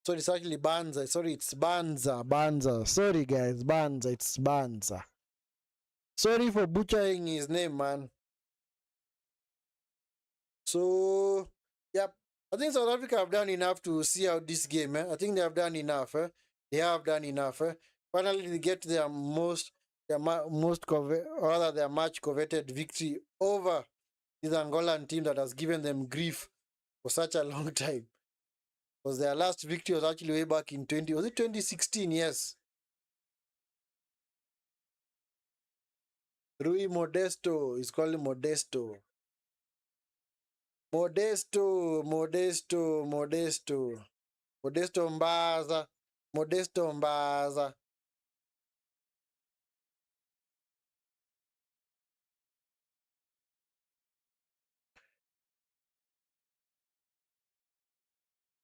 Sorry, it's actually Banza. Sorry, it's Banza. Sorry, guys, Banza. It's Banza. Sorry for butchering his name, man. So, yep. I think South Africa have done enough to see out this game. I think they have done enough. They have done enough. Finally, they get their much coveted victory over this Angolan team that has given them grief for such a long time. Because their last victory was actually way back in 2016? Yes. Rui Modesto is called Modesto. Modesto Mbaza. Modesto Mbaza.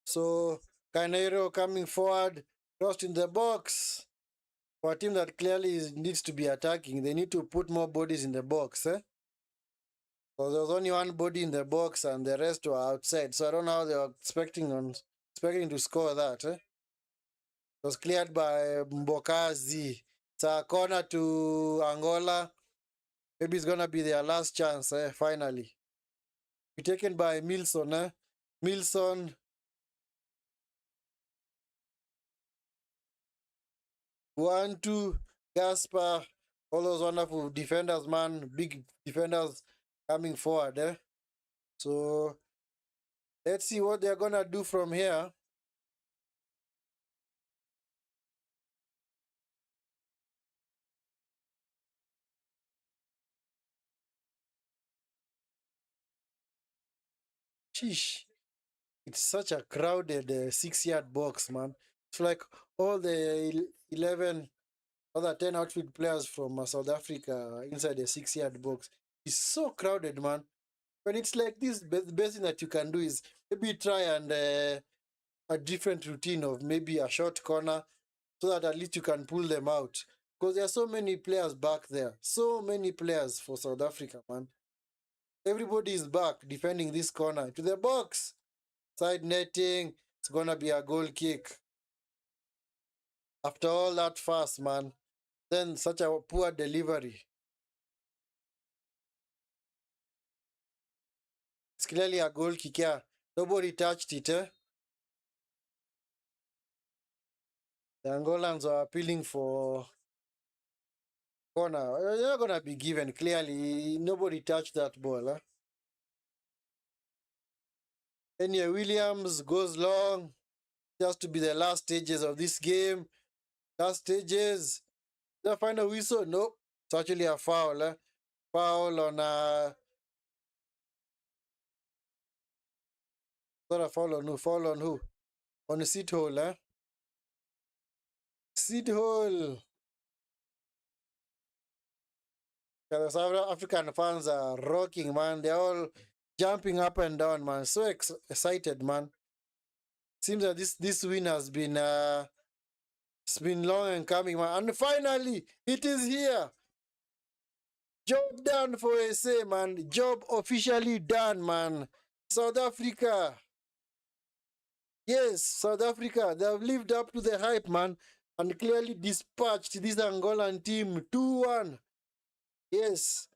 So, Caneiro coming forward, lost in the box. For a team that clearly needs to be attacking, they need to put more bodies in the box. Because there was only one body in the box and the rest were outside. So I don't know how they were expecting to score that. It was cleared by Mbokazi. It's a corner to Angola. Maybe it's gonna be their last chance, finally. Be taken by Milson, Milson. 1-2, Gaspar. All those wonderful defenders, man. Big defenders coming forward, So let's see what they're gonna do from here. Sheesh. It's such a crowded 6-yard box, man. It's like all the 11 other 10 outfield players from South Africa inside the 6-yard box. It's so crowded, man. When it's like this, the best thing that you can do is maybe try and a different routine of maybe a short corner so that at least you can pull them out. Because there are so many players back there. So many players for South Africa, man. Everybody is back defending this corner. To the box. Side netting. It's going to be a goal kick. After all that fuss, man. Then such a poor delivery. It's clearly a goal kick, yeah. Nobody touched it, The Angolans are appealing for corner. They're not going to be given, clearly. Nobody touched that ball, Anyway, Williams goes long. Just to be the last stages of this game. Last stages. The final whistle? Nope. It's actually a foul, Foul on Sort of fall on who? Fall on who? On the seat hole, eh? Seat hole. The South African fans are rocking, man. They're all jumping up and down, man. So excited, man. Seems that this win has been it's been long and coming, man. And finally, it is here. Job done for SA, man. Job officially done, man. South Africa. Yes, South Africa. They have lived up to the hype, man. And clearly dispatched this Angolan team 2-1. Yes.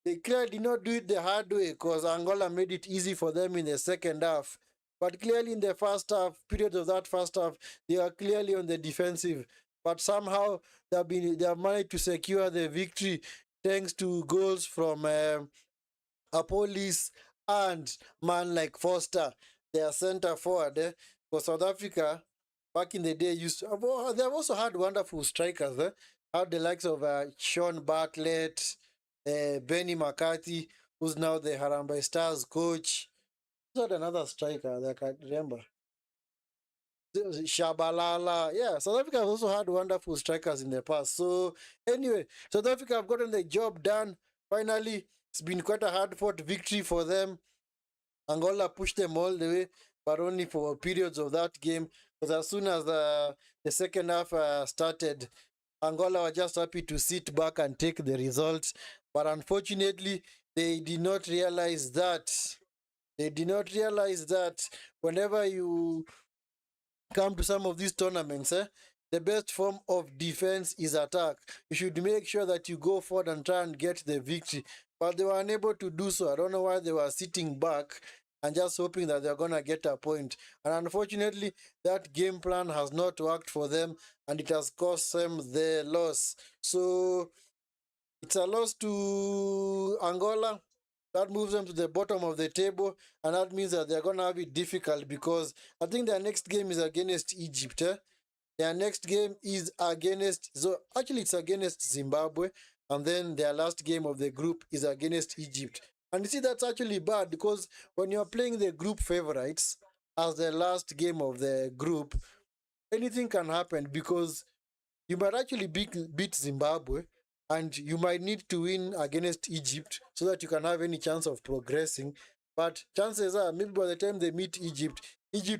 They clearly did not do it the hard way because Angola made it easy for them in the second half. But clearly in the first half, period of that first half, they are clearly on the defensive. But somehow they have managed to secure the victory thanks to goals from Apolis and man like Foster, their center forward. For South Africa, back in the day, they have also had wonderful strikers. Had the likes of Sean Bartlett, Benny McCarthy, who's now the Harambee Stars coach. Who's had another striker that I can't remember. Shabalala. Yeah, South Africa has also had wonderful strikers in the past. So, anyway, South Africa have gotten the job done. Finally, it's been quite a hard fought victory for them. Angola pushed them all the way, but only for periods of that game. Because as soon as the second half started, Angola were just happy to sit back and take the result. But unfortunately, they did not realize that. They did not realize that whenever you come to some of these tournaments, the best form of defense is attack. You should make sure that you go forward and try and get the victory. But they were unable to do so. I don't know why they were sitting back and just hoping that they're going to get a point. And unfortunately, that game plan has not worked for them and it has cost them the loss. So it's a loss to Angola. That moves them to the bottom of the table, and that means that they're going to have it difficult because I think their next game is against Egypt. Their next game is it's against Zimbabwe, and then their last game of the group is against Egypt. And you see, that's actually bad because when you're playing the group favorites as the last game of the group, anything can happen because you might actually beat Zimbabwe and you might need to win against Egypt so that you can have any chance of progressing. But chances are, maybe by the time they meet Egypt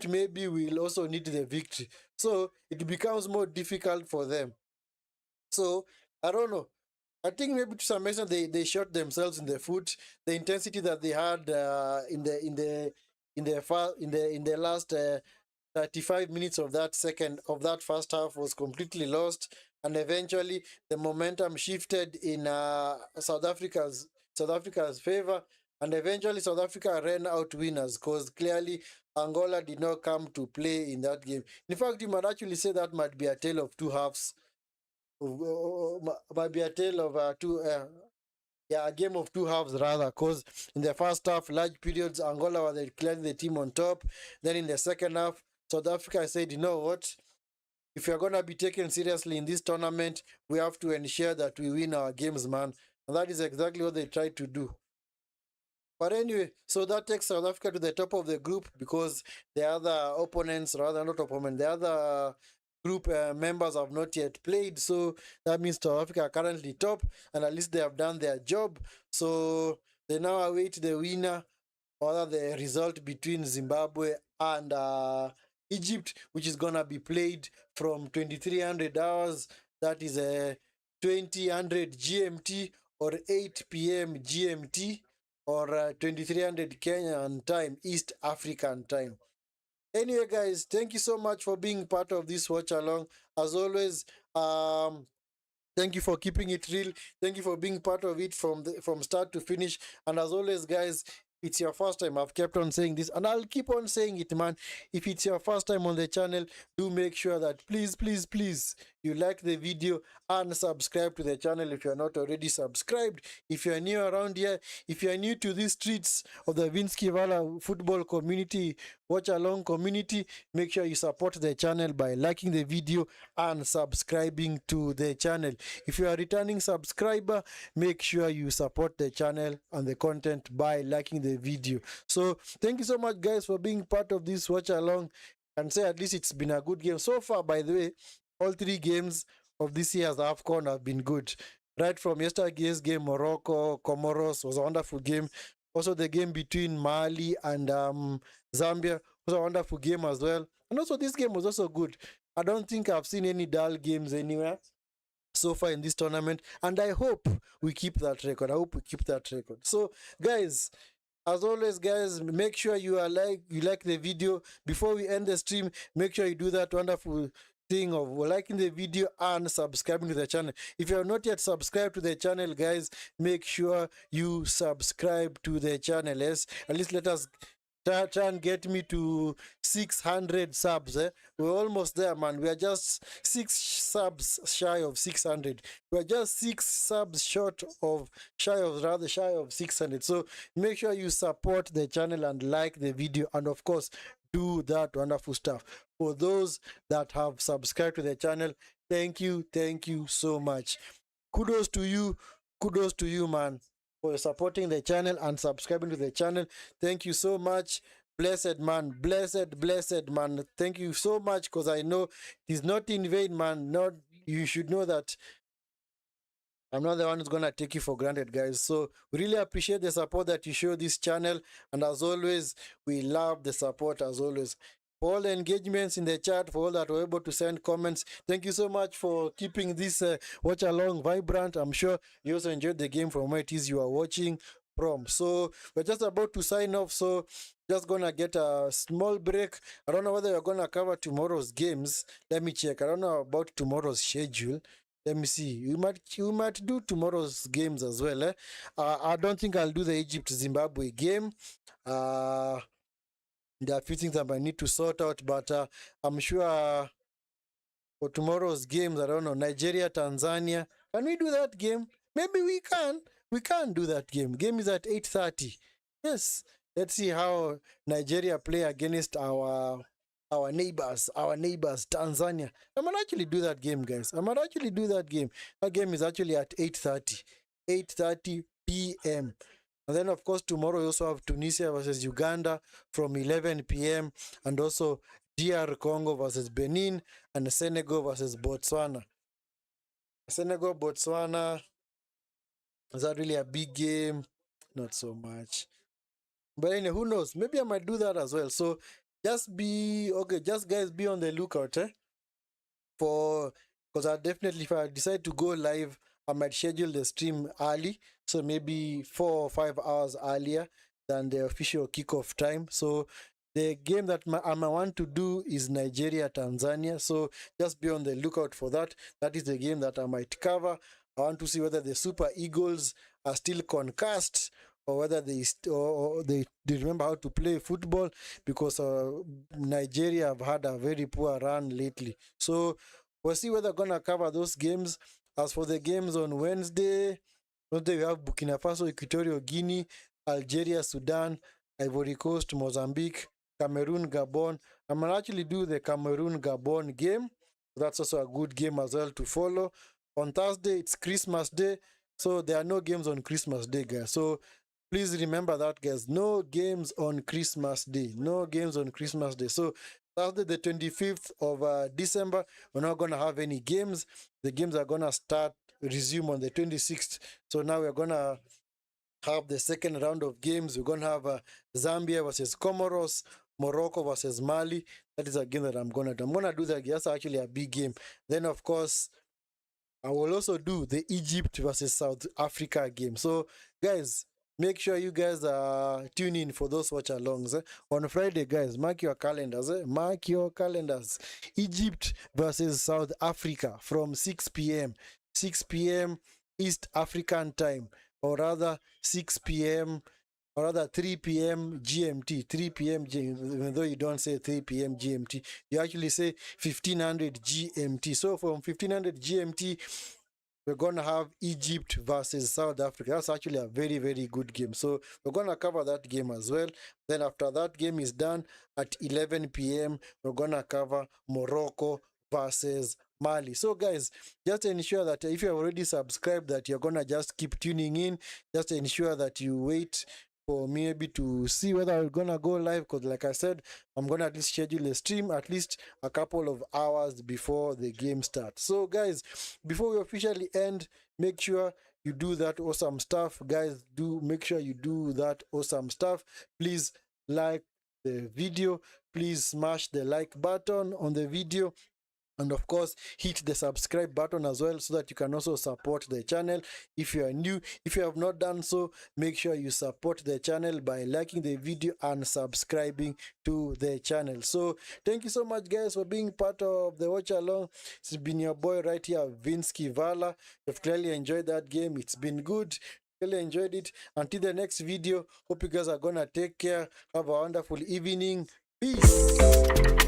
maybe will also need the victory. So it becomes more difficult for them. So I don't know. I think maybe to some extent they shot themselves in the foot. The intensity that they had in the last 35 minutes of that first half was completely lost, and eventually the momentum shifted in South Africa's favor, and eventually South Africa ran out winners because clearly Angola did not come to play in that game. In fact, you might actually say that might be a tale of two halves. Might be a tale of a game of two halves rather, because in the first half, large periods, Angola were clearly the team on top. Then in the second half, South Africa said, you know what? If you're going to be taken seriously in this tournament, we have to ensure that we win our games, man. And that is exactly what they tried to do. But anyway, so that takes South Africa to the top of the group because the other opponents, rather not opponents, the other group members have not yet played. So that means South Africa are currently top and at least they have done their job. So they now await the winner or the result between Zimbabwe and Egypt, which is going to be played from 2300 hours. That is 2000 GMT or 8 p.m. GMT or 2300 Kenyan time, East African time. Anyway, guys, thank you so much for being part of this watch along. As always, thank you for keeping it real. Thank you for being part of it from start to finish. And as always, guys, it's your first time. I've kept on saying this and I'll keep on saying it, man. If it's your first time on the channel, do make sure that please, you like the video and subscribe to the channel if you're not already subscribed. If you're new around here, if you're new to these streets of the Vinskey Valor football community, watch along community, make sure you support the channel by liking the video and subscribing to the channel. If you are a returning subscriber, make sure you support the channel and the content by liking the video. So thank you so much, guys, for being part of this watch along, and say at least it's been a good game so far. By the way, all 3 games of this year's Afcon have been good. Right from yesterday's game, Morocco, Comoros was a wonderful game. Also the game between Mali and Zambia was a wonderful game as well. And also this game was also good. I don't think I've seen any dull games anywhere so far in this tournament, and I hope we keep that record. I hope we keep that record. So guys, as always, guys, make sure you like the video. Before we end the stream, make sure you do that wonderful thing of liking the video and subscribing to the channel. If you are not yet subscribed to the channel, guys, make sure you subscribe to the channel. Yes, at least let us try and get me to 600 subs. We're almost there, man. We are just 6 subs shy of 600. We're just 6 subs shy of 600. So make sure you support the channel and like the video, and of course do that wonderful stuff. For those that have subscribed to the channel, thank you so much. Kudos to you, man, for supporting the channel and subscribing to the channel. Thank you so much. Blessed man, blessed man. Thank you so much, because I know it is not in vain, man. You should know that I'm not the one who's gonna take you for granted, guys. So we really appreciate the support that you show this channel, and as always, we love the support as always. For all the engagements in the chat, for all that were able to send comments, thank you so much for keeping this watch along vibrant. I'm sure you also enjoyed the game from where it is you are watching from. So we're just about to sign off, so just gonna get a small break. I don't know whether we're gonna cover tomorrow's games. Let me check. I don't know about tomorrow's schedule. Let me see. We might do tomorrow's games as well. I don't think I'll do the Egypt-Zimbabwe game. There are a few things I might need to sort out, but I'm sure for tomorrow's games, I don't know, Nigeria, Tanzania. Can we do that game? Maybe we can. We can do that game. Game is at 8:30. Yes. Let's see how Nigeria play against our neighbors, Tanzania. I might actually do that game, guys. I might actually do that game. That game is actually at 8:30 p.m. And then, of course, tomorrow we also have Tunisia versus Uganda from 11 p.m. and also DR Congo versus Benin and Senegal versus Botswana. Senegal, Botswana, is that really a big game? Not so much. But anyway, who knows? Maybe I might do that as well. So just guys, be on the lookout because I definitely, if I decide to go live, I might schedule the stream early, so maybe 4 or 5 hours earlier than the official kickoff time. So the game that I might want to do is Nigeria, Tanzania. So just be on the lookout for that. That is the game that I might cover. I want to see whether the Super Eagles are still concussed, or whether they remember how to play football, because Nigeria have had a very poor run lately. So we'll see whether we're going to cover those games. As for the games on Wednesday, we have Burkina Faso, Equatorial Guinea, Algeria, Sudan, Ivory Coast, Mozambique, Cameroon, Gabon. I might actually do the Cameroon-Gabon game. That's also a good game as well to follow. On Thursday, it's Christmas Day, so there are no games on Christmas Day, guys. So please remember that, guys. No games on Christmas Day. No games on Christmas Day. So Thursday, the 25th of December, we're not going to have any games. The games are going to resume on the 26th. So now we're going to have the second round of games. We're going to have Zambia versus Comoros, Morocco versus Mali. That is a game that I'm going to do. I'm going to do that. That's actually a big game. Then, of course, I will also do the Egypt versus South Africa game. So, guys, make sure you guys tune in for those watch-alongs. On Friday, guys, mark your calendars. Mark your calendars. Egypt versus South Africa from 6 p.m. 6 p.m. East African time. Or rather, 6 p.m. or rather 3 p.m. GMT. 3 p.m. even though you don't say 3 p.m. GMT, you actually say 1500 GMT. So from 1500 GMT we're gonna have Egypt versus South Africa. That's actually a very, very good game. So we're gonna cover that game as well. Then after that game is done at 11 p.m., we're gonna cover Morocco versus Mali. So guys, just ensure that if you have already subscribed, that you're gonna just keep tuning in. Just ensure that you wait for maybe to see whether we're gonna go live, because like I said, I'm gonna at least schedule a stream at least a couple of hours before the game starts. So guys, before we officially end, make sure you do that awesome stuff. Guys, do make sure you do that awesome stuff. Please like the video, please smash the like button on the video, and of course hit the subscribe button as well, so that you can also support the channel if you are new. If you have not done so, make sure you support the channel by liking the video and subscribing to the channel. So thank you so much guys for being part of the watch along. It's been your boy right here, Vinskey Valor. You've clearly enjoyed that game. It's been good, really enjoyed it. Until the next video, hope you guys are gonna take care. Have a wonderful evening. Peace.